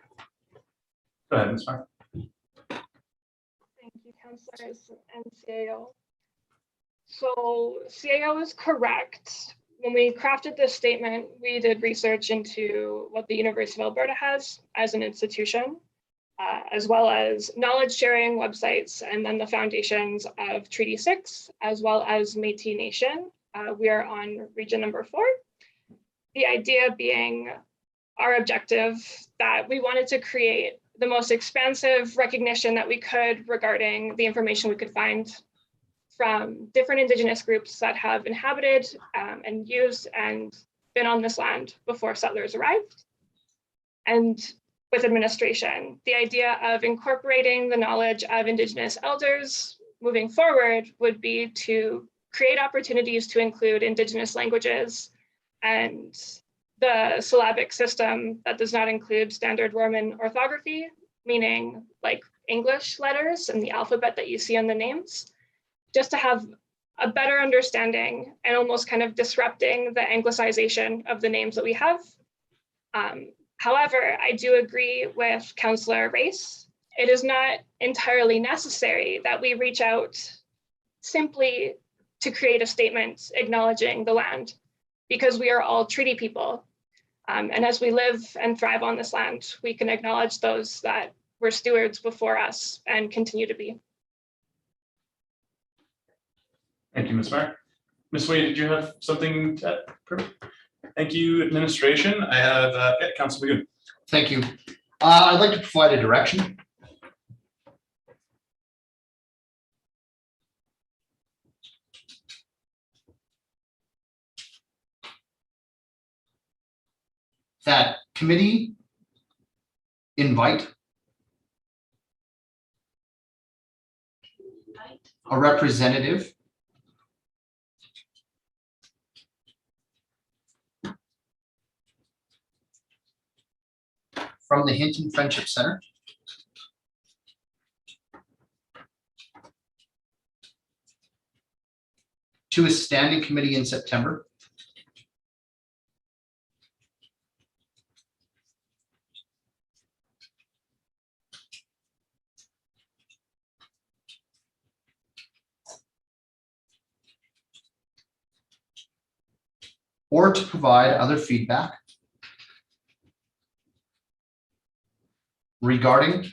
Go ahead, Ms. Mark. Thank you, councillors and CAO. So CAO is correct. When we crafted this statement, we did research into what the University of Alberta has as an institution, as well as knowledge sharing websites, and then the foundations of Treaty 6, as well as Métis Nation. We are on region number 4. The idea being our objective that we wanted to create the most expansive recognition that we could regarding the information we could find from different Indigenous groups that have inhabited and used and been on this land before settlers arrived. And with administration, the idea of incorporating the knowledge of Indigenous elders moving forward would be to create opportunities to include Indigenous languages and the syllabic system that does not include standard Roman orthography, meaning like English letters and the alphabet that you see on the names, just to have a better understanding and almost kind of disrupting the Anglicization of the names that we have. However, I do agree with Councillor Race. It is not entirely necessary that we reach out simply to create a statement acknowledging the land, because we are all treaty people. And as we live and thrive on this land, we can acknowledge those that were stewards before us and continue to be. Thank you, Ms. Mark. Ms. Wade, did you have something to add? Perfect. Thank you, administration. I have Councilor Magoon. Thank you. I'd like to provide a direction. That committee invite a representative from the Hinton Friendship Center to a standing committee in September or to provide other feedback regarding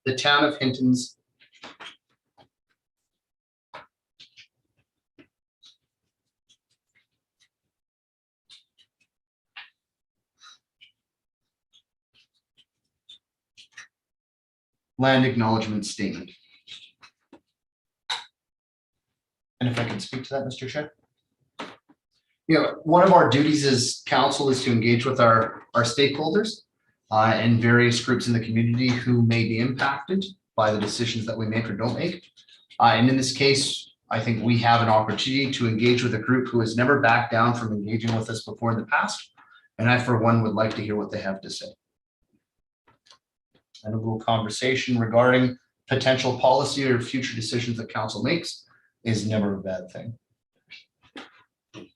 the town of Hinton's land acknowledgement statement. And if I can speak to that, Mr. Chair. One of our duties as council is to engage with our stakeholders and various groups in the community who may be impacted by the decisions that we make or don't make. And in this case, I think we have an opportunity to engage with a group who has never backed down from engaging with us before in the past. And I, for one, would like to hear what they have to say. And a little conversation regarding potential policy or future decisions that council makes is never a bad thing.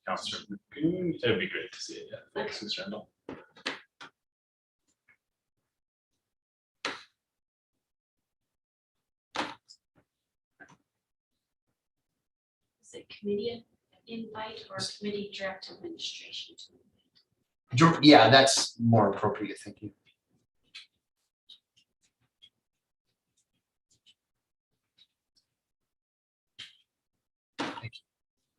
Councillor McGoon, it would be great to see it. Yeah, thanks, Ms. Randall. Is it committee invite or committee direct administration? Yeah, that's more appropriate. Thank you.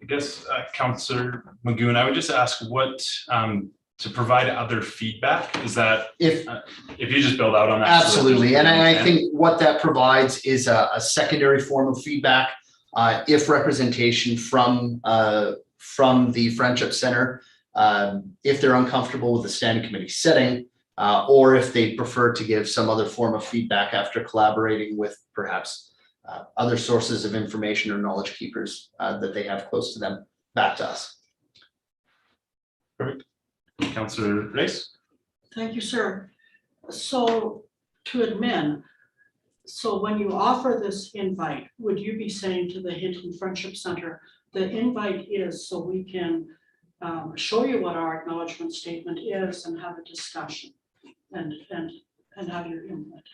I guess, Councillor Magoon, I would just ask what, to provide other feedback, is that If you just build out on that? absolutely, and I think what that provides is a secondary form of feedback. If representation from the Friendship Center, if they're uncomfortable with the standing committee setting, or if they prefer to give some other form of feedback after collaborating with perhaps other sources of information or knowledge keepers that they have close to them, back to us. Perfect. Councillor Race? Thank you, sir. So to admin, so when you offer this invite, would you be saying to the Hinton Friendship Center, the invite is so we can show you what our acknowledgement statement is and have a discussion and have your input?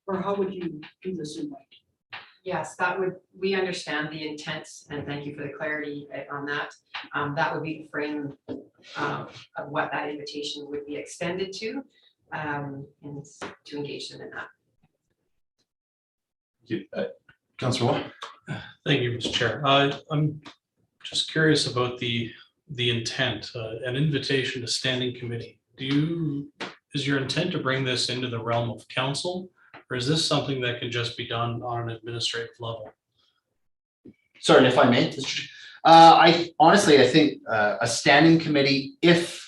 Or how would you do this invite? Yes, that would, we understand the intent, and thank you for the clarity on that. That would be the frame of what that invitation would be extended to, and to engage them in that. Councillor Wall? Thank you, Mr. Chair. I'm just curious about the intent, an invitation to standing committee. Is your intent to bring this into the realm of council? Or is this something that can just be done on an administrative level? Sorry, if I may, Mr. Chair. I think a standing committee, if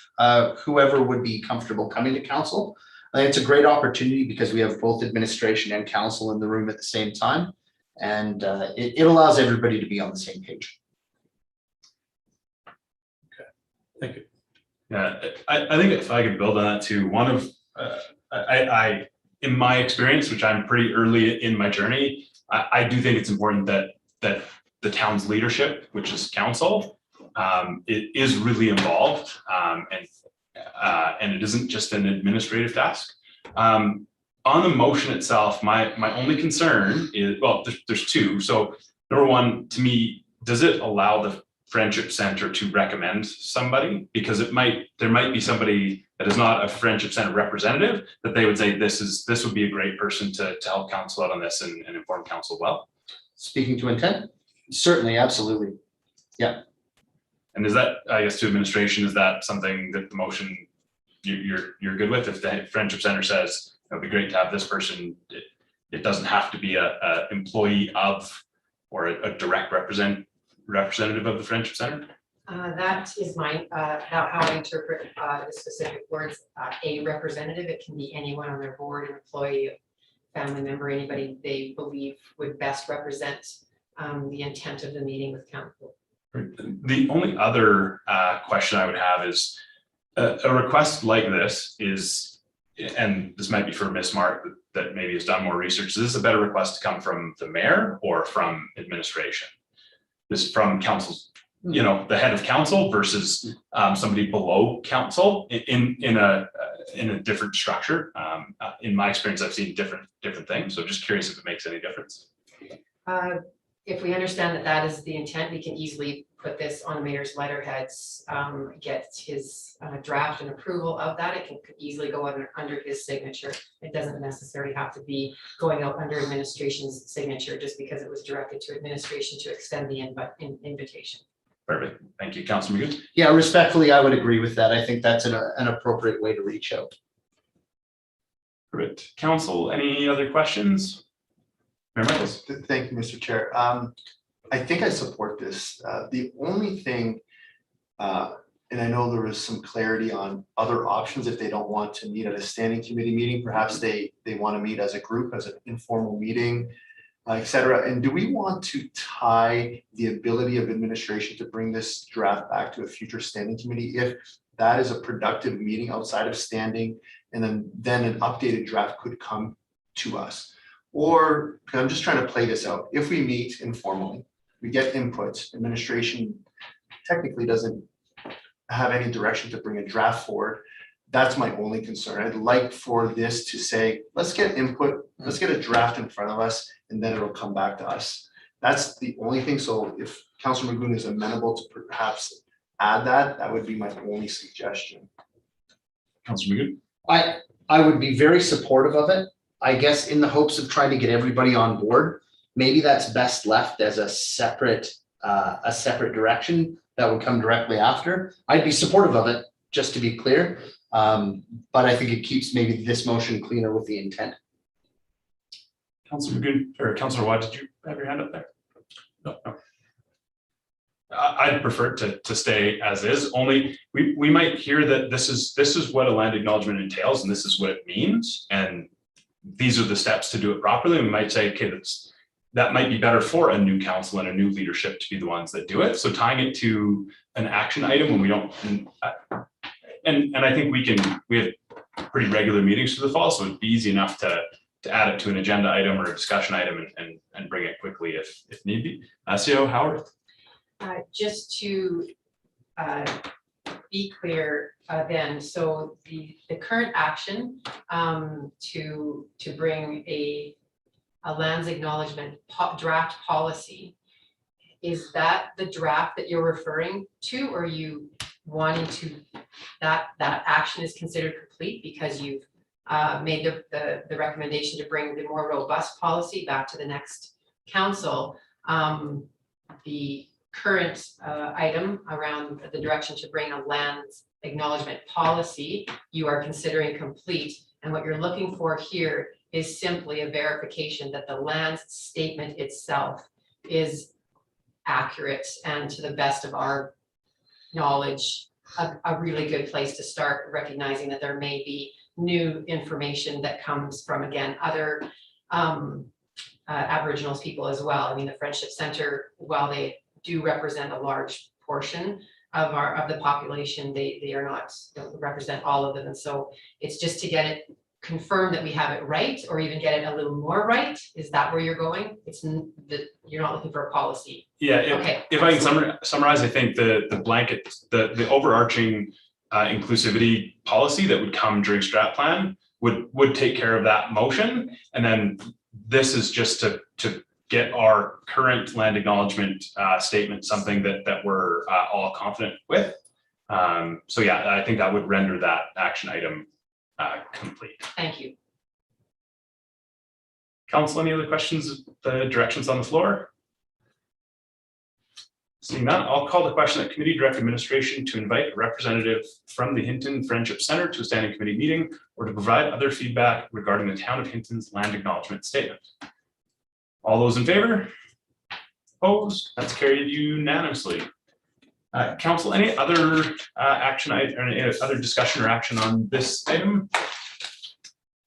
whoever would be comfortable coming to council, I think it's a great opportunity because we have both administration and council in the room at the same time. And it allows everybody to be on the same page. Okay, thank you. Yeah, I think if I could build on that too, one of, in my experience, which I'm pretty early in my journey, I do think it's important that the town's leadership, which is council, it is really involved, and it isn't just an administrative task. On the motion itself, my only concern is, well, there's two. So number one, to me, does it allow the Friendship Center to recommend somebody? Because there might be somebody that is not a Friendship Center representative that they would say this would be a great person to help council out on this and inform council well. Speaking to intent, certainly, absolutely, yeah. And is that, I guess, to administration, is that something that the motion you're good with? If the Friendship Center says it'd be great to have this person, it doesn't have to be a employee of or a direct representative of the Friendship Center? That is how I interpret the specific words. A representative, it can be anyone on their board, an employee, family member, anybody they believe would best represent the intent of the meeting with council. The only other question I would have is a request like this is, and this might be for Ms. Mark that maybe has done more research. Is this a better request to come from the mayor or from administration? This from council's, the head of council versus somebody below council in a different structure. In my experience, I've seen different things. So just curious if it makes any difference. If we understand that that is the intent, we can easily put this on the mayor's letterheads, get his draft and approval of that. It could easily go under his signature. It doesn't necessarily have to be going out under administration's signature just because it was directed to administration to extend the invitation. Perfect. Thank you, Councilor McGoon. Yeah, respectfully, I would agree with that. I think that's an appropriate way to reach out. Perfect. Council, any other questions? Mayor Michaels. Thank you, Mr. Chair. I think I support this. The only thing, and I know there was some clarity on other options if they don't want to meet at a standing committee meeting, perhaps they want to meet as a group, as an informal meeting, et cetera. And do we want to tie the ability of administration to bring this draft back to a future standing committee if that is a productive meeting outside of standing, and then an updated draft could come to us? Or, I'm just trying to play this out, if we meet informally, we get inputs, administration technically doesn't have any direction to bring a draft forward. That's my only concern. I'd like for this to say, let's get input, let's get a draft in front of us, and then it'll come back to us. That's the only thing. So if Councilor Magoon is amenable to perhaps add that, that would be my only suggestion. Councilor Magoon. I would be very supportive of it. I guess in the hopes of trying to get everybody on board, maybe that's best left as a separate direction that would come directly after. I'd be supportive of it, just to be clear. But I think it keeps maybe this motion cleaner with the intent. Councilor Magoon, or Councilor Watt, did you have your hand up there? No. I'd prefer to stay as is. Only we might hear that this is what a land acknowledgement entails, and this is what it means, and these are the steps to do it properly. We might say, okay, that might be better for a new council and a new leadership to be the ones that do it. So tying it to an action item when we don't, and I think we have pretty regular meetings through the fall, so it'd be easy enough to add it to an agenda item or a discussion item and bring it quickly if need be. CEO Howard. Just to be clear then, so the current action to bring a lands acknowledgement draft policy, is that the draft that you're referring to, or are you wanting to that action is considered complete because you've made the recommendation to bring the more robust policy back to the next council? The current item around the direction to bring a lands acknowledgement policy, you are considering complete. And what you're looking for here is simply a verification that the lands statement itself is accurate and, to the best of our knowledge, a really good place to start, recognizing that there may be new information that comes from, again, other Aboriginal people as well. I mean, the Friendship Center, while they do represent a large portion of the population, they are not, don't represent all of them. And so it's just to get it confirmed that we have it right, or even get it a little more right. Is that where you're going? It's that you're not looking for a policy. Yeah, if I absolutely. can summarize, I think the blanket, the overarching inclusivity policy that would come during strat plan would take care of that motion. And then this is just to get our current land acknowledgement statement, something that we're all confident with. So yeah, I think that would render that action item complete. Thank you. Council, any other questions, the directions on the floor? Seeing none, I'll call the question that committee direct administration to invite a representative from the Hinton Friendship Center to a standing committee meeting or to provide other feedback regarding the town of Hinton's land acknowledgement statement. All those in favor? Opposed? That's carried unanimously. Council, any other action item or any other discussion or action on this item?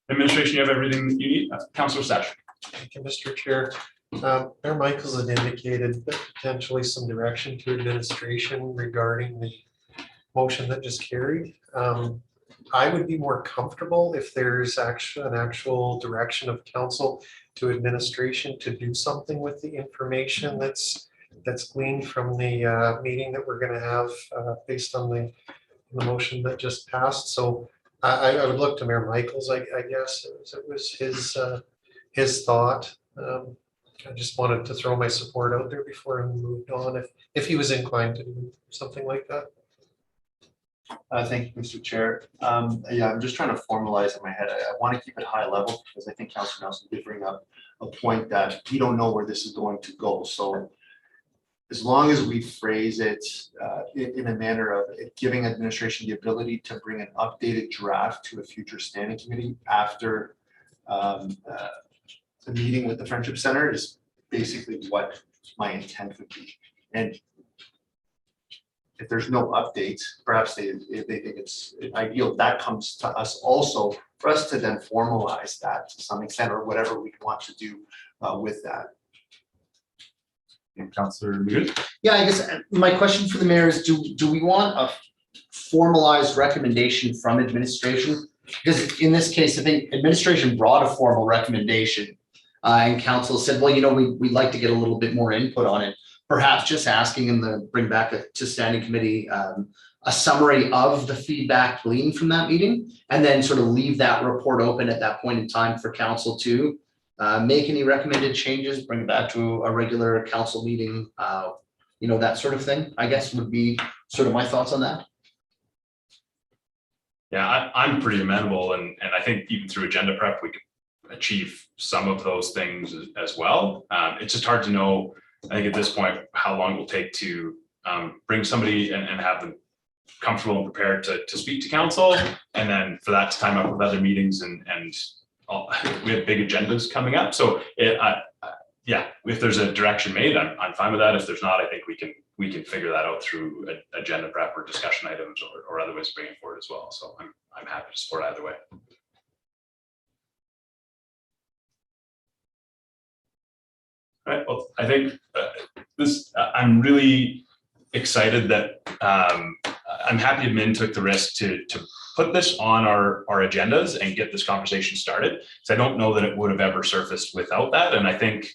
Administration, you have everything that you need. Councilor Sash. Thank you, Mr. Chair. Mayor Michaels had indicated that potentially some direction to administration regarding the motion that just carried. I would be more comfortable if there's an actual direction of council to administration to do something with the information that's gleaned from the meeting that we're gonna have based on the motion that just passed. So I would look to Mayor Michaels, I guess, it was his thought. I just wanted to throw my support out there before I moved on, if he was inclined to do something like that. Thank you, Mr. Chair. Yeah, I'm just trying to formalize in my head. I want to keep it high level because I think Councilor Nelson did bring up a point that we don't know where this is going to go. So as long as we phrase it in a manner of giving administration the ability to bring an updated draft to a future standing committee after the meeting with the Friendship Center is basically what my intent would be. And if there's no updates, perhaps if they think it's ideal, that comes to us also for us to then formalize that to some extent or whatever we want to do with that. And Councillor Magoo? Yeah, I guess my question for the mayor is, do we want a formalized recommendation from administration? Because in this case, I think administration brought a formal recommendation and council said, well, you know, we'd like to get a little bit more input on it. Perhaps just asking them to bring back to standing committee a summary of the feedback gleaned from that meeting, and then sort of leave that report open at that point in time for council to make any recommended changes, bring it back to a regular council meeting, you know, that sort of thing, I guess would be sort of my thoughts on that. Yeah, I'm pretty amenable, and I think even through agenda prep, we could achieve some of those things as well. It's just hard to know, I think at this point, how long it will take to bring somebody and have them comfortable and prepared to speak to council, and then for that to time up with other meetings and we have big agendas coming up. So yeah, if there's a direction made, I'm fine with that. If there's not, I think we can figure that out through agenda prep or discussion items or other ways to bring it forward as well. So I'm happy to support either way. All right, well, I think I'm really excited that I'm happy admin took the risk to put this on our agendas and get this conversation started. So I don't know that it would have ever surfaced without that. And I think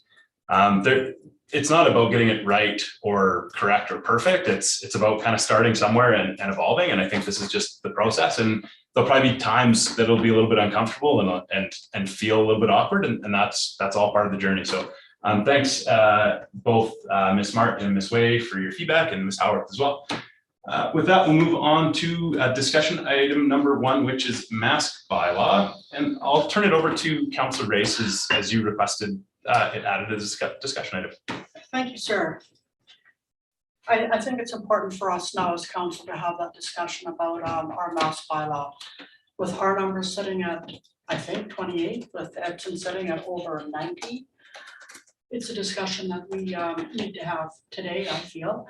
it's not about getting it right or correct or perfect. It's about kind of starting somewhere and evolving. And I think this is just the process. And there'll probably be times that it'll be a little bit uncomfortable and feel a little bit awkward. And that's all part of the journey. So thanks both Ms. Martin and Ms. Way for your feedback, and Ms. Howard as well. With that, we'll move on to discussion item number 1, which is mask bylaw. And I'll turn it over to Councillor Race as you requested it added as a discussion item. Thank you, sir. I think it's important for us now as council to have that discussion about our mask bylaw. With our numbers sitting at, I think, 28, with Edson sitting at over 90. It's a discussion that we need to have today, I feel.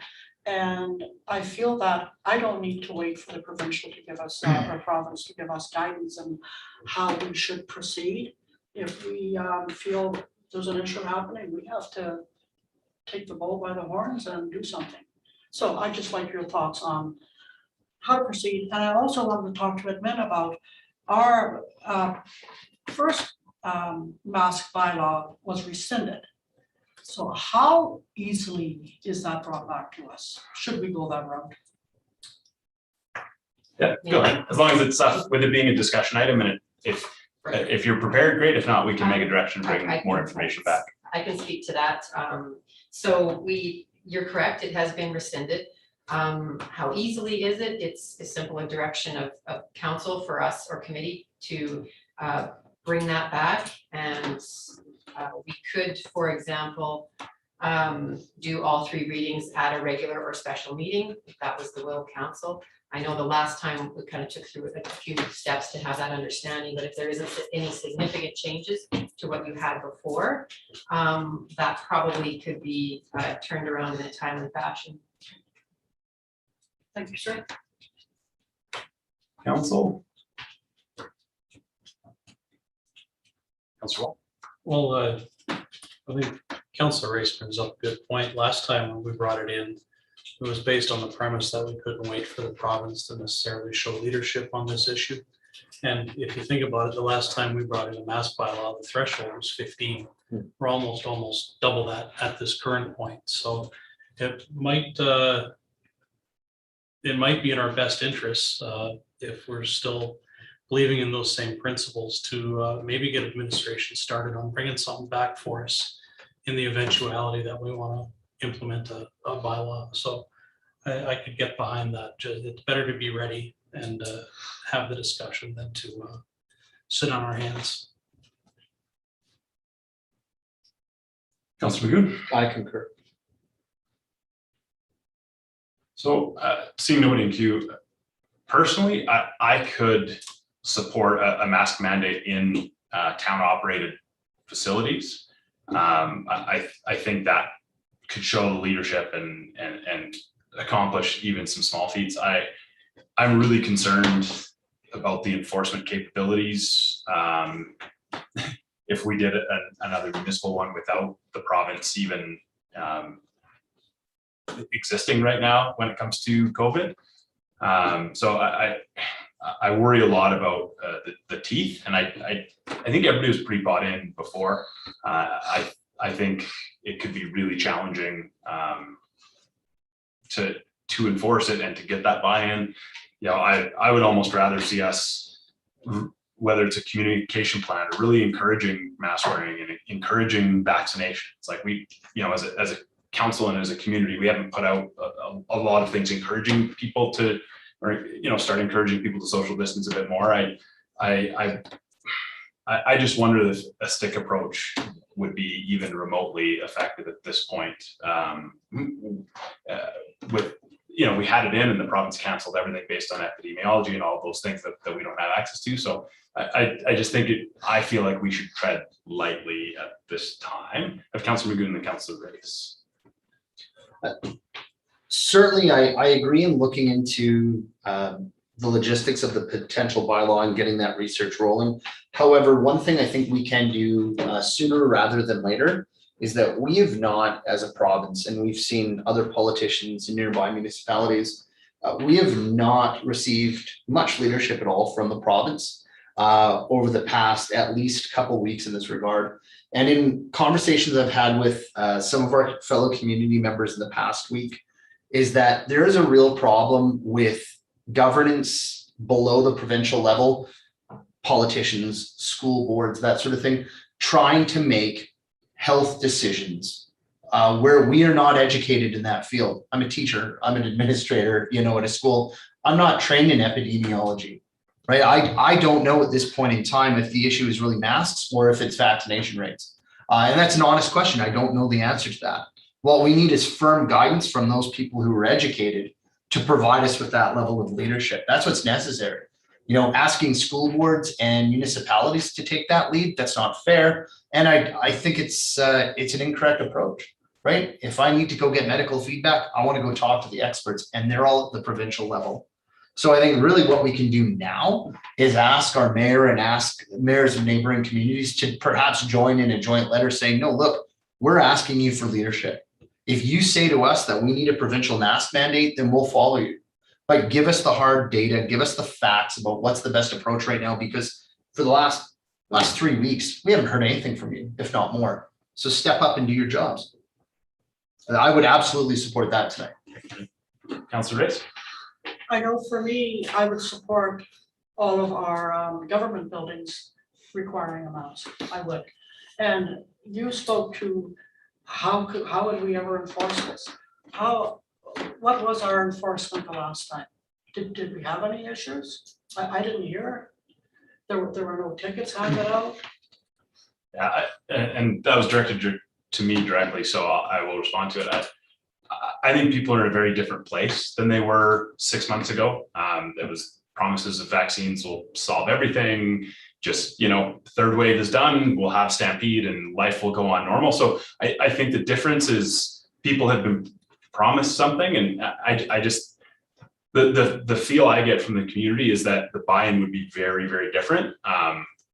And I feel that I don't need to wait for the provincial to give us, or province to give us guidance on how we should proceed. If we feel there's an issue happening, we have to take the bull by the horns and do something. So I'd just like your thoughts on how to proceed. And I also want to talk to admin about our first mask bylaw was rescinded. So how easily is that brought back to us? Should we go that route? Yeah, go ahead. As long as it's with it being a discussion item, and if you're prepared, great. If not, we can make a direction, bring more information back. I can speak to that. So you're correct, it has been rescinded. How easily is it? It's a simple direction of council for us or committee to bring that back, and we could, for example, do all 3 readings at a regular or special meeting, if that was the will of council. I know the last time we kind of took through a few steps to have that understanding, but if there isn't any significant changes to what you had before, that probably could be turned around in a timely fashion. Thank you, sir. Council? Councilor Wall? Well, I think Councilor Race brings up a good point. Last time when we brought it in, it was based on the premise that we couldn't wait for the province to necessarily show leadership on this issue. And if you think about it, the last time we brought in a mask bylaw, the threshold was 15. We're almost double that at this current point. So it might be in our best interests if we're still believing in those same principles to maybe get administration started on bringing something back for us in the eventuality that we want to implement a bylaw. So I could get behind that. It's better to be ready and have the discussion than to sit on our hands. Councilor Magoon. I concur. So seeing nobody in queue, personally, I could support a mask mandate in town operated facilities. I think that could show the leadership and accomplish even some small feats. I'm really concerned about the enforcement capabilities. If we did another municipal one without the province even existing right now when it comes to COVID. So I worry a lot about the teeth, and I think everybody was pretty bought in before. I think it could be really challenging to enforce it and to get that buy-in. You know, I would almost rather see us, whether it's a communication plan or really encouraging mask wearing and encouraging vaccinations. Like we, you know, as a council and as a community, we haven't put out a lot of things encouraging people to, or, you know, start encouraging people to social distance a bit more. I just wonder if a stick approach would be even remotely effective at this point. With, you know, we had it in and the province canceled everything based on epidemiology and all of those things that we don't have access to. So I just think I feel like we should tread lightly at this time. Of Councilor Magoon and Councilor Race. Certainly, I agree in looking into the logistics of the potential bylaw and getting that research rolling. However, one thing I think we can do sooner rather than later is that we have not, as a province, and we've seen other politicians in nearby municipalities, we have not received much leadership at all from the province over the past at least couple weeks in this regard. And in conversations I've had with some of our fellow community members in the past week, is that there is a real problem with governance below the provincial level, politicians, school boards, that sort of thing, trying to make health decisions where we are not educated in that field. I'm a teacher, I'm an administrator, you know, at a school. I'm not trained in epidemiology, right? I don't know at this point in time if the issue is really masks or if it's vaccination rates. And that's an honest question. I don't know the answer to that. What we need is firm guidance from those people who are educated to provide us with that level of leadership. That's what's necessary. You know, asking school boards and municipalities to take that lead, that's not fair. And I think it's an incorrect approach, right? If I need to go get medical feedback, I want to go talk to the experts, and they're all at the provincial level. So I think really what we can do now is ask our mayor and ask mayors of neighboring communities to perhaps join in a joint letter saying, no, look, we're asking you for leadership. If you say to us that we need a provincial mask mandate, then we'll follow you. But give us the hard data, give us the facts about what's the best approach right now, because for the last 3 weeks, we haven't heard anything from you, if not more. So step up and do your jobs. I would absolutely support that tonight. Councilor Race. I know for me, I would support all of our government buildings requiring a mask. I would. And you spoke to how would we ever enforce this? What was our enforcement the last time? Did we have any issues? I didn't hear. There were no tickets handed out. Yeah, and that was directed to me directly, so I will respond to it. I think people are in a very different place than they were 6 months ago. There was promises of vaccines will solve everything. Just, you know, third wave is done, we'll have stampede and life will go on normal. So I think the difference is people have been promised something, and I just, the feel I get from the community is that the buy-in would be very, very different.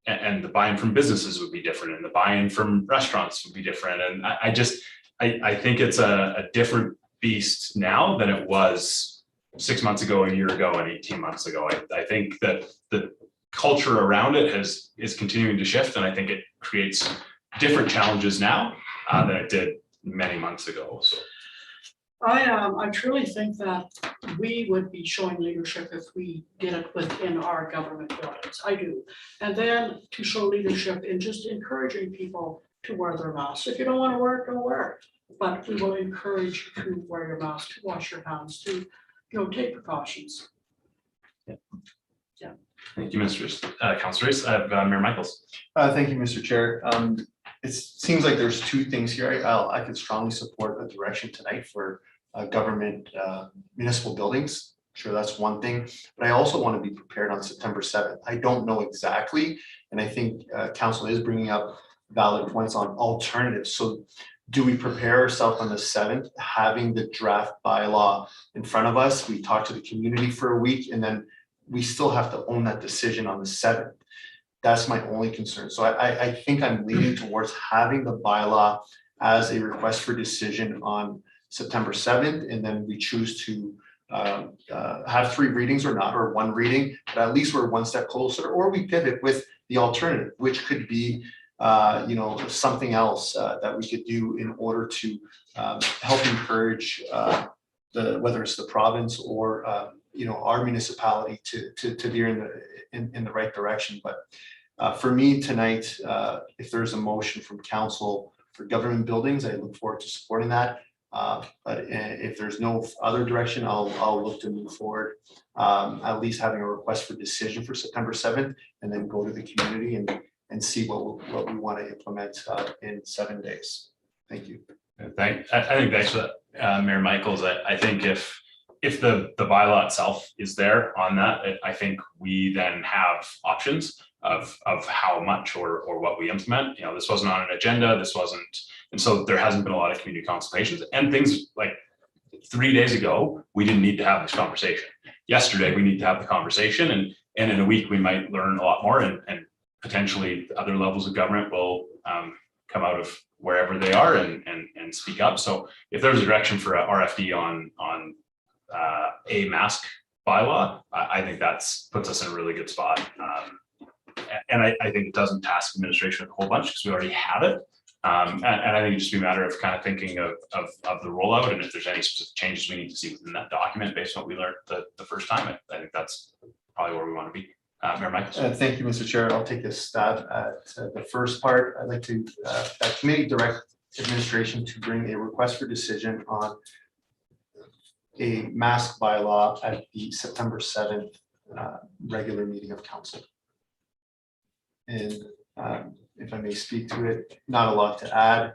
and the buy-in from businesses would be different, and the buy-in from restaurants would be different. And I think it's a different beast now than it was 6 months ago, a year ago, and 18 months ago. I think that the culture around it is continuing to shift, and I think it creates different challenges now than it did many months ago. So I truly think that we would be showing leadership if we did it within our government buildings. I do. And then to show leadership in just encouraging people to wear their masks. If you don't want to wear it, don't wear it. But we will encourage you to wear your mask, to wash your hands, to take precautions. thank you, Councilors. I have Mayor Michaels. Thank you, Mr. Chair. It seems like there's two things here. I could strongly support a direction tonight for government municipal buildings. Sure, that's one thing, but I also want to be prepared on September 7th. I don't know exactly, and I think council is bringing up valid points on alternatives. So do we prepare ourselves on the 7th, having the draft bylaw in front of us? We talk to the community for a week, and then we still have to own that decision on the 7th. That's my only concern. So I think I'm leaning towards having the bylaw as a request for decision on September 7th, and then we choose to have 3 readings or not, or 1 reading, but at least we're one step closer, or we pivot with the alternative, which could be something else that we could do in order to help encourage whether it's the province or our municipality to veer in the right direction. But for me tonight, if there's a motion from council for government buildings, I look forward to supporting that. But if there's no other direction, I'll look to move forward, at least having a request for decision for September 7th, and then go to the community and see what we want to implement in 7 days. Thank you. I think thanks for that, Mayor Michaels. I think if the bylaw itself is there on that, I think we then have options of how much or what we implement. This wasn't on an agenda, this wasn't, and so there hasn't been a lot of community consultations, and things like 3 days ago, we didn't need to have this conversation. Yesterday, we need to have the conversation, and in a week, we might learn a lot more, and potentially other levels of government will come out of wherever they are and speak up. So if there's a direction for a RFD on a mask bylaw, I think puts us in a really good spot. And I think it doesn't task administration a whole bunch because we already have it. And I think it'd just be a matter of kind of thinking of the rollout, and if there's any specific changes we need to see within that document based on what we learned the first time. I think that's probably where we want to be. Mayor Michaels. Thank you, Mr. Chair. I'll take a stab at the first part. I'd like to that committee direct administration to bring a request for decision on a mask bylaw at the September 7th regular meeting of council. And if I may speak to it, not a lot to add,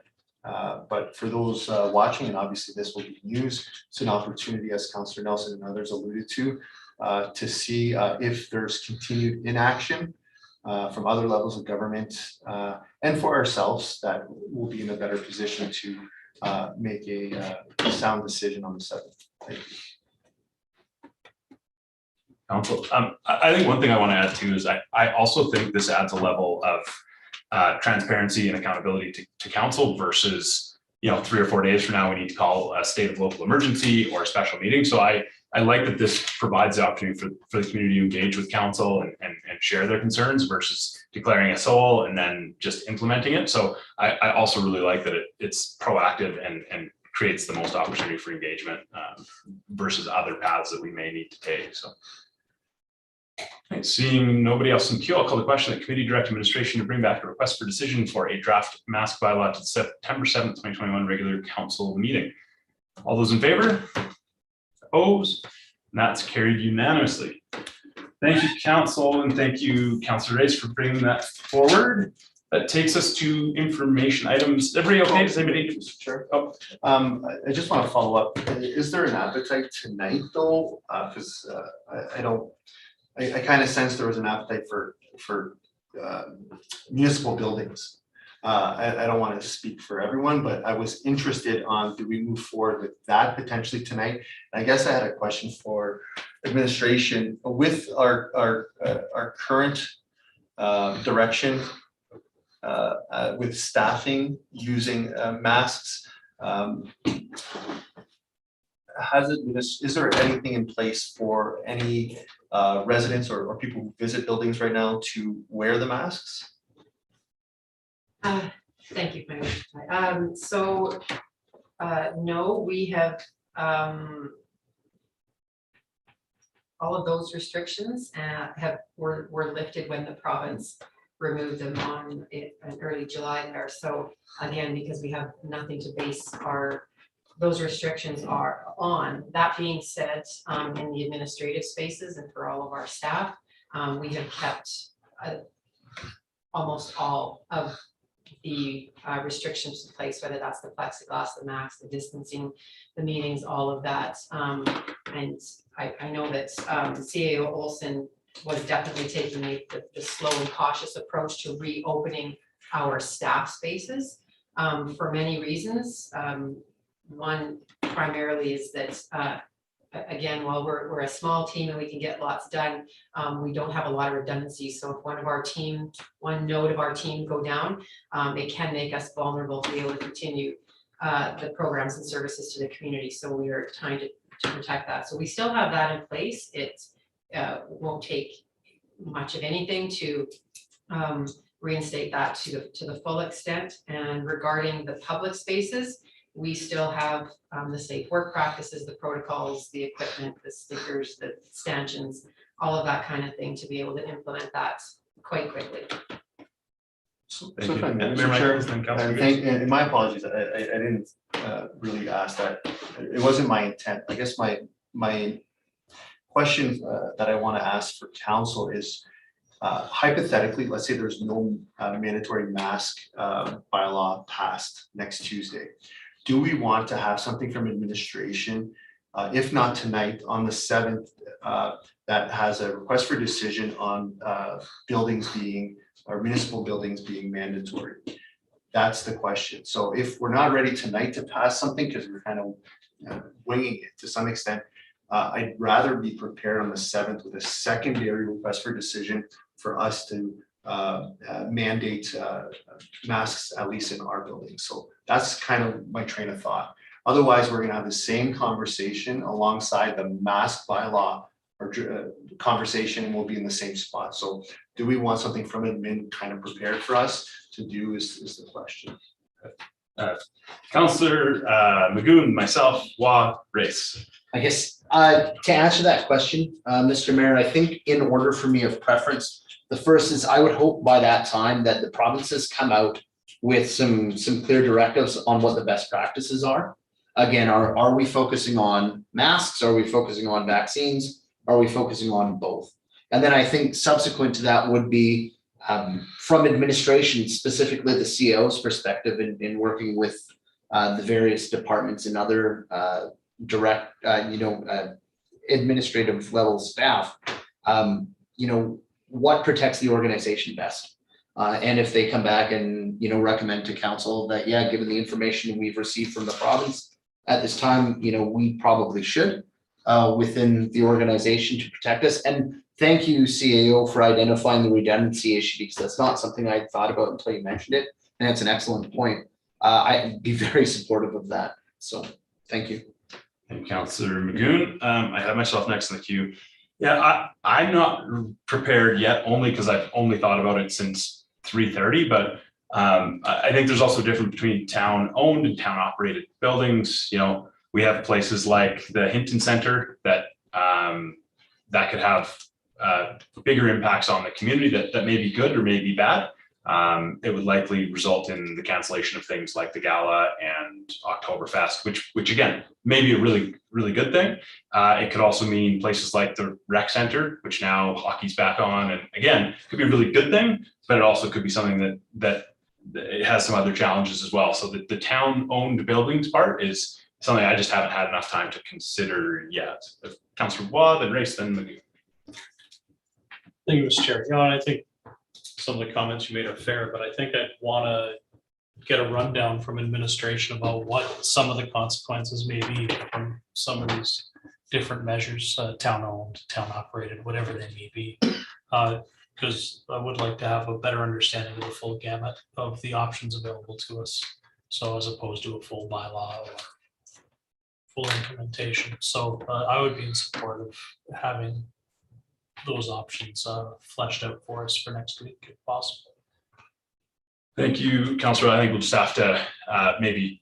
but for those watching, and obviously this will be news, it's an opportunity, as Councillor Nelson and others alluded to see if there's continued inaction from other levels of government, and for ourselves, that we'll be in a better position to make a sound decision on the 7th. Thank you. Council, I think one thing I want to add too is I also think this adds a level of transparency and accountability to council versus 3 or 4 days from now we need to call a state of local emergency or a special meeting. So I like that this provides the opportunity for the community to engage with council and share their concerns versus declaring a SOL and then just implementing it. So I also really like that it's proactive and creates the most opportunity for engagement versus other paths that we may need to take. So. Okay, seeing nobody else in queue, I'll call the question that committee direct administration to bring back a request for decision for a draft mask bylaw to the September 7th, 2021 regular council meeting. All those in favor? Opposed? And that's carried unanimously. Thank you, council, and thank you, Councillor Reyes, for bringing that forward. That takes us to information items. Everybody okay? Does anybody? Sure. Oh, I just want to follow up. Is there an appetite tonight, though? Because I kind of sense there was an appetite for municipal buildings. I don't want to speak for everyone, but I was interested on, do we move forward with that potentially tonight? And I guess I had a question for administration with our current direction with staffing using masks. Is there anything in place for any residents or people who visit buildings right now to wear the masks? Thank you. No, we have all of those restrictions were lifted when the province removed them in early July there. So again, because we have nothing to base those restrictions are on. That being said, in the administrative spaces and for all of our staff, we have kept almost all of the restrictions in place, whether that's the plexiglass, the masks, the distancing, the meetings, all of that. And I know that CAO Olson was definitely taking the slow and cautious approach to reopening our staff spaces for many reasons. One primarily is that again, while we're a small team and we can get lots done, we don't have a lot of redundancy. So if one node of our team go down, it can make us vulnerable to be able to continue the programs and services to the community. So we are trying to protect that. So we still have that in place. It won't take much of anything to reinstate that to the full extent. And regarding the public spaces, we still have the safe work practices, the protocols, the equipment, the stickers, the stanchions, all of that kind of thing to be able to implement that quite quickly. So if I may, Mr. Chair, and my apologies, I didn't really ask that. It wasn't my intent. I guess my question that I want to ask for council is hypothetically, let's say there's no mandatory mask bylaw passed next Tuesday. Do we want to have something from administration, if not tonight, on the 7th, that has a request for decision on buildings being, or municipal buildings being mandatory? That's the question. So if we're not ready tonight to pass something, because we're kind of winging it to some extent, I'd rather be prepared on the 7th with a secondary request for decision for us to mandate masks, at least in our building. So that's kind of my train of thought. Otherwise, we're gonna have the same conversation alongside the mask bylaw or conversation, and we'll be in the same spot. So do we want something from admin kind of prepared for us to do is the question. Councillor Magoon, myself, Race. I guess to answer that question, Mr. Mayor, I think in order for me of preference, the first is I would hope by that time that the provinces come out with some clear directives on what the best practices are. Again, are we focusing on masks? Are we focusing on vaccines? Are we focusing on both? And then I think subsequent to that would be from administration, specifically the CEO's perspective in working with the various departments and other direct, administrative level staff, what protects the organization best? And if they come back and, recommend to council that, yeah, given the information we've received from the province at this time, we probably should within the organization to protect us. And thank you, CAO, for identifying the redundancy issue, because that's not something I thought about until you mentioned it. And it's an excellent point. I'd be very supportive of that. So thank you. Thank you, Councillor Magoon. I have myself next in the queue. Yeah, I'm not prepared yet, only because I've only thought about it since 3:30, but I think there's also a difference between town-owned and town-operated buildings. We have places like the Hinton Center that could have bigger impacts on the community that may be good or may be bad. It would likely result in the cancellation of things like the gala and Oktoberfest, which again, may be a really, really good thing. It could also mean places like the rec center, which now hockey's back on. And again, could be a really good thing, but it also could be something that it has some other challenges as well. So the town-owned buildings part is something I just haven't had enough time to consider yet. If Councillor Waugh, then Race, then Magoo. Thank you, Mr. Chair. I think some of the comments you made are fair, but I think I'd want to get a rundown from administration about what some of the consequences may be from some of these different measures, town-owned, town-operated, whatever they may be. because I would like to have a better understanding of the full gamut of the options available to us. So as opposed to a full bylaw or full implementation. So I would be in support of having those options fleshed out for us for next week if possible. Thank you, Councillor. I think we'll just have to maybe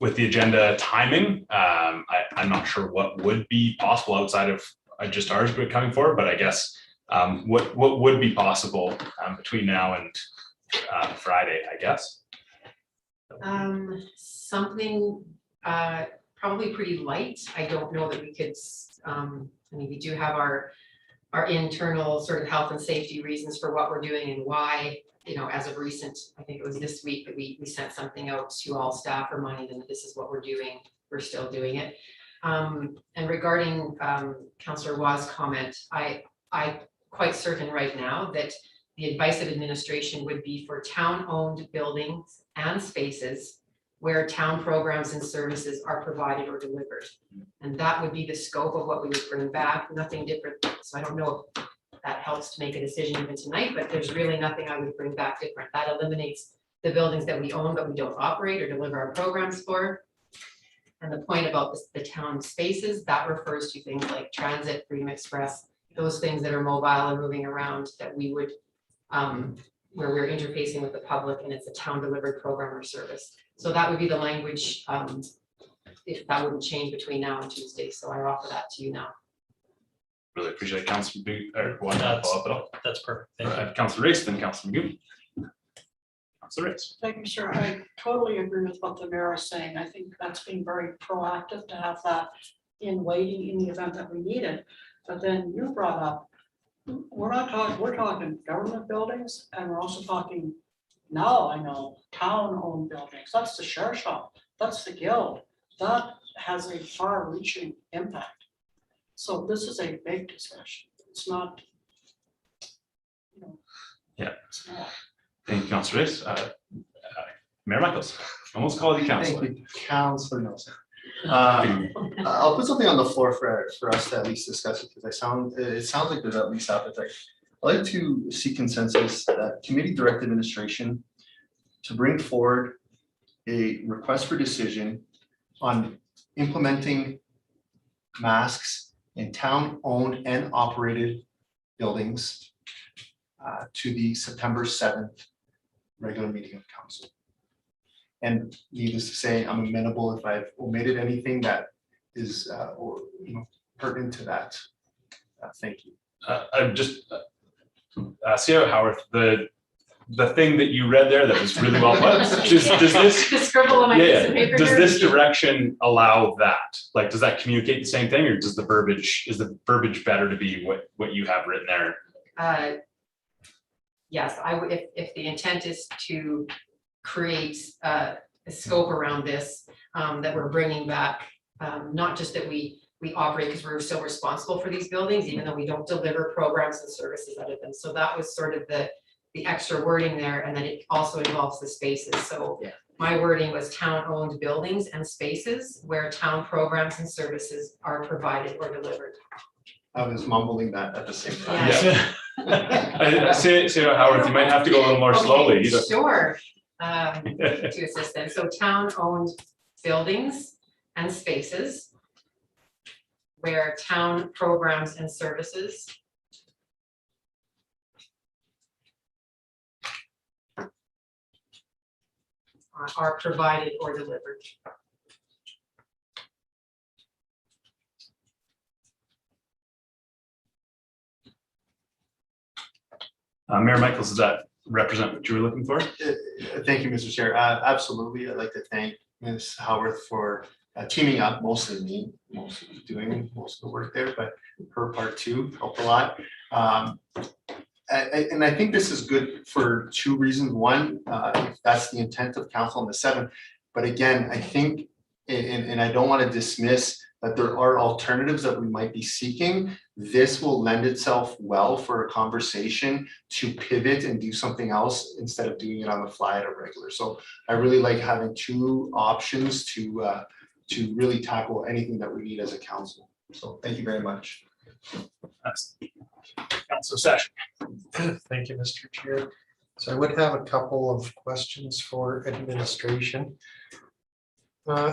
with the agenda timing, I'm not sure what would be possible outside of just ours coming forward, but I guess what would be possible between now and Friday, I guess. Something probably pretty light. I don't know that we could, I mean, we do have our internal sort of health and safety reasons for what we're doing and why, you know, as of recent, I think it was this week that we sent something out to all staff reminding them that this is what we're doing. We're still doing it. And regarding Councillor Waugh's comment, I quite certain right now that the advice of administration would be for town-owned buildings and spaces where town programs and services are provided or delivered. And that would be the scope of what we would bring back, nothing different. So I don't know if that helps to make a decision even tonight, but there's really nothing I would bring back different. That eliminates the buildings that we own but we don't operate or deliver our programs for. And the point about the town spaces, that refers to things like transit, Freedom Express, those things that are mobile and moving around that we would, where we're interfacing with the public and it's a town delivered program or service. So that would be the language, if that wouldn't change between now and Tuesday. So I offer that to you now. Really appreciate it, Councillor want to follow up at all? That's perfect. Thank you. Councillor Race, then Councillor McGoon. Councillor Race. Thank you, sir. I totally agree with what the mayor is saying. I think that's being very proactive to have that in waiting in the event that we need it. But then you brought up, we're talking government buildings, and we're also talking, now I know, town-owned buildings. That's the sheriff's shop, that's the guild. That has a far-reaching impact. So this is a big discussion. It's not, you know. Yeah. It's not. Thank you, Councillor Race. Mayor Michaels, almost called you Councillor. Thank you, Councillor Nelson. I'll put something on the floor for us to at least discuss it, because it sounds like there's at least appetite. I'd like to see consensus that committee direct administration to bring forward a request for decision on implementing masks in town-owned and operated buildings to the September 7th regular meeting of council. And needless to say, I'm amenable if I've omitted anything that is or pertinent to that. Thank you. I'm just CEO Howarth, the thing that you read there that was really well put. Does this The scribble on my piece of paper does here? this direction allow that? Like, does that communicate the same thing, or does the verbiage better to be what you have written there? Yes, I would, if the intent is to create a scope around this, that we're bringing back, not just that we operate because we're still responsible for these buildings, even though we don't deliver programs and services out of them. So that was sort of the extra wording there, and then it also involves the spaces. So yeah. My wording was town-owned buildings and spaces where town programs and services are provided or delivered. I was mumbling that at the same time. Yeah. CEO Howarth, you might have to go a little more slowly. Okay, sure, to assist them. So town-owned buildings and spaces where town programs and services are provided or delivered. Mayor Michaels, does that represent what you were looking for? Thank you, Mr. Chair. Absolutely. I'd like to thank Ms. Howarth for teaming up, mostly me, mostly doing most of the work there, but her part too helped a lot. And I think this is good for two reasons. One, if that's the intent of council on the 7th, but again, I think, and I don't want to dismiss that there are alternatives that we might be seeking. This will lend itself well for a conversation to pivot and do something else instead of doing it on the fly at a regular. So I really like having two options to really tackle anything that we need as a council. So thank you very much. Councilor Session. Thank you, Mr. Chair. So I would have a couple of questions for administration.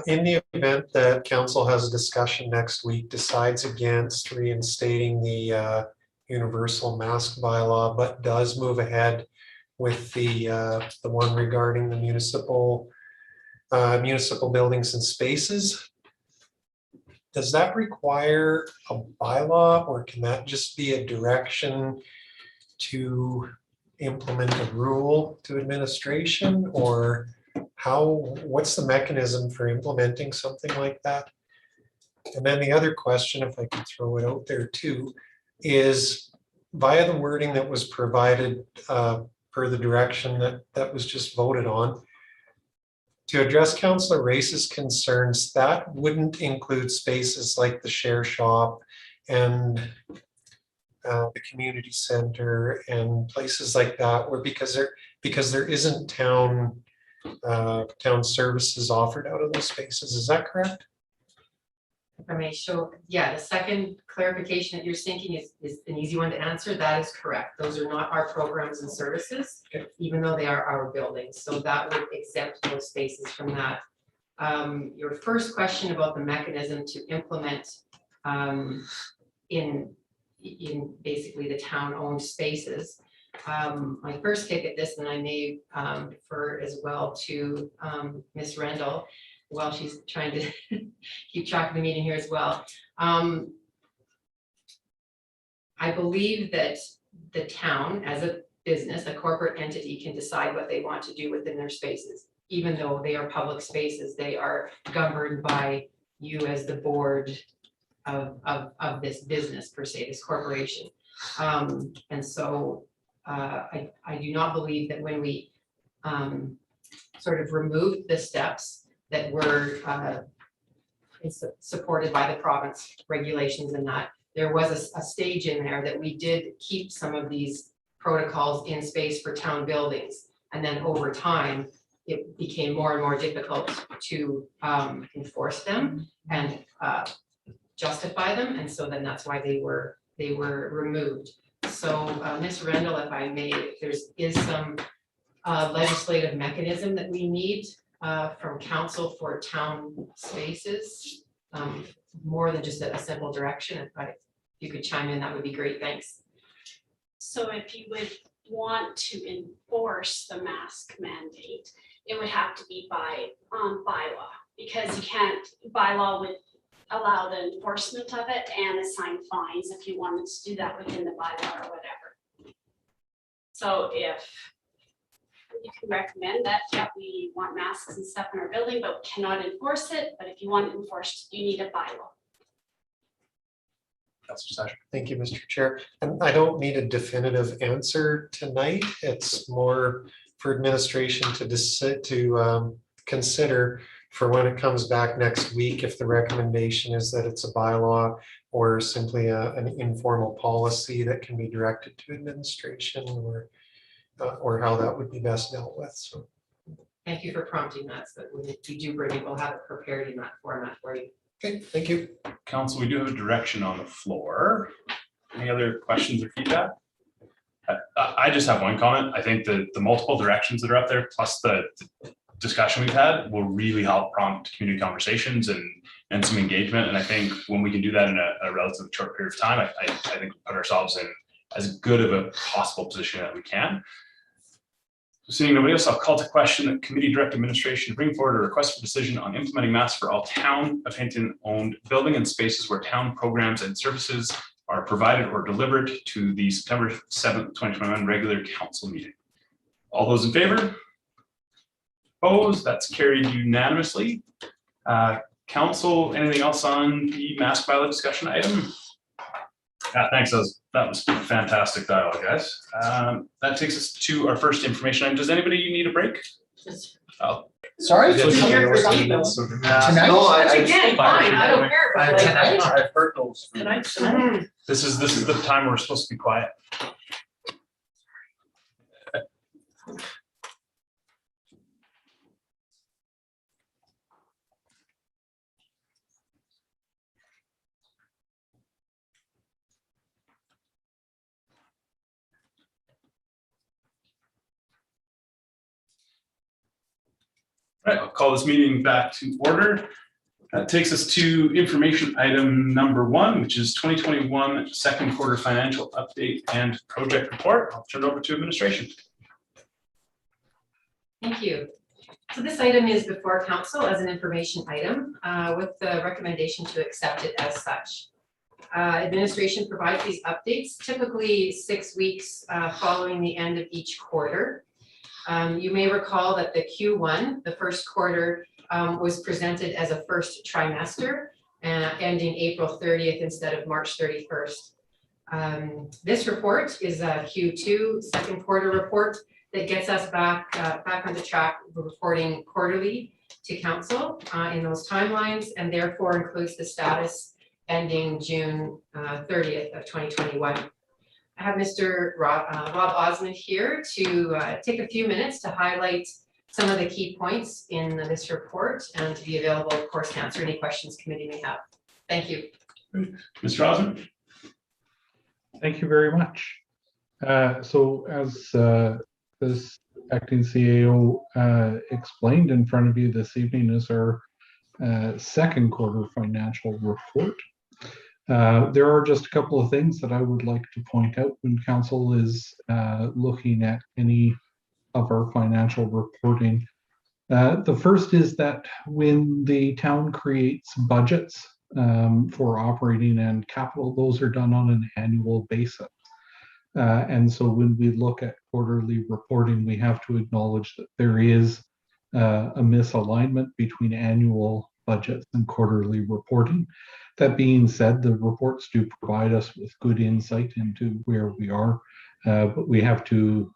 In the event that council has a discussion next week, decides against reinstating the universal mask bylaw, but does move ahead with the one regarding the municipal buildings and spaces, does that require a bylaw, or can that just be a direction to implement a rule to administration, or what's the mechanism for implementing something like that? And then the other question, if I could throw it out there too, is via the wording that was provided per the direction that was just voted on, to address Councillor Race's concerns, that wouldn't include spaces like the share shop and the community center and places like that, where because there isn't town services offered out of those spaces. Is that correct? If I may show, yeah, the second clarification that you're thinking is an easy one to answer. That is correct. Those are not our programs and services, even though they are our buildings. So that would exempt those spaces from that. Your first question about the mechanism to implement in basically the town-owned spaces. My first kick at this, and I may defer as well to Ms. Rendell, while she's trying to keep track of the meeting here as well. I believe that the town, as a business, a corporate entity, can decide what they want to do within their spaces. Even though they are public spaces, they are governed by you as the board of this business per se, this corporation. And so I do not believe that when we sort of removed the steps that were supported by the province regulations, and that there was a stage in there that we did keep some of these protocols in space for town buildings. And then over time, it became more and more difficult to enforce them and justify them. And so then that's why they were removed. So Ms. Rendell, if I may, there is some legislative mechanism that we need from council for town spaces, more than just a simple direction. If you could chime in, that would be great. Thanks. So if you would want to enforce the mask mandate, it would have to be by bylaw, because you can't, bylaw would allow the enforcement of it and assign fines if you wanted to do that within the bylaw or whatever. So if you can recommend that, yeah, we want masks and stuff in our building, but we cannot enforce it. But if you want it enforced, you need a bylaw. Thank you, Mr. Chair. And I don't need a definitive answer tonight. It's more for administration to consider for when it comes back next week, if the recommendation is that it's a bylaw or simply an informal policy that can be directed to administration, or how that would be best dealt with. So Thank you for prompting that. So when you do bring it, we'll have it prepared in that format for you. okay, thank you. Council, we do have a direction on the floor. Any other questions or feedback? I just have one comment. I think the multiple directions that are up there, plus the discussion we've had, will really help prompt community conversations and some engagement. And I think when we can do that in a relatively short period of time, I think we put ourselves in as good of a possible position that we can. So seeing nobody else, I'll call to question the committee direct administration to bring forward a request for decision on implementing masks for all town of Hinton owned building and spaces where town programs and services are provided or delivered to the September 7th, 2021 regular council meeting. All those in favor? Opposed? That's carried unanimously. Council, anything else on the mask bylaw discussion item? Thanks. That was fantastic dialogue, guys. That takes us to our first information item. Does anybody need a break? Oh. Sorry? So Tonight? No, Again, fine, I don't care. But like, Tonight? I've heard those. Tonight. This is the time we're supposed to be quiet. All right, I'll call this meeting back to order. That takes us to information item number 1, which is 2021 second quarter financial update and project report. I'll turn it over to administration. Thank you. So this item is before council as an information item with the recommendation to accept it as such. Administration provides these updates typically 6 weeks following the end of each quarter. You may recall that the Q1, the first quarter, was presented as a first trimester ending April 30th instead of March 31st. This report is a Q2 second quarter report that gets us back on the track of reporting quarterly to council in those timelines, and therefore includes the status ending June 30th of 2021. I have Mr. Rob Osmond here to take a few minutes to highlight some of the key points in this report and to be available, of course, to answer any questions committee may have. Thank you. Mr. Osmond. Thank you very much. So as this acting CAO explained in front of you this evening is our second quarter financial report. There are just a couple of things that I would like to point out when council is looking at any of our financial reporting. The first is that when the town creates budgets for operating and capital, those are done on an annual basis. And so when we look at quarterly reporting, we have to acknowledge that there is a misalignment between annual budgets and quarterly reporting. That being said, the reports do provide us with good insight into where we are, but we have to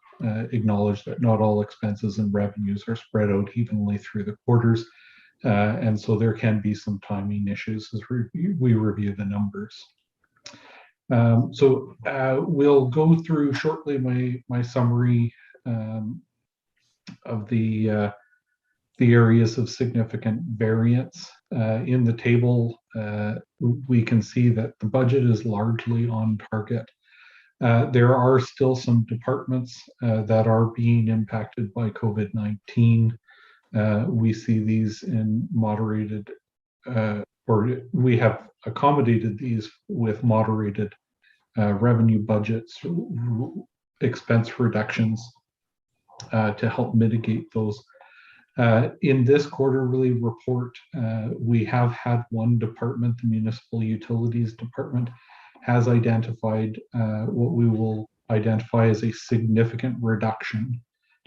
acknowledge that not all expenses and revenues are spread out evenly through the quarters. And so there can be some timing issues as we review the numbers. So we'll go through shortly my summary of the areas of significant variance. In the table, we can see that the budget is largely on target. There are still some departments that are being impacted by COVID-19. We see these in moderated, or we have accommodated these with moderated revenue budgets, expense reductions to help mitigate those. In this quarterly report, we have had one department, the Municipal Utilities Department, has identified what we will identify as a significant reduction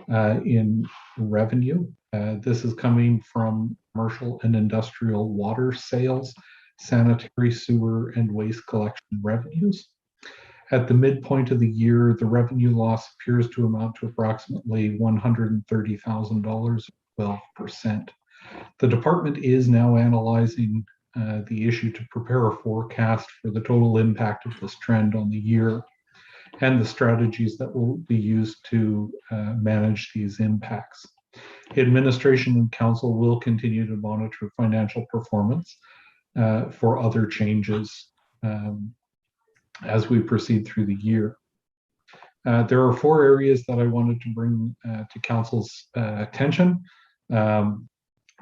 in revenue. This is coming from commercial and industrial water sales, sanitary sewer and waste collection revenues. At the midpoint of the year, the revenue loss appears to amount to approximately $130,000, 12%. The department is now analyzing the issue to prepare a forecast for the total impact of this trend on the year and the strategies that will be used to manage these impacts. Administration and council will continue to monitor financial performance for other changes as we proceed through the year. There are 4 areas that I wanted to bring to council's attention.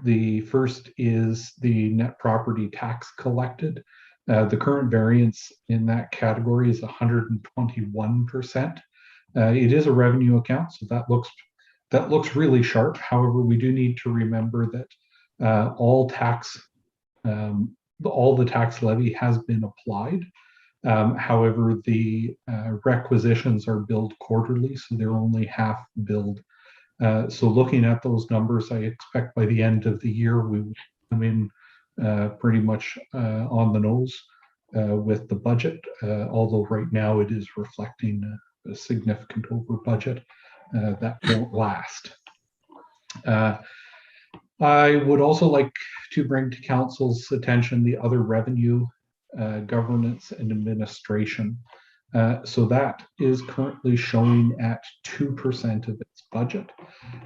The first is the net property tax collected. The current variance in that category is 121%. It is a revenue account, so that looks really sharp. However, we do need to remember that all the tax levy has been applied. However, the requisitions are billed quarterly, so they're only half billed. So looking at those numbers, I expect by the end of the year, we will come in pretty much on the nose with the budget, although right now it is reflecting a significant over budget that won't last. I would also like to bring to council's attention the other revenue, governance and administration. So that is currently showing at 2% of its budget.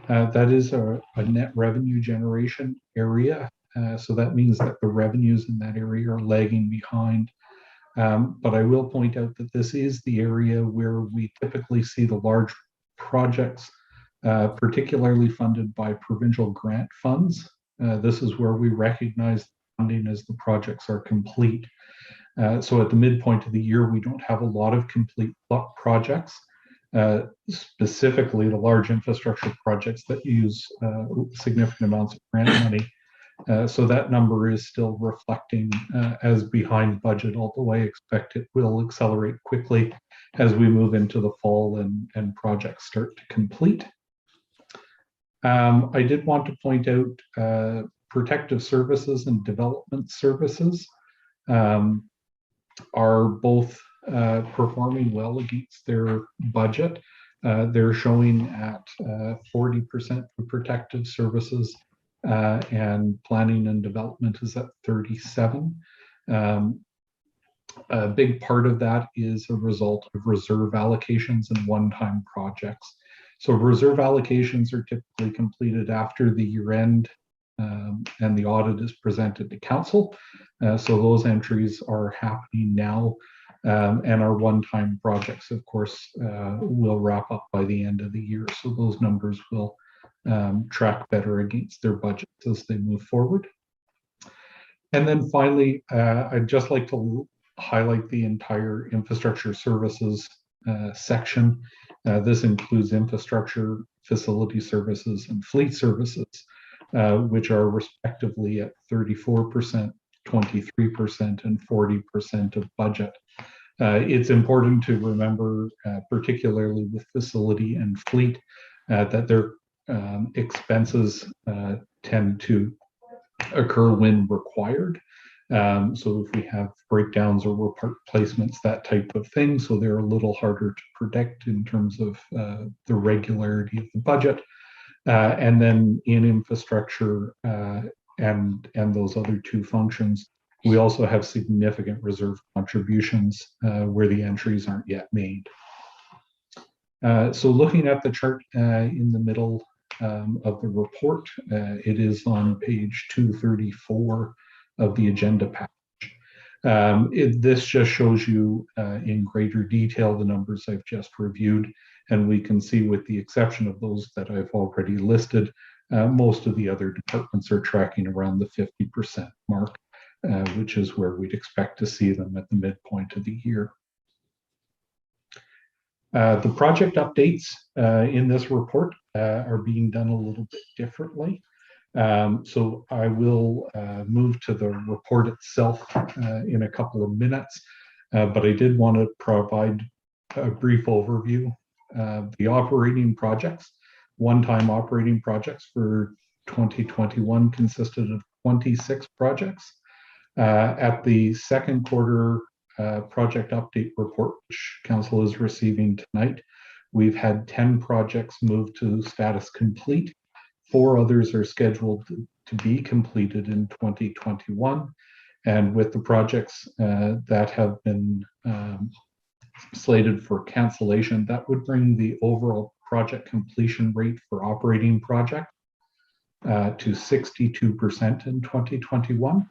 That is a net revenue generation area. So that means that the revenues in that area are lagging behind. But I will point out that this is the area where we typically see the large projects particularly funded by provincial grant funds. This is where we recognize funding as the projects are complete. So at the midpoint of the year, we don't have a lot of complete projects, specifically the large infrastructure projects that use significant amounts of grant money. So that number is still reflecting as behind budget, although I expect it will accelerate quickly as we move into the fall and projects start to complete. I did want to point out protective services and development services are both performing well against their budget. They're showing at 40% for protective services, and planning and development is at 37. A big part of that is a result of reserve allocations and one-time projects. So reserve allocations are typically completed after the year end, and the audit is presented to council. So those entries are happening now, and our one-time projects, of course, will wrap up by the end of the year. So those numbers will track better against their budgets as they move forward. And then finally, I'd just like to highlight the entire infrastructure services section. This includes infrastructure, facility services, and fleet services, which are respectively at 34%, 23%, and 40% of budget. It's important to remember, particularly with facility and fleet, that their expenses tend to occur when required. So if we have breakdowns or work part placements, that type of thing, so they're a little harder to predict in terms of the regularity of the budget. And then in infrastructure and those other two functions, we also have significant reserve contributions where the entries aren't yet made. So looking at the chart in the middle of the report, it is on page 234 of the agenda package. This just shows you in greater detail the numbers I've just reviewed, and we can see, with the exception of those that I've already listed, most of the other departments are tracking around the 50% mark, which is where we'd expect to see them at the midpoint of the year. The project updates in this report are being done a little bit differently. So I will move to the report itself in a couple of minutes, but I did want to provide a brief overview. The operating projects, one-time operating projects for 2021 consisted of 26 projects. At the second quarter project update report, which council is receiving tonight, we've had 10 projects move to status complete. 4 others are scheduled to be completed in 2021. And with the projects that have been slated for cancellation, that would bring the overall project completion rate for operating project to 62% in 2021.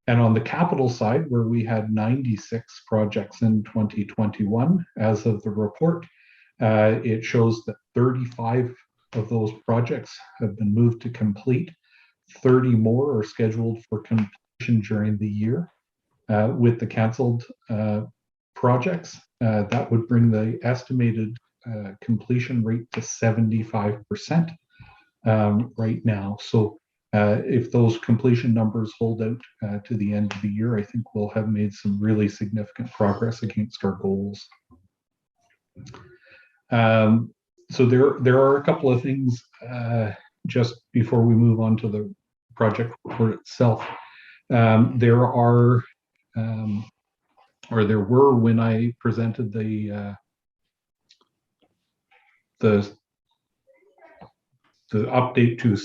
And on the capital side, where we had 96 projects in 2021, as of the report, it shows that 35 of those projects have been moved to complete. 30 more are scheduled for completion during the year. With the canceled projects, that would bring the estimated completion rate to 75% right now. So if those completion numbers hold out to the end of the year, I think we'll have made some really significant progress against our goals. So there are a couple of things just before we move on to the project report itself. There were, when I presented the update to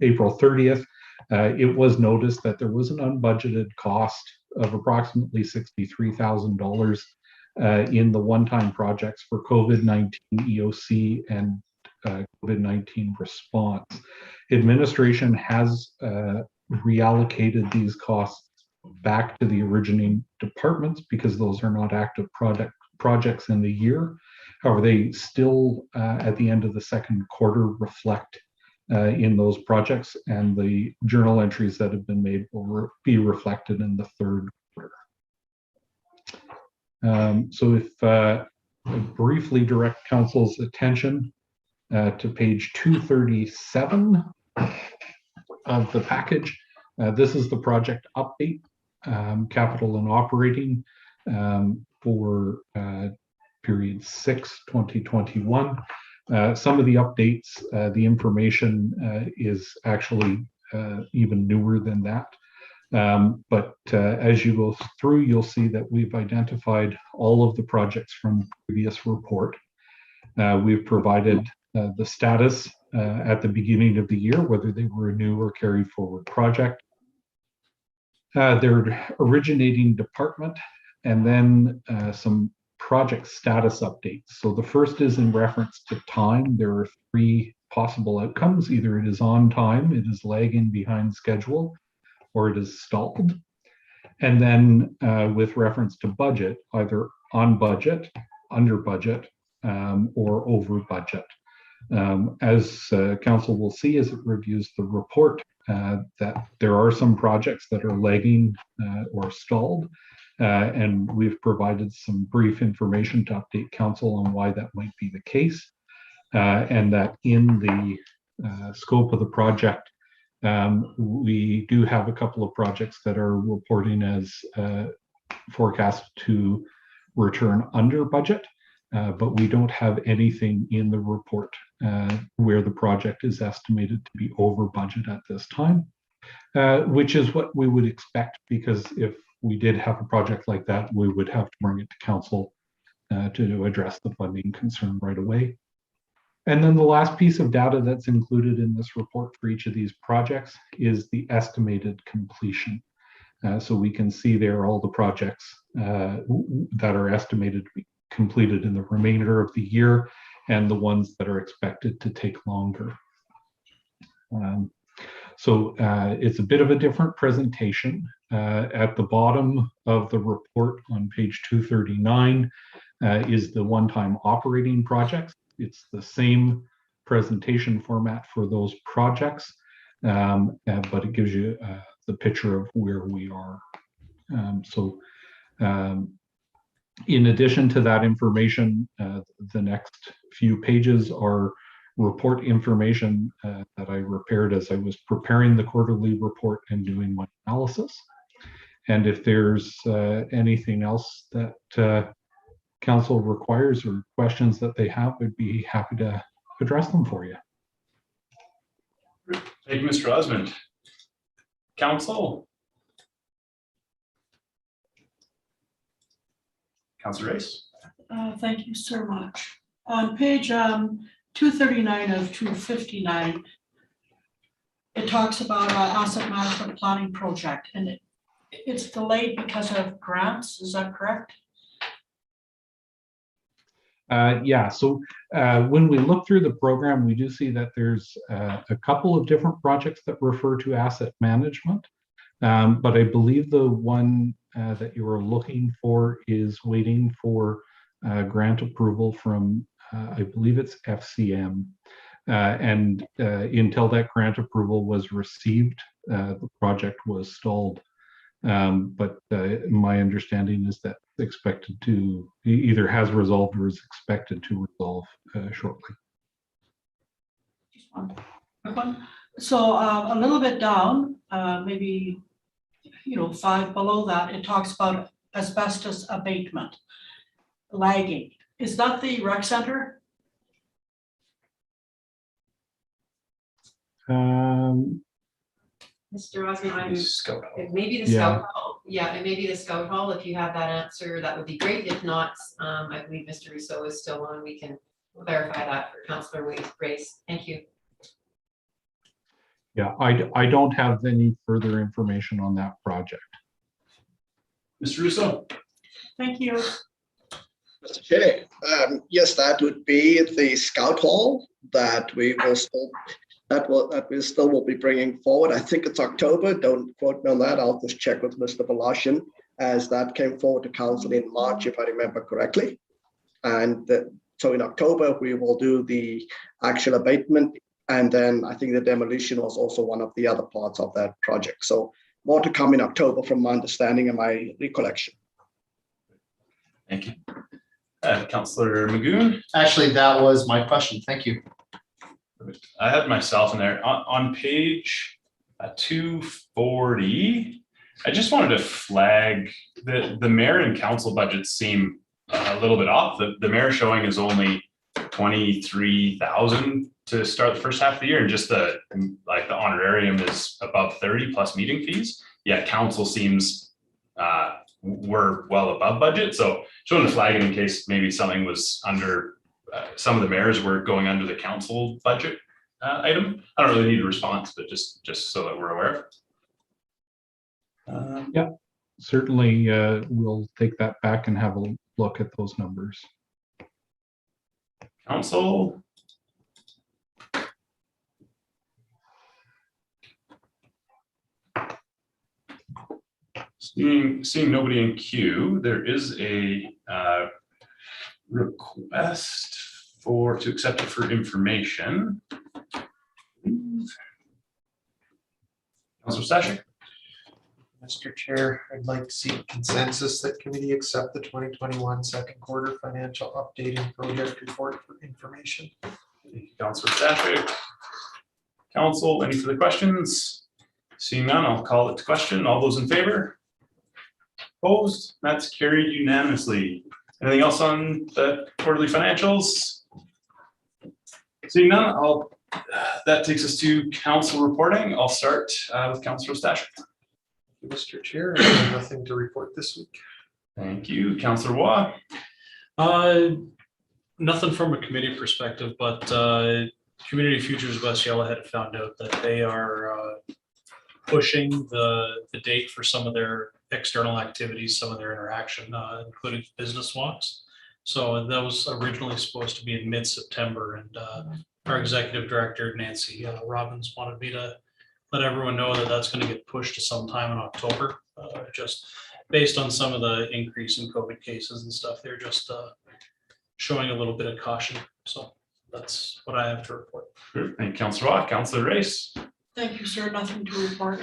April 30th, it was noticed that there was an unbudgeted cost of approximately $63,000 in the one-time projects for COVID-19 EOC and COVID-19 response. Administration has reallocated these costs back to the originating departments because those are not active projects in the year. However, they still, at the end of the second quarter, reflect in those projects, and the journal entries that have been made will be reflected in the third quarter. So if I briefly direct council's attention to page 237 of the package. This is the project update, capital and operating for period 6, 2021. Some of the updates, the information is actually even newer than that. But as you go through, you'll see that we've identified all of the projects from the previous report. We've provided the status at the beginning of the year, whether they were a new or carried forward project, their originating department, and then some project status updates. So the first is in reference to time. There are 3 possible outcomes. Either it is on time, it is lagging behind schedule, or it is stalled. And then with reference to budget, either on budget, under budget, or over budget. As council will see as it reviews the report, that there are some projects that are lagging or stalled, and we've provided some brief information to update council on why that might be the case, and that in the scope of the project, we do have a couple of projects that are reporting as forecast to return under budget, but we don't have anything in the report where the project is estimated to be over budget at this time, which is what we would expect, because if we did have a project like that, we would have to bring it to council to address the funding concern right away. And then the last piece of data that's included in this report for each of these projects is the estimated completion. So we can see there all the projects that are estimated to be completed in the remainder of the year, and the ones that are expected to take longer. So it's a bit of a different presentation. At the bottom of the report on page 239 is the one-time operating projects. It's the same presentation format for those projects, but it gives you the picture of where we are. In addition to that information, the next few pages are report information that I prepared as I was preparing the quarterly report and doing my analysis. And if there's anything else that council requires or questions that they have, I'd be happy to address them for you. Thank you, Mr. Osmond. Council. Councilor Rice. Thank you so much. On page 239 of 259, it talks about asset management planning project, and it's delayed because of grants. Is that correct? Yeah, so when we look through the program, we do see that there's a couple of different projects that refer to asset management, but I believe the one that you are looking for is waiting for grant approval from, I believe it's FCM. And until that grant approval was received, the project was stalled. But my understanding is that expected to either has resolved or is expected to resolve shortly. So a little bit down, maybe 5 below that, it talks about asbestos abatement lagging. Is that the rec center? Mr. Osmond, Scout Hall. it may be the Scout Hall. Yeah, it may be the Scout Hall. If you have that answer, that would be great. If not, I believe Mr. Rousseau is still on. We can clarify that for Councillor Grace. Thank you. Yeah, I don't have any further information on that project. Mr. Rousseau. Thank you. Mr. Chair, yes, that would be the Scout Hall that we will still will be bringing forward. I think it's October. Don't quote me on that. I'll just check with Mr. Balashian, as that came forward to council in March, if I remember correctly. And So in October, we will do the actual abatement. And then I think the demolition was also one of the other parts of that project. So more to come in October from my understanding and my recollection. Thank you. Councillor Magoon. Actually, that was my question. Thank you. I had myself in there on page 240. I just wanted to flag that the mayor and council budgets seem a little bit off. The mayor showing is only 23,000 to start the first half of the year, and just the honorarium is above 30 plus meeting fees. Yet council seems we're well above budget. So just wanted to flag it in case maybe something was under. Some of the mayors were going under the council budget item. I don't really need a response, but just so that we're aware. Yeah, certainly we'll take that back and have a look at those numbers. Council. Seeing nobody in queue, there is a request to accept it for information. Councilor Stashik. Mr. Chair, I'd like to see consensus that committee accept the 2021 second quarter financial updating project report for information. Thank you, Councilor Stashik. Council, any further questions? Seeing none, I'll call it to question. All those in favor? Opposed? That's carried unanimously. Anything else on the quarterly financials? Seeing none, that takes us to council reporting. I'll start with Councilor Stashik. Mr. Chair, I have nothing to report this week. Thank you, Councilor Waugh. Nothing from a committee perspective, but Community Futures West Yellowhead found out that they are pushing the date for some of their external activities, some of their interaction, including business walks. So that was originally supposed to be in mid-September, and our executive director, Nancy Robbins, wanted me to let everyone know that that's going to get pushed to sometime in October, just based on some of the increase in COVID cases and stuff. They're just showing a little bit of caution. So that's what I have to report. Thank you, Councilor Waugh. Councilor Race. Thank you, sir. Nothing to report.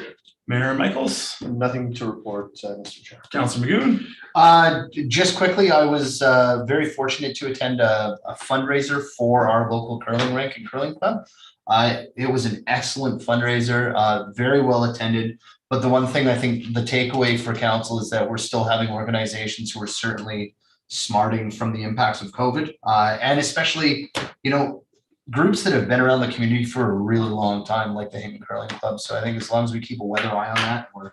Mayor Michaels. Nothing to report, Mr. Chair. Councilor Magoon. Just quickly, I was very fortunate to attend a fundraiser for our local curling rink and curling club. It was an excellent fundraiser, very well attended. But the one thing I think the takeaway for council is that we're still having organizations who are certainly smarting from the impacts of COVID, and especially, groups that have been around the community for a really long time, like the Hinton Curling Club. So I think as long as we keep a weather eye on that, we're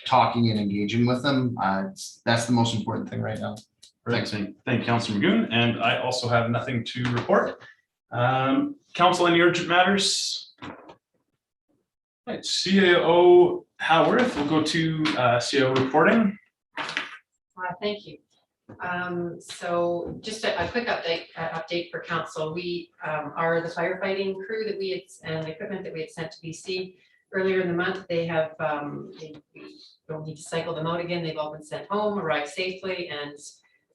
talking and engaging with them. That's the most important thing right now. Thanks. Thank you, Councilor Magoon. And I also have nothing to report. Council, any urgent matters? Right, CAO Howarth, we'll go to CAO reporting. Thank you. So just a quick update for council. We are the firefighting crew that we had and the equipment that we had sent to BC earlier in the month. They have we don't need to cycle them out again. They've all been sent home, arrived safely, and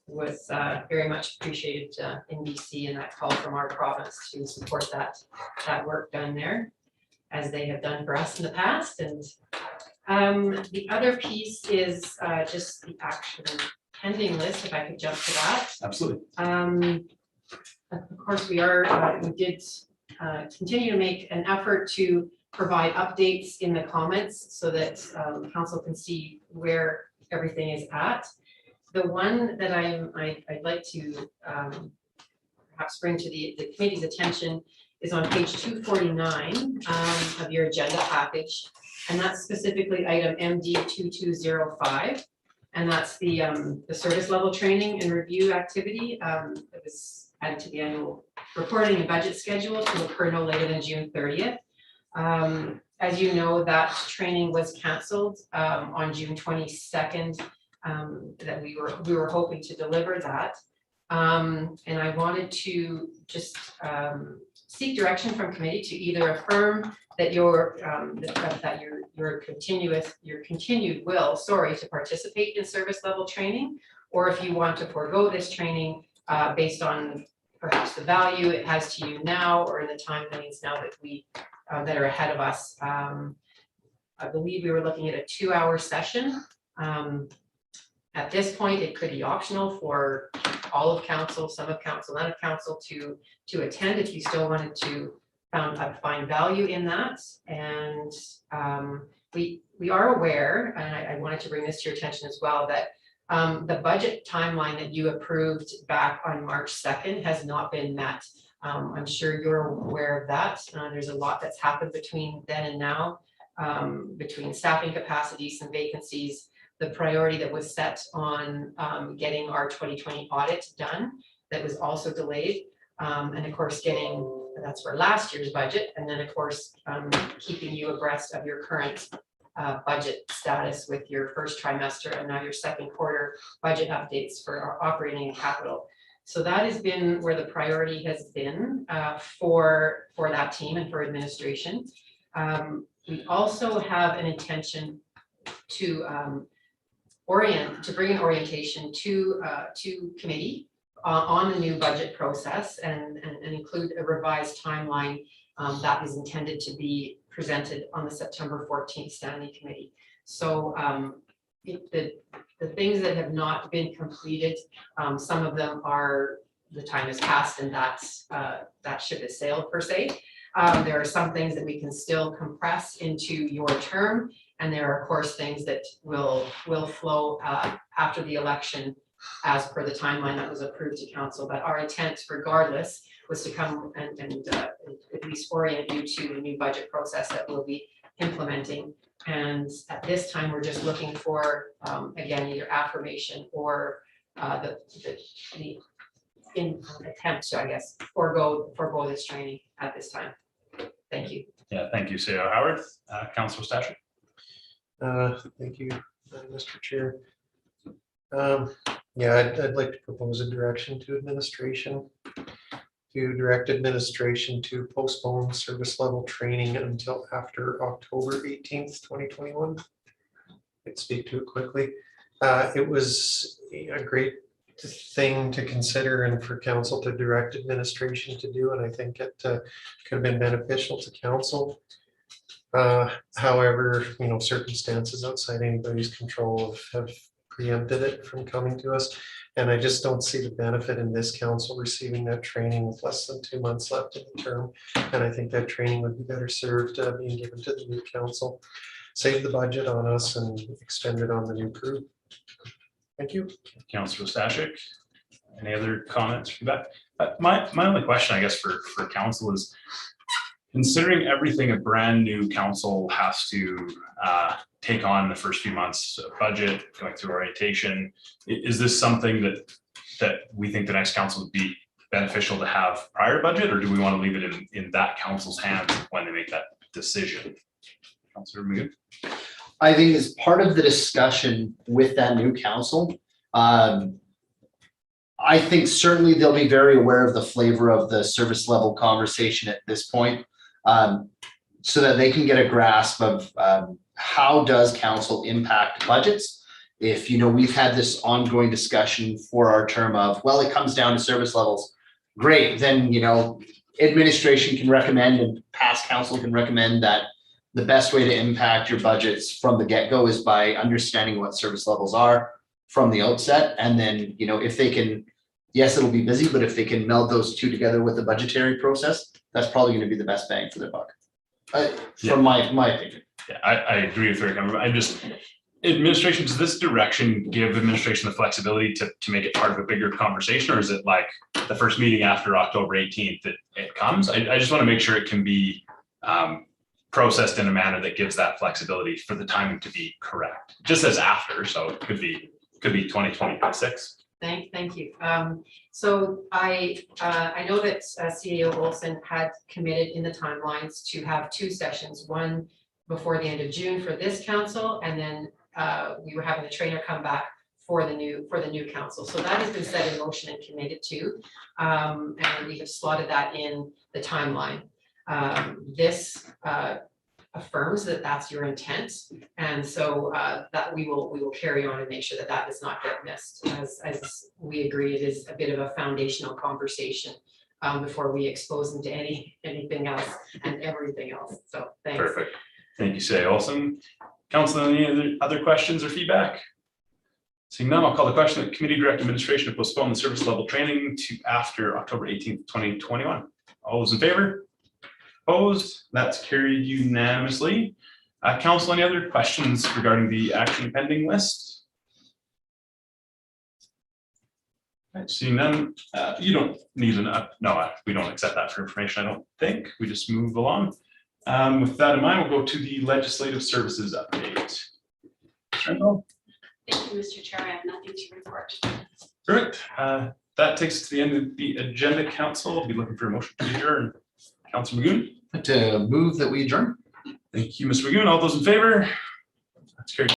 was very much appreciated in BC, and that call from our province to support that work done there, as they have done for us in the past. And the other piece is just the action pending list, if I could jump to that. Absolutely. Of course, we did continue to make an effort to provide updates in the comments so that council can see where everything is at. The one that I'd like to perhaps bring to the committee's attention is on page 249 of your agenda package, and that's specifically item MD 2205. And that's the service level training and review activity that was added to the annual reporting and budget schedule to occur no later than June 30th. As you know, that training was canceled on June 22nd. That we were hoping to deliver that. And I wanted to just seek direction from committee to either affirm that your continued will, to participate in service level training, or if you want to forego this training based on perhaps the value it has to you now or in the time lanes now that we, that are ahead of us. I believe we were looking at a 2-hour session. At this point, it could be optional for all of council, some of council, none of council to attend if you still wanted to find value in that. And we are aware, and I wanted to bring this to your attention as well, that the budget timeline that you approved back on March 2nd has not been met. I'm sure you're aware of that. There's a lot that's happened between then and now, between staffing capacity, some vacancies, the priority that was set on getting our 2020 audit done that was also delayed. And of course, that's for last year's budget. And then of course, keeping you abreast of your current budget status with your first trimester and now your second quarter budget updates for our operating and capital. So that has been where the priority has been for that team and for administration. We also have an intention to bring an orientation to committee on the new budget process and include a revised timeline that is intended to be presented on the September 14th standing committee. So the things that have not been completed, some of them are, the time has passed and that ship has sailed per se. There are some things that we can still compress into your term, and there are of course things that will flow after the election as per the timeline that was approved to council. But our intent regardless was to come and at least orient you to the new budget process that we'll be implementing. And at this time, we're just looking for, again, either affirmation or the attempt to, I guess, forego this training at this time. Thank you. Yeah, thank you, Sarah Howard. Councilor Stasher. Thank you, Mr. Chair. Yeah, I'd like to propose a direction to administration to direct administration to postpone service level training until after October 18th, 2021. I'd speak to it quickly. It was a great thing to consider and for council to direct administration to do, and I think it could have been beneficial to council. However, circumstances outside anybody's control have preempted it from coming to us. And I just don't see the benefit in this council receiving that training with less than 2 months left in the term. And I think that training would be better served being given to the new council. Save the budget on us and expend it on the new crew. Thank you. Councilor Stashik. Any other comments from that? My only question, I guess, for council is, considering everything a brand new council has to take on the first few months of budget, going through orientation, is this something that we think the next council would be beneficial to have prior to budget, or do we want to leave it in that council's hands when they make that decision? Councilor McGinn. I think as part of the discussion with that new council, I think certainly they'll be very aware of the flavor of the service level conversation at this point, so that they can get a grasp of how does council impact budgets. If we've had this ongoing discussion for our term of, well, it comes down to service levels, great, then administration can recommend and past council can recommend that the best way to impact your budgets from the get-go is by understanding what service levels are from the outset. And then, if they can, yes, it'll be busy, but if they can meld those two together with the budgetary process, that's probably going to be the best bang for their buck. From my opinion. Yeah, I agree with her. I'm just, administration, does this direction give administration the flexibility to make it part of a bigger conversation, or is it like the first meeting after October 18th that it comes? I just want to make sure it can be processed in a manner that gives that flexibility for the timing to be correct. It just says after, so it could be 2026. Thank you. So I know that CEO Olson had committed in the timelines to have 2 sessions, one before the end of June for this council, and then we were having the trainer come back for the new council. So that has been set in motion and committed to, and we have slotted that in the timeline. This affirms that that's your intent. And so that we will carry on and make sure that that does not get missed. As we agree, it is a bit of a foundational conversation before we expose them to anything else and everything else. So thanks. Perfect. Thank you, Say Olson. Council, any other questions or feedback? Seeing none, I'll call the question that committee direct administration to postpone the service level training to after October 18th, 2021. All those in favor? Opposed? That's carried unanimously. Council, any other questions regarding the action pending list? Right, seeing none, you don't need no, we don't accept that for information, I don't think. We just move along. With that in mind, we'll go to the legislative services update. Randall? Thank you, Mr. Chair. I have nothing to report. Perfect. That takes us to the end of the agenda, council. We'll be looking for a motion to adjourn. Councilor Magoon? To move that we adjourn. Thank you, Mr. Magoon. All those in favor? That's carried.